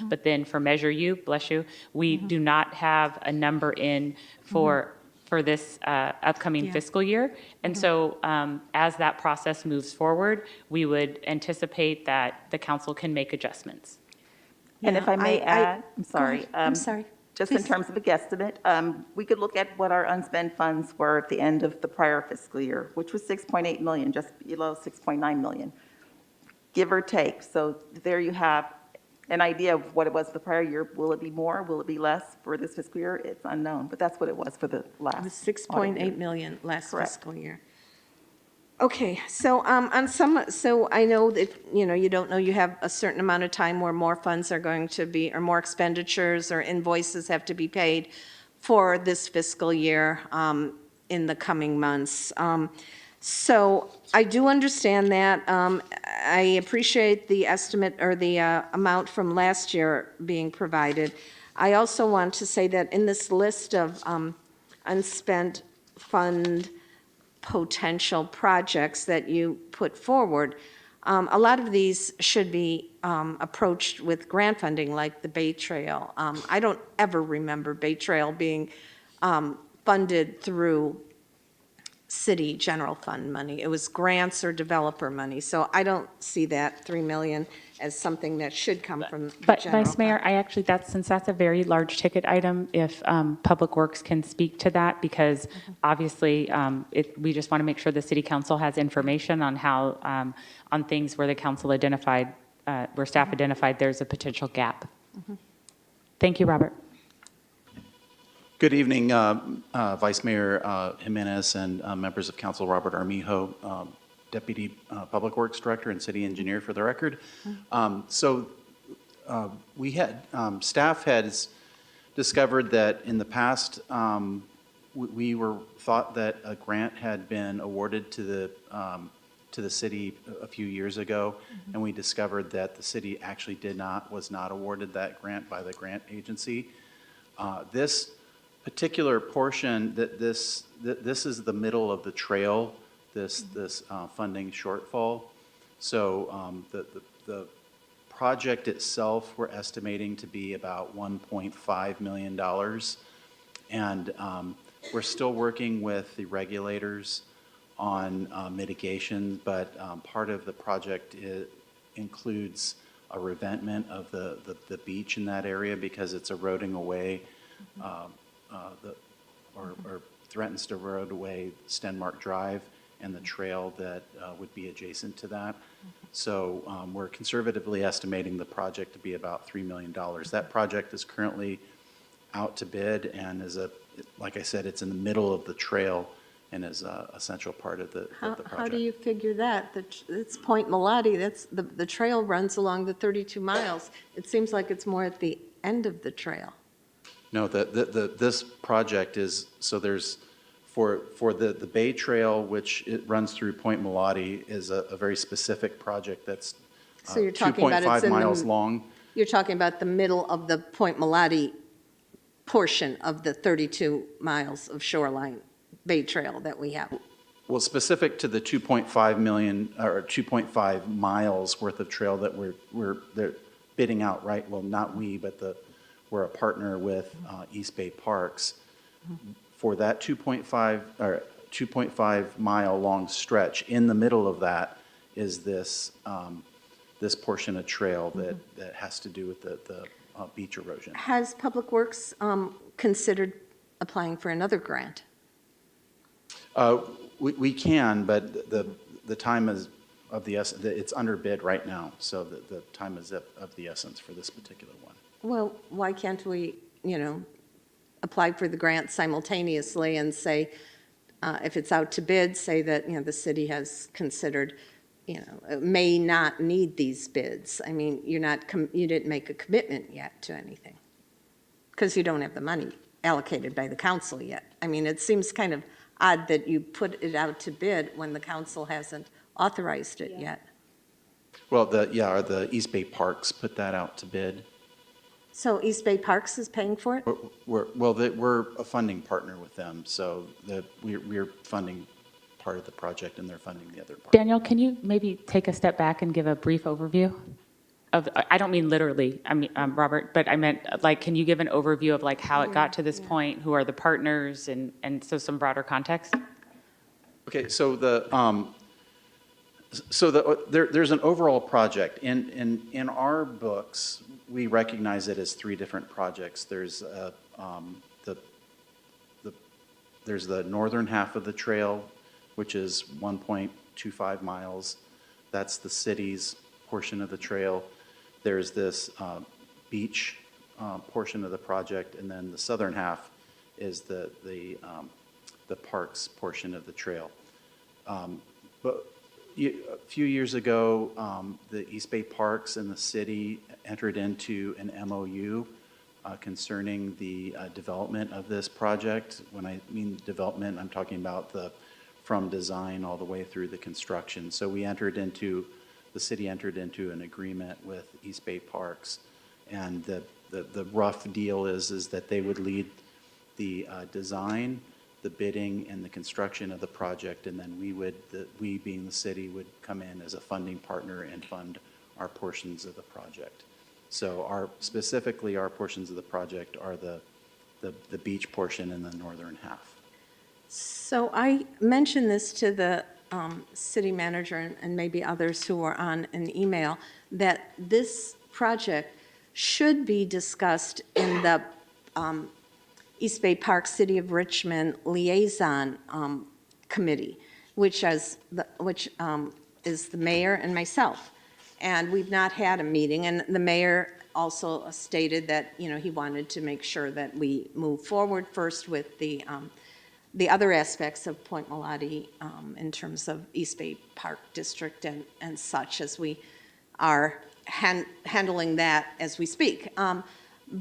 but then for Measure U, bless you, we do not have a number in for this upcoming fiscal year. And so as that process moves forward, we would anticipate that the council can make adjustments. And if I may add, I'm sorry. I'm sorry. Just in terms of a guesstimate, we could look at what our unspent funds were at the end of the prior fiscal year, which was 6.8 million, just below 6.9 million, give or take. So there you have an idea of what it was the prior year. Will it be more? Will it be less for this fiscal year? It's unknown, but that's what it was for the last. It was 6.8 million last Correct. fiscal year. Okay, so so I know that, you don't know, you have a certain amount of time where more funds are going to be, or more expenditures or invoices have to be paid for this fiscal year in the coming months. So I do understand that. I appreciate the estimate or the amount from last year being provided. I also want to say that in this list of unspent fund potential projects that you put forward, a lot of these should be approached with grant funding, like the Bay Trail. I don't ever remember Bay Trail being funded through city general fund money. It was grants or developer money. So I don't see that 3 million as something that should come from the But general Vice Mayor, fund. since that's a very large ticket item, if Public Works can speak to that, because obviously we just want to make sure the city council has information on how, on things where the council identified, where staff identified there's a potential gap. Thank you, Robert. Good evening, Vice Mayor Jimenez and members of council. Robert Armijo, Deputy Public Works Director and City Engineer for the record. We had, staff has discovered that in the past, we were thought that a grant had been awarded to the city a few years ago, and we discovered that the city actually was not awarded that grant by the grant agency. This particular portion, this is the middle of the trail, this funding shortfall. So the project itself, we're estimating to be about $1.5 million. And we're still working with the regulators on mitigation, but part of the project includes a revetment of the beach in that area because it's eroding away or threatens to erode away Stenmark Drive, and the trail that would be adjacent to that. So we're conservatively estimating the project to be about $3 million. That project is currently out to bid and is like I said, it's in the middle of the trail and is a central part of the project. How do you figure that? It's Point Melati, that's, the trail runs along the 32 miles. It seems like it's more at the end of the trail. No, this project is, so there's, for the Bay Trail, which it runs through Point Melati, is a very specific project that's So you're talking about it's 2.5 in miles the, long. you're talking about the middle of the Point Melati portion of the 32 miles of shoreline Bay Trail that we have. Well, specific to the 2.5 million, or 2.5 miles worth of trail that they're bidding out, right? Well, not we, but we're a partner with East Bay Parks. For that 2.5 mile long stretch, in the middle of that is this this portion of trail that has to do with the beach erosion. Has Public Works considered applying for another grant? We can, but the time is of the essence. It's under bid right now, so the time is of the essence for this particular one. Well, why can't we, apply for the grant simultaneously and say, if it's out to bid, say that, the city has considered, may not need these bids. I mean, you didn't make a commitment yet to anything because you don't have the money allocated by the council yet. I mean, it seems kind of odd that you put it out to bid when the council hasn't authorized it yet. Well, the East Bay Parks put that out to bid. So East Bay Parks is paying for it? We're a funding partner with them, so we're funding part of the project and they're funding the other part. Daniel, can you maybe take a step back and give a brief overview of, I don't mean literally, I mean, Robert, but I meant, can you give an overview of how it got to this point, who are the partners, and so some broader context? Okay, so there's an overall project. In our books, we recognize it as three different projects. There's there's the northern half of the trail, which is 1.25 miles. That's the city's portion of the trail. There's this beach portion of the project, and then the southern half is the parks portion of the trail. But a few years ago, the East Bay Parks and the city entered into an MOU concerning the development of this project. When I mean development, I'm talking about from design all the way through the construction. So the city entered into an agreement with East Bay Parks, and the rough deal is that they would lead the design, the bidding, and the construction of the project, and then we being the city would come in as a funding partner and fund our portions of the project. So specifically our portions of the project are the beach portion and the northern half. So I mentioned this to the city manager and maybe others who were on an email, that this project should be discussed in the East Bay Park City of Richmond Liaison Committee, which is the mayor and myself. And we've not had a meeting, and the mayor also stated that, he wanted to make sure that we move forward first with the other aspects of Point Melati in terms of East Bay Park District and such, as we are handling that as we speak.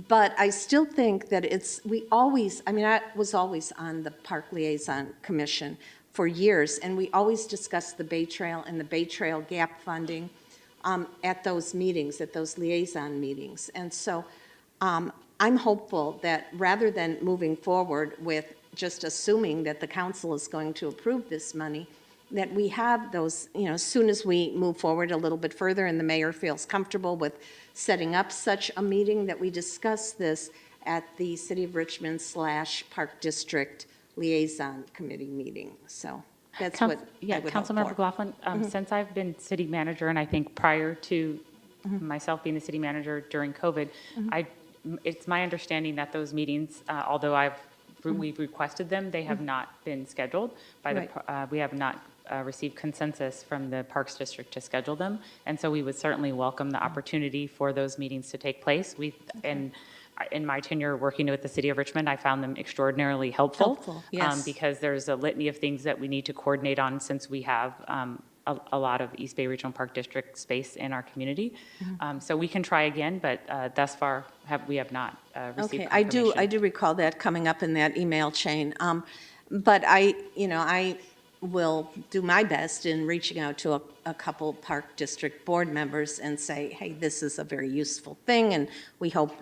But I still think that I was always on the Park Liaison Commission for years, and we always discussed the Bay Trail and the Bay Trail gap funding at those meetings, at those liaison meetings. And so I'm hopeful that rather than moving forward with just assuming that the council is going to approve this money, that we have those, as soon as we move forward a little bit further and the mayor feels comfortable with setting up such a meeting, that we discuss this at the City of Richmond / Park District Liaison Committee meeting. So that's what I would hope for. Councilmember McLaughlin, since I've been city manager, and I think prior to myself being the city manager during COVID, it's my understanding that those meetings, although we've requested them, they have not been scheduled by we have not received consensus from the Parks District to schedule them. And so we would certainly welcome the opportunity for those meetings to take place. In my tenure working with the city of Richmond, I found them extraordinarily helpful. Yes. Because there's a litany of things that we need to coordinate on since we have a lot of East Bay Regional Park District space in our community. So we can try again, but thus far we have not received Okay, I confirmation. do recall that coming up in that email chain. But I will do my best in reaching out to a couple Park District board members and say, hey, this is a very useful thing, and we hope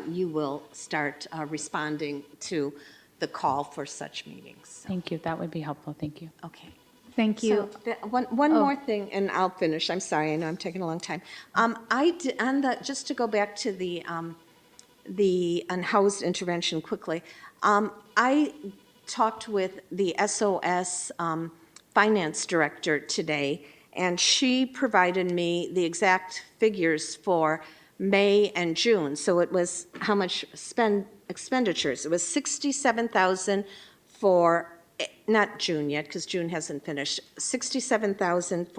you will start responding to the call for such meetings. Thank you. That would be helpful. Thank you. Okay. Thank you. So, one more thing, and I'll finish. I'm sorry, I know I'm taking a long time. Just to go back to the unhoused intervention quickly, I talked with the SOS finance director today, and she provided me the exact figures for May and June. So it was how much expenditures. It was $67,000 for, not June yet, because June hasn't finished, $67,000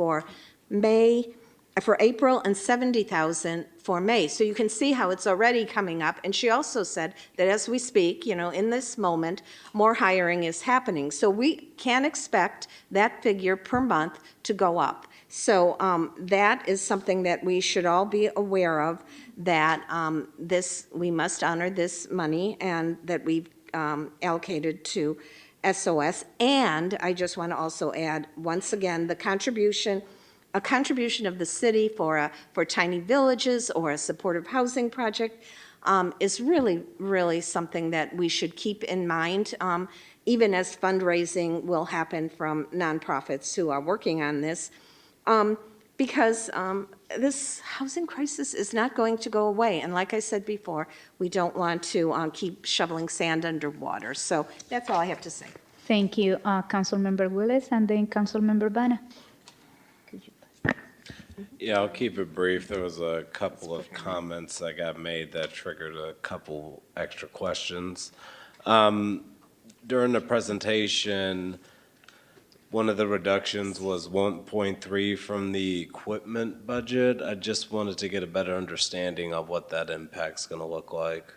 for April and $70,000 for May. So you can see how it's already coming up. And she also said that as we speak, in this moment, more hiring is happening. So we can expect that figure per month to go up. So that is something that we should all be aware of, that we must honor this money and that we've allocated to SOS. And I just want to also add, once again, a contribution of the city for tiny villages or a supportive housing project is really, really something that we should keep in mind, even as fundraising will happen from nonprofits who are working on this, because this housing crisis is not going to go away. And like I said before, we don't want to keep shoveling sand underwater. So that's all I have to say. Thank you, Councilmember Willis, and then Councilmember Bana. Yeah, I'll keep it brief. There was a couple of comments that got made that triggered a couple extra questions. During the presentation, one of the reductions was 1.3 from the equipment budget. I just wanted to get a better understanding of what that impact's going to look like.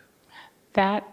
That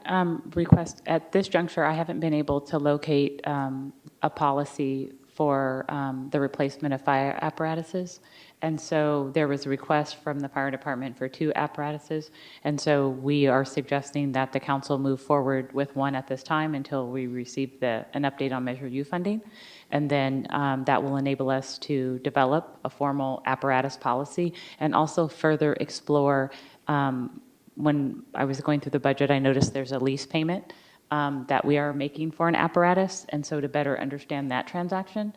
request, at this juncture, I haven't been able to locate a policy for the replacement of fire apparatuses. And so there was a request from the fire department for 2 apparatuses. And so we are suggesting that the council move forward with one at this time until we receive an update on Measure U funding. And then that will enable us to develop a formal apparatus policy and also further explore. When I was going through the budget, I noticed there's a lease payment that we are making for an apparatus. And so to better understand that transaction,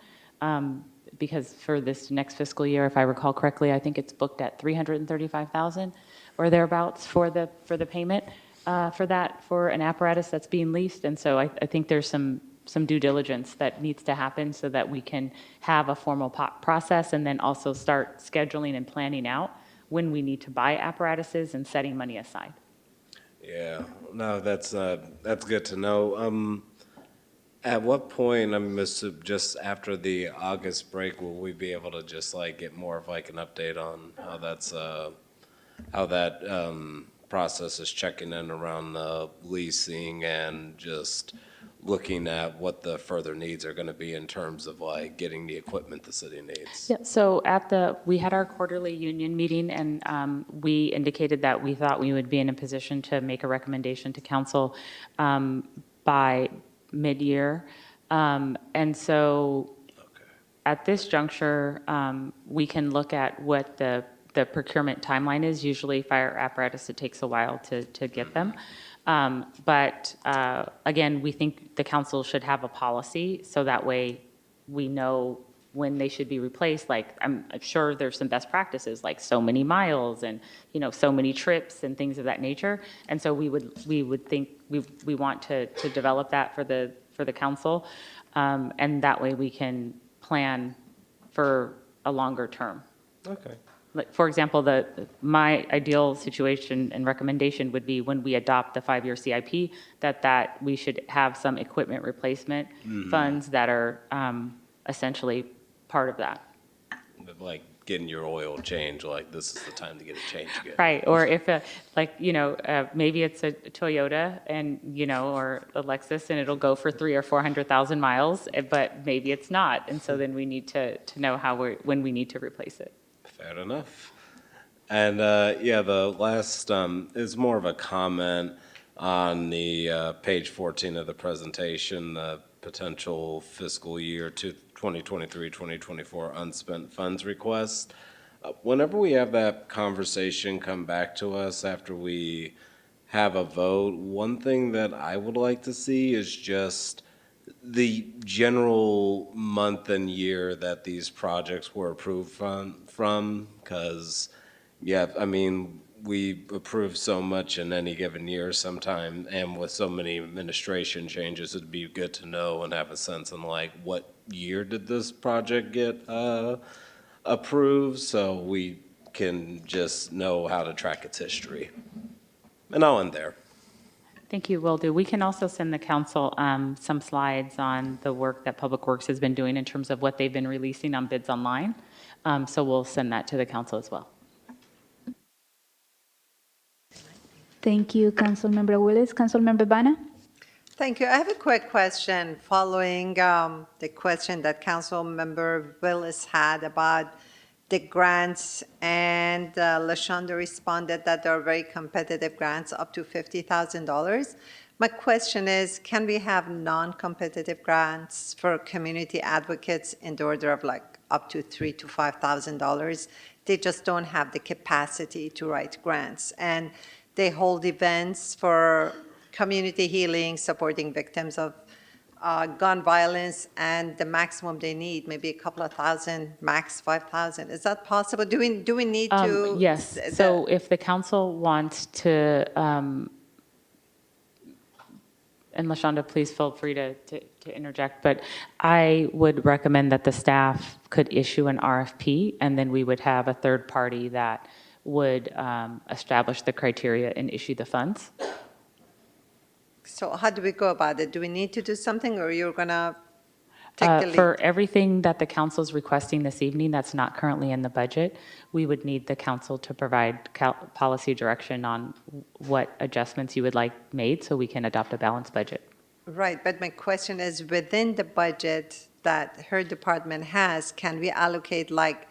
because for this next fiscal year, if I recall correctly, I think it's booked at $335,000 or thereabouts for the payment for an apparatus that's being leased. And so I think there's some due diligence that needs to happen so that we can have a formal process and then also start scheduling and planning out when we need to buy apparatuses and setting money aside. Yeah, no, that's good to know. At what point, just after the August break, will we be able to just get more of an update on how that process is checking in around the leasing and just looking at what the further needs are going to be in terms of getting the equipment the city needs? Yeah, so we had our quarterly union meeting, and we indicated that we thought we would be in a position to make a recommendation to council by mid-year. And so at this juncture, we can look at what the procurement timeline is. Usually fire apparatus, it takes a while to get them. But again, we think the council should have a policy so that way we know when they should be replaced. I'm sure there's some best practices, like so many miles and so many trips and things of that nature. And so we would think we want to develop that for the council, and that way we can plan for a longer term. Okay. Like, for example, my ideal situation and recommendation would be when we adopt the 5-year CIP, that we should have some equipment replacement funds that are essentially part of that. Like getting your oil changed, like this is the time to get it changed again. Right, or if, maybe it's a Toyota and, or a Lexus, and it'll go for 300,000 or 400,000 miles, but maybe it's not, and so then we need to know when we need to replace it. Fair enough. And the last is more of a comment on the page 14 of the presentation, the potential fiscal year 2023-2024 unspent funds request. Whenever we have that conversation come back to us after we have a vote, one thing that I would like to see is just the general month and year that these projects were approved from, because, we approve so much in any given year sometime, and with so many administration changes, it'd be good to know and have a sense on like, what year did this project get approved, so we can just know how to track its history. And I'll end there. Thank you, will do. We can also send the council some slides on the work that Public Works has been doing in terms of what they've been releasing on bids online. So we'll send that to the council as well. Thank you, Councilmember Willis. Councilmember Bana? Thank you. I have a quick question following the question that Councilmember Willis had about the grants, and LaShonda responded that there are very competitive grants up to $50,000. My question is, can we have non-competitive grants for community advocates in the order of like up to $3,000 to $5,000? They just don't have the capacity to write grants. And they hold events for community healing, supporting victims of gun violence, and the maximum they need, maybe a couple of thousand, max 5,000. Is that possible? Do we need to? Yes, so if the council wants to, and LaShonda, please feel free to interject, but I would recommend that the staff could issue an RFP, and then we would have a third party that would establish the criteria and issue the funds. So how do we go about it? Do we need to do something, or you're going to take the lead? For everything that the council is requesting this evening that's not currently in the budget, we would need the council to provide policy direction on what adjustments you would like made so we can adopt a balanced budget. Right, but my question is, within the budget that her department has, can we allocate like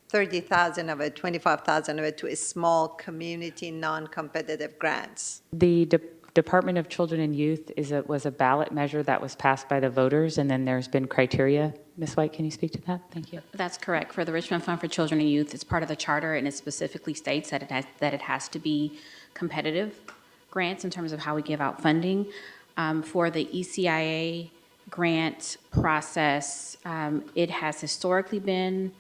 30,000 of it, 25,000 of it to a small community non-competitive grants? The Department of Children and Youth was a ballot measure that was passed by the voters, and then there's been criteria. Ms. White, can you speak to that? Thank you. That's correct. For the Richmond Fund for Children and Youth, it's part of the charter, and it specifically states that it has to be competitive grants in terms of how we give out funding. For the ECIA grant process, it has historically been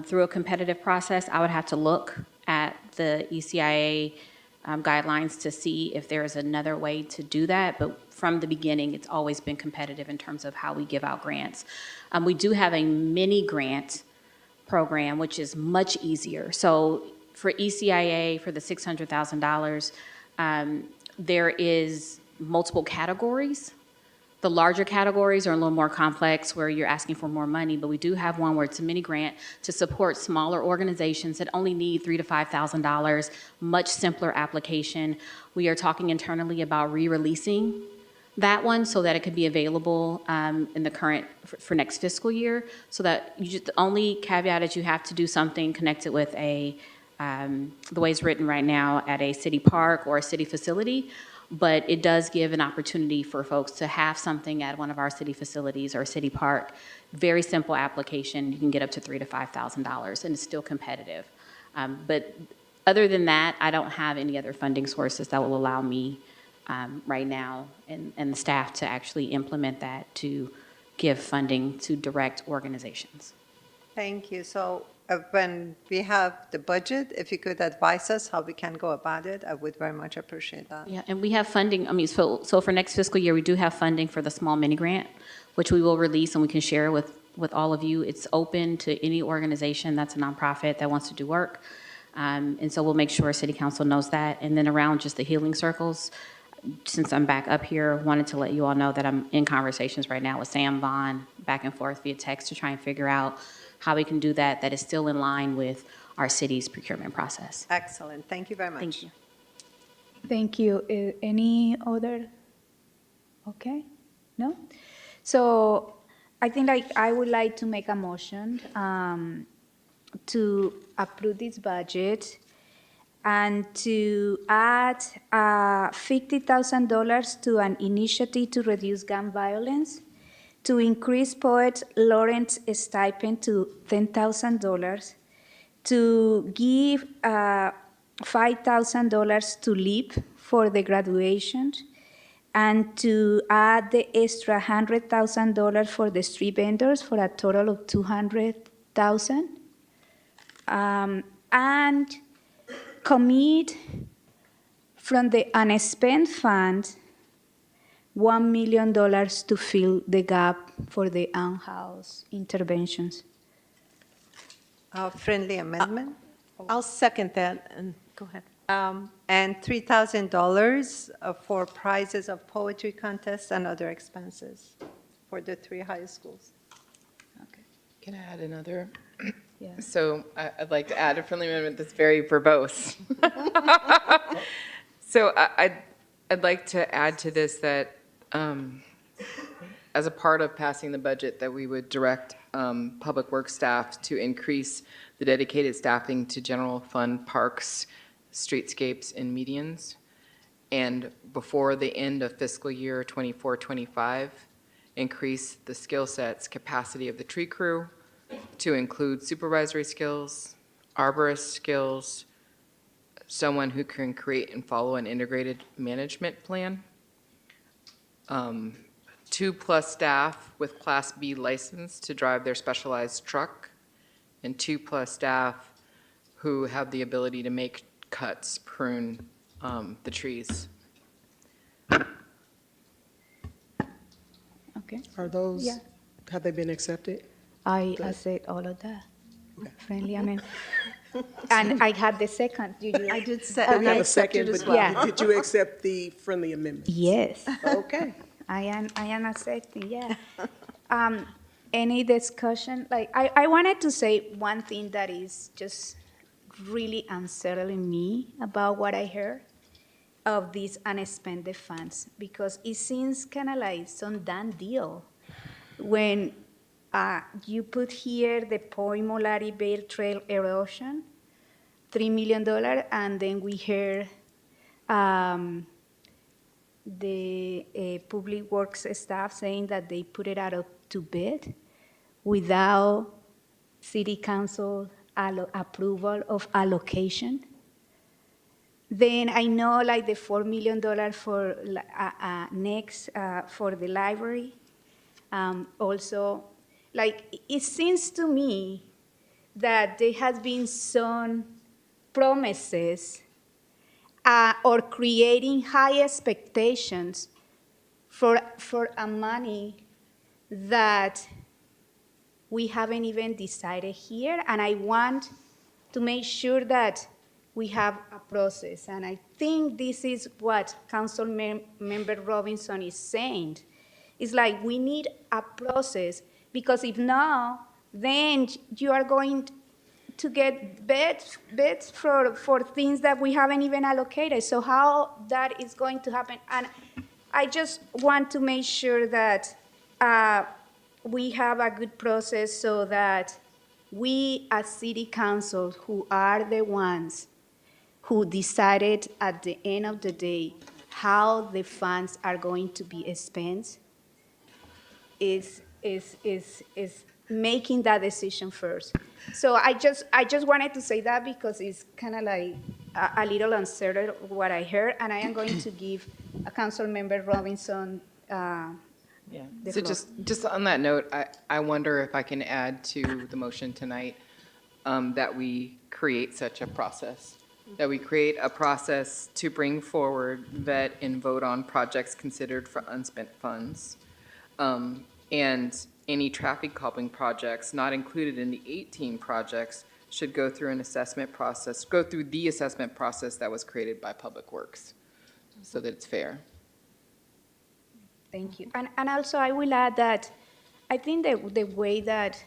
through a competitive process. I would have to look at the ECIA guidelines to see if there is another way to do that, but from the beginning, it's always been competitive in terms of how we give out grants. We do have a mini grant program, which is much easier. So for ECIA, for the $600,000, there is multiple categories. The larger categories are a little more complex where you're asking for more money, but we do have one where it's a mini grant to support smaller organizations that only need $3,000 to $5,000, much simpler application. We are talking internally about re-releasing that one so that it could be available in the current, for next fiscal year, so that the only caveat is you have to do something connected with the way it's written right now at a city park or a city facility. But it does give an opportunity for folks to have something at one of our city facilities or city park. Very simple application. You can get up to $3,000 to $5,000, and it's still competitive. But other than that, I don't have any other funding sources that will allow me right now and the staff to actually implement that to give funding to direct organizations. Thank you. So when we have the budget, if you could advise us how we can go about it, I would very much appreciate that. Yeah, and we have funding. So for next fiscal year, we do have funding for the small mini grant, which we will release and we can share with all of you. It's open to any organization that's a nonprofit that wants to do work. And so we'll make sure City Council knows that. And then around just the healing circles, since I'm back up here, wanted to let you all know that I'm in conversations right now with Sam Vaughn, back and forth via text, to try and figure out how we can do that is still in line with our city's procurement process. Excellent. Thank you very much. Thank you. Thank you. Any other? Okay, no? So I think I would like to make a motion to approve this budget and to add $50,000 to an initiative to reduce gun violence, to increase poet Lawrence stipend to $10,000, to give $5,000 to LEAP for the graduation, and to add the extra $100,000 for the street vendors for a total of $200,000, and commit from the unspent fund $1 million to fill the gap for the in-house interventions. Friendly amendment? I'll second that, and go ahead. And $3,000 for prizes of poetry contests and other expenses for the 3 high schools. Can I add another? Yeah. So I'd like to add a friendly amendment that's very verbose. So I'd like to add to this that as a part of passing the budget, that we would direct Public Works staff to increase the dedicated staffing to general fund parks, streetscapes, and medians. And before the end of fiscal year 24-25, increase the skill sets capacity of the tree crew to include supervisory skills, arborist skills, someone who can create and follow an integrated management plan, 2+ staff with Class B license to drive their specialized truck, and 2+ staff who have the ability to make cuts, prune the trees. Okay. Are those, Yeah. have they been accepted? I said all of that. Friendly amendment. And I had the second. Did you? I did say, We and I have a accepted second, as but well. did you accept the friendly amendment? Yes. Okay. I am accepting, yeah. Any discussion? Like, I wanted to say one thing that is just really unsettling me about what I heard of these unspent funds, because it seems kind of like some done deal. When you put here the Point Molari Bear Trail erosion, $3 million, and then we hear the public works staff saying that they put it out to bid without city council approval of allocation. Then I know like the $4 million for next for the library. Also, like it seems to me that there has been some promises or creating high expectations for a money that we haven't even decided here. And I want to make sure that we have a process. And I think this is what Council Member Robinson is saying. It's like we need a process, because if not, then you are going to get bids for things that we haven't even allocated. So how that is going to happen? And I just want to make sure that we have a good process so that we as city council, who are the ones who decided at the end of the day how the funds are going to be spent, is making that decision first. So I just wanted to say that, because it's kind of like a little uncertain what I heard, and I am going to give a Council Member Robinson the So floor. just on that note, I wonder if I can add to the motion tonight that we create such a process, that we create a process to bring forward, vet, and vote on projects considered for unspent funds. And any traffic calming projects not included in the 18 projects should go through an assessment process, go through the assessment process that was created by Public Works, so that it's fair. Thank you. And also, I will add that I think that the way that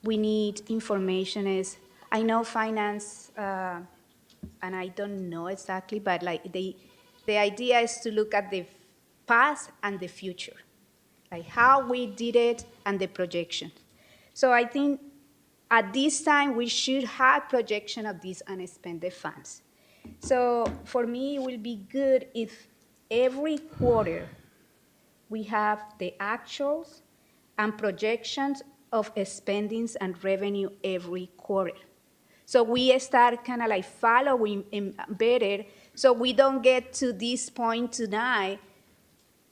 we need information is, I know finance, and I don't know exactly, but like the idea is to look at the past and the future, like how we did it and the projection. So I think at this time, we should have projection of these unexpended funds. So for me, it will be good if every quarter we have the actuals and projections of spendings and revenue every quarter. So we start kind of like following better, so we don't get to this point tonight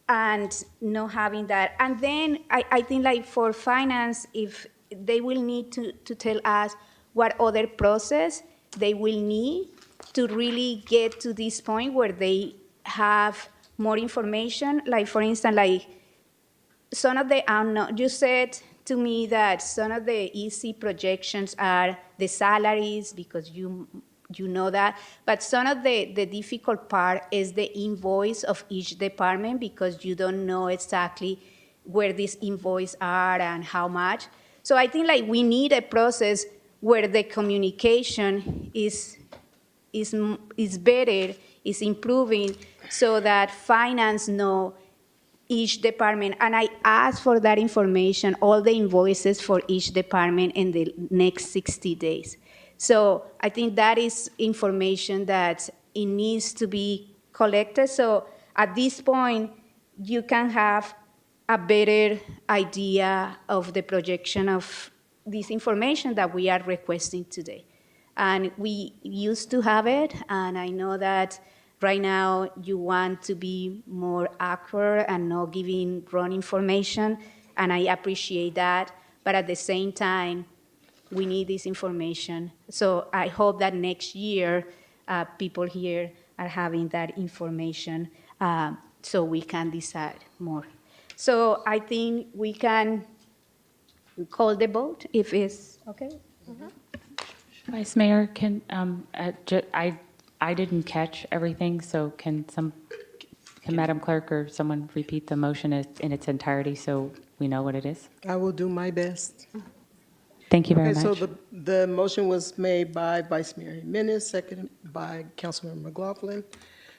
and not having that. And then I think like for finance, if they will need to tell us what other process they will need to really get to this point where they have more information. Like for instance, like some of the unknown, you said to me that some of the easy projections are the salaries because you know that, but some of the difficult part is the invoice of each department because you don't know exactly where these invoices are and how much. So I think like we need a process where the communication is better, is improving, so that finance know each department. And I ask for that information, all the invoices for each department in the next 60 days. So I think that is information that it needs to be collected. So at this point, you can have a better idea of the projection of this information that we are requesting today. And we used to have it, and I know that right now you want to be more accurate and not giving wrong information, and I appreciate that. But at the same time, we need this information. So I hope that next year, people here are having that information, so we can decide more. So I think we can call the vote if it's okay. Vice Mayor, can, I didn't catch everything, so can Madam Clerk or someone repeat the motion in its entirety so we know what it is? I will do my best. Thank you very Okay, so much. the motion was made by Vice Mayor Jimenez, seconded by Councilmember McLaughlin,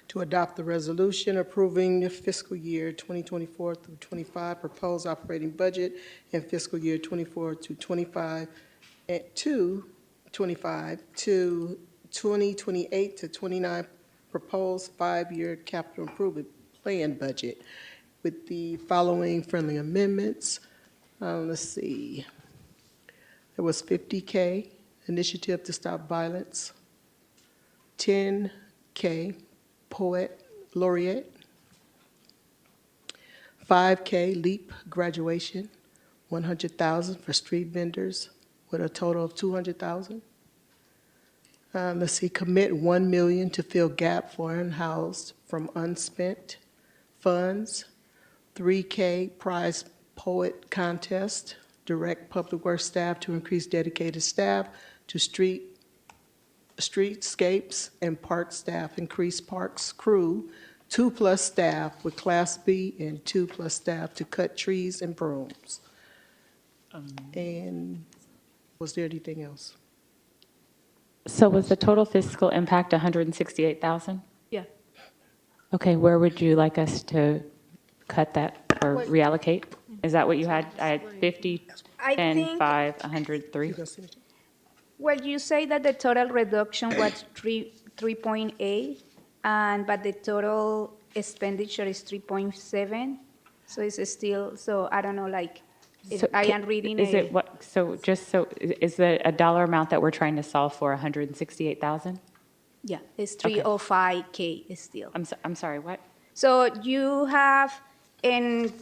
to adopt the resolution approving the fiscal year 2024 through 25 proposed operating budget and fiscal year 24 to 25 to 2028 to 29 proposed five-year capital improvement plan budget with the following friendly amendments. Let's see. There was $50K, Initiative to Stop Violence, $10K, Poet Laureate, $5K, LEAP Graduation, $100,000 for street vendors, with a total of $200,000. Let's see, commit $1 million to fill gap for unhoused from unspent funds, $3K prize poet contest, direct public works staff to increase dedicated staff to streetscapes and park staff, increase parks crew, 2+ staff with Class B and 2+ staff to cut trees and brooms. And was there anything else? So was the total fiscal impact 168,000? Yeah. Okay, where would you like us to cut that or reallocate? Is that what you had? I had 50, I 10, think- 5, 103. Well, you say that the total reduction was 3.8, and but the total expenditure is 3.7. So it's still, so I don't know, like, if So I ca- am reading Is a, it what, so just so, is the a dollar amount that we're trying to solve for 168,000? yeah, it's 305K still. I'm sorry, what? So you have, in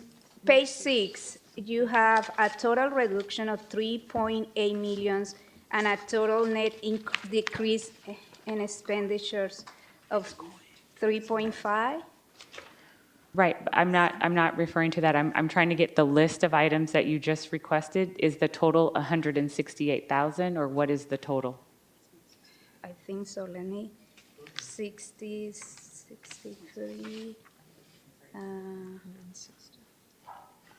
page 6, you have a total reduction of 3.8 millions and a total net decrease in expenditures of 3.5. Right, but I'm not referring to that. I'm trying to get the list of items that you just requested. Is the total 168,000, or what is the total? I think so, let me, 60, 63,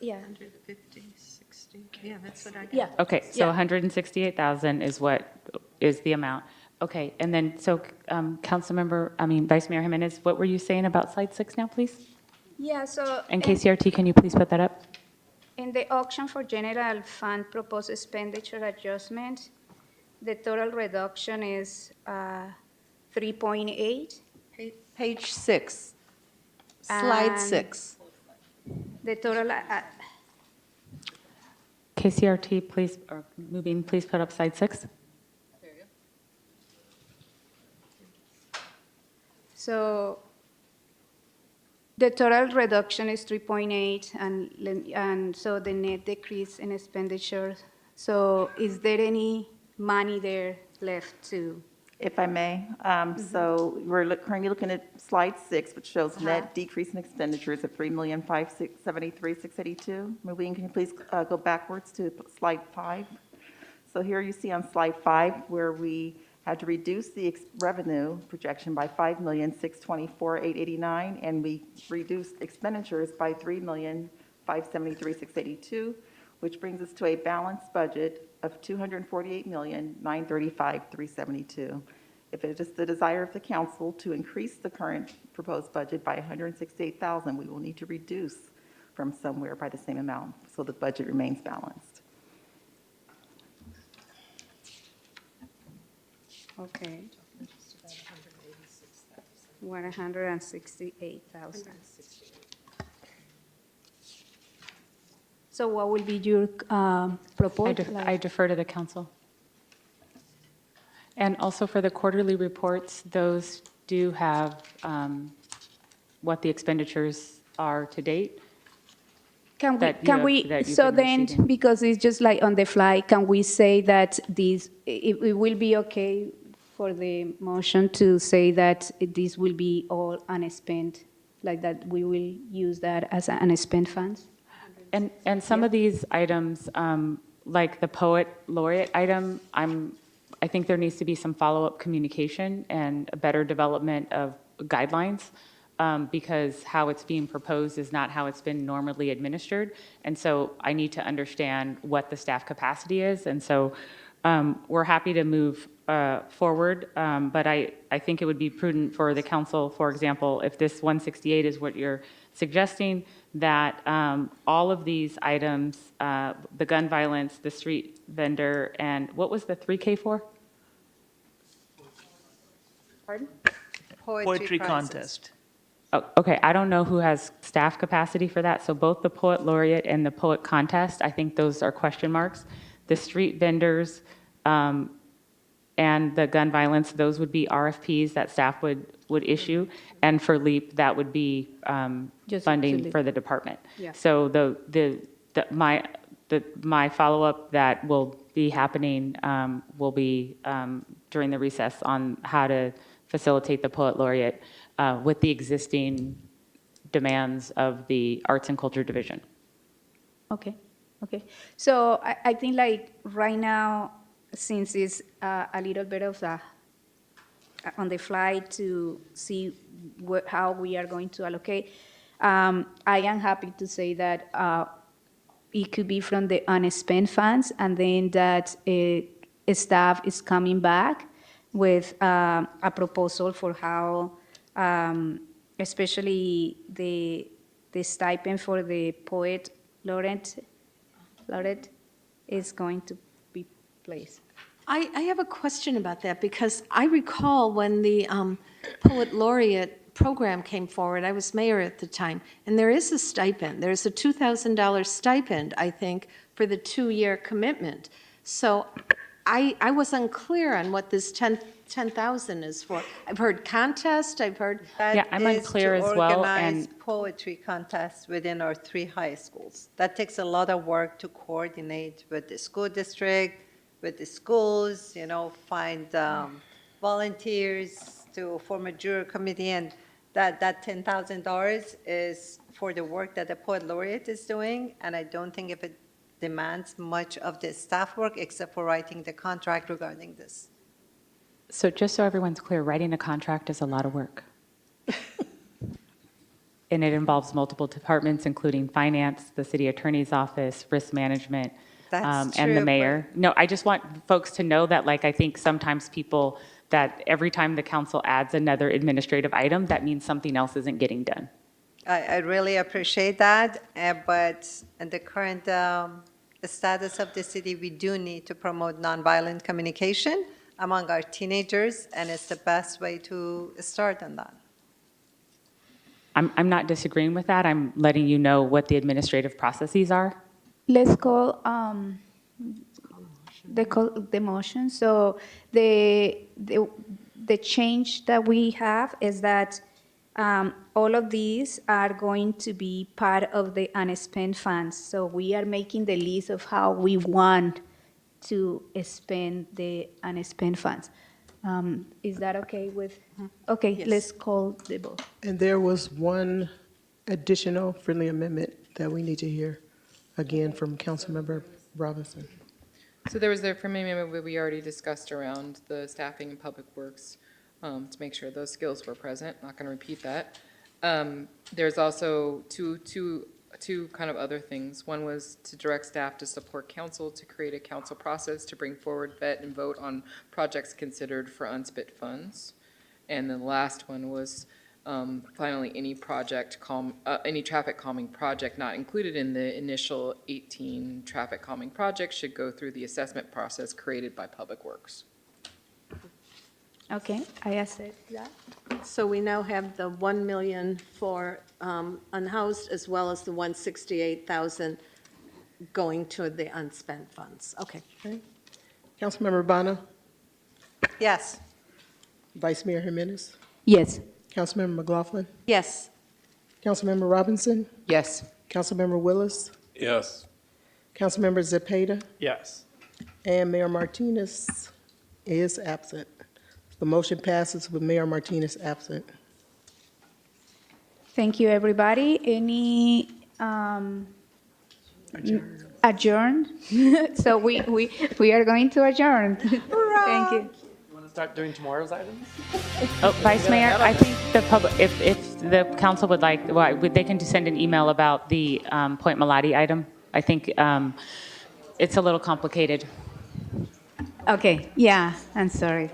Yeah. 150, 60, yeah, that's what I got. Yeah. Okay, so Yeah. 168,000 is what is the amount. Okay, and then, so, Vice Mayor Jimenez, what were you saying about slide 6 now, please? Yeah, so And KCRT, can you please put that up? in the auction for general fund proposed expenditure adjustment, the total reduction is 3.8. Page 6, slide And 6. The total, KCRT, please, or Mubin, please put up slide 6. so the total reduction is 3.8, and so the net decrease in expenditure. So is there any money there left to? If I may, so we're currently looking at slide 6, which shows net decrease in expenditures of $3,573,682. Maureen, can you please go backwards to slide 5? So here you see on slide 5 where we had to reduce the revenue projection by $5,624,889, and we reduced expenditures by $3,573,682, which brings us to a balanced budget of $248,935,372. If it is the desire of the council to increase the current proposed budget by $168,000, we will need to reduce from somewhere by the same amount, so the budget remains balanced. Okay. 168,000. So what will be your proposal? I defer to the council. And also for the quarterly reports, those do have what the expenditures are to date. Can we, that you can have- we, that you've so been then, receiving. because it's just like on the fly, can we say that it will be okay for the motion to say that this will be all unspent, like that we will use that as unspent funds? And some of these items, like the poet laureate item, I think there needs to be some follow-up communication and a better development of guidelines, because how it's being proposed is not how it's been normally administered. And so I need to understand what the staff capacity is. And so we're happy to move forward, but I think it would be prudent for the council, for example, if this 168 is what you're suggesting, that all of these items, the gun violence, the street vendor, and what was the 3K for? Pardon? Poetry contest. Oh, okay, I don't know who has staff capacity for that, so both the poet laureate and the poet contest, I think those are question marks. The street vendors and the gun violence, those would be RFPs that staff would issue, and for LEAP, that would be Just funding LEAP. for the department. Yeah. So my follow-up that will be happening will be during the recess on how to facilitate the poet laureate with the existing demands of the Arts and Culture Division. Okay, okay. So I think like right now, since it's a little bit of on the fly to see how we are going to allocate, I am happy to say that it could be from the unspent funds, and then that staff is coming back with a proposal for how, especially the stipend for the poet laureate is going to be placed. I have a question about that, because I recall when the Poet Laureate program came forward, I was mayor at the time, and there is a stipend. There's a $2,000 stipend, I think, for the 2-year commitment. So I was unclear on what this 10,000 is for. I've heard contest, I've heard. Yeah, I'm unclear as well, Organize and poetry contests within our 3 high schools. That takes a lot of work to coordinate with the school district, with the schools, find volunteers to form a juror committee, and that $10,000 is for the work that the poet laureate is doing, and I don't think if it demands much of the staff work except for writing the contract regarding this. so just so everyone's clear, writing a contract is a lot of work. and it involves multiple departments, including finance, the city attorney's office, risk management, That's and the true, mayor. No, I just want folks to know that, like, I think sometimes people, that every time the council adds another administrative item, that means something else isn't getting done. I really appreciate that, but in the current status of the city, we do need to promote nonviolent communication among our teenagers, and it's the best way to start on that. I'm not disagreeing with that. I'm letting you know what the administrative processes are. Let's call the motion. So the change that we have is that all of these are going to be part of the unspent funds. So we are making the list of how we want to spend the unspent funds. Is that okay with? Okay, Yes. let's call the vote. And there was one additional friendly amendment that we need to hear again from Councilmember Robinson. So there was the friendly amendment that we already discussed around the staffing and public works to make sure those skills were present. Not going to repeat that. There's also two kind of other things. One was to direct staff to support council to create a council process to bring forward, vet, and vote on projects considered for unspent funds. And then the last one was finally any any traffic calming project not included in the initial 18 traffic calming projects should go through the assessment process created by Public Works. Okay, I accept that. So we now have the 1 million for unhoused as well as the 168,000 going to the unspent funds. Okay. Councilmember Bonner, Yes. Vice Mayor Jimenez, Yes. Councilmember McLaughlin, Yes. Councilmember Robinson, Yes. Councilmember Willis, Yes. Councilmember Zepeda, Yes. and Mayor Martinez is absent. The motion passes with Mayor Martinez absent. Thank you, everybody. Any adjourn? So we are going to adjourn. Thank you. You want to start doing tomorrow's items? Oh, Vice Mayor, I think the public, if the council would like, well, they can send an email about the Point Malati item. I think it's a little complicated. Okay, yeah, I'm sorry.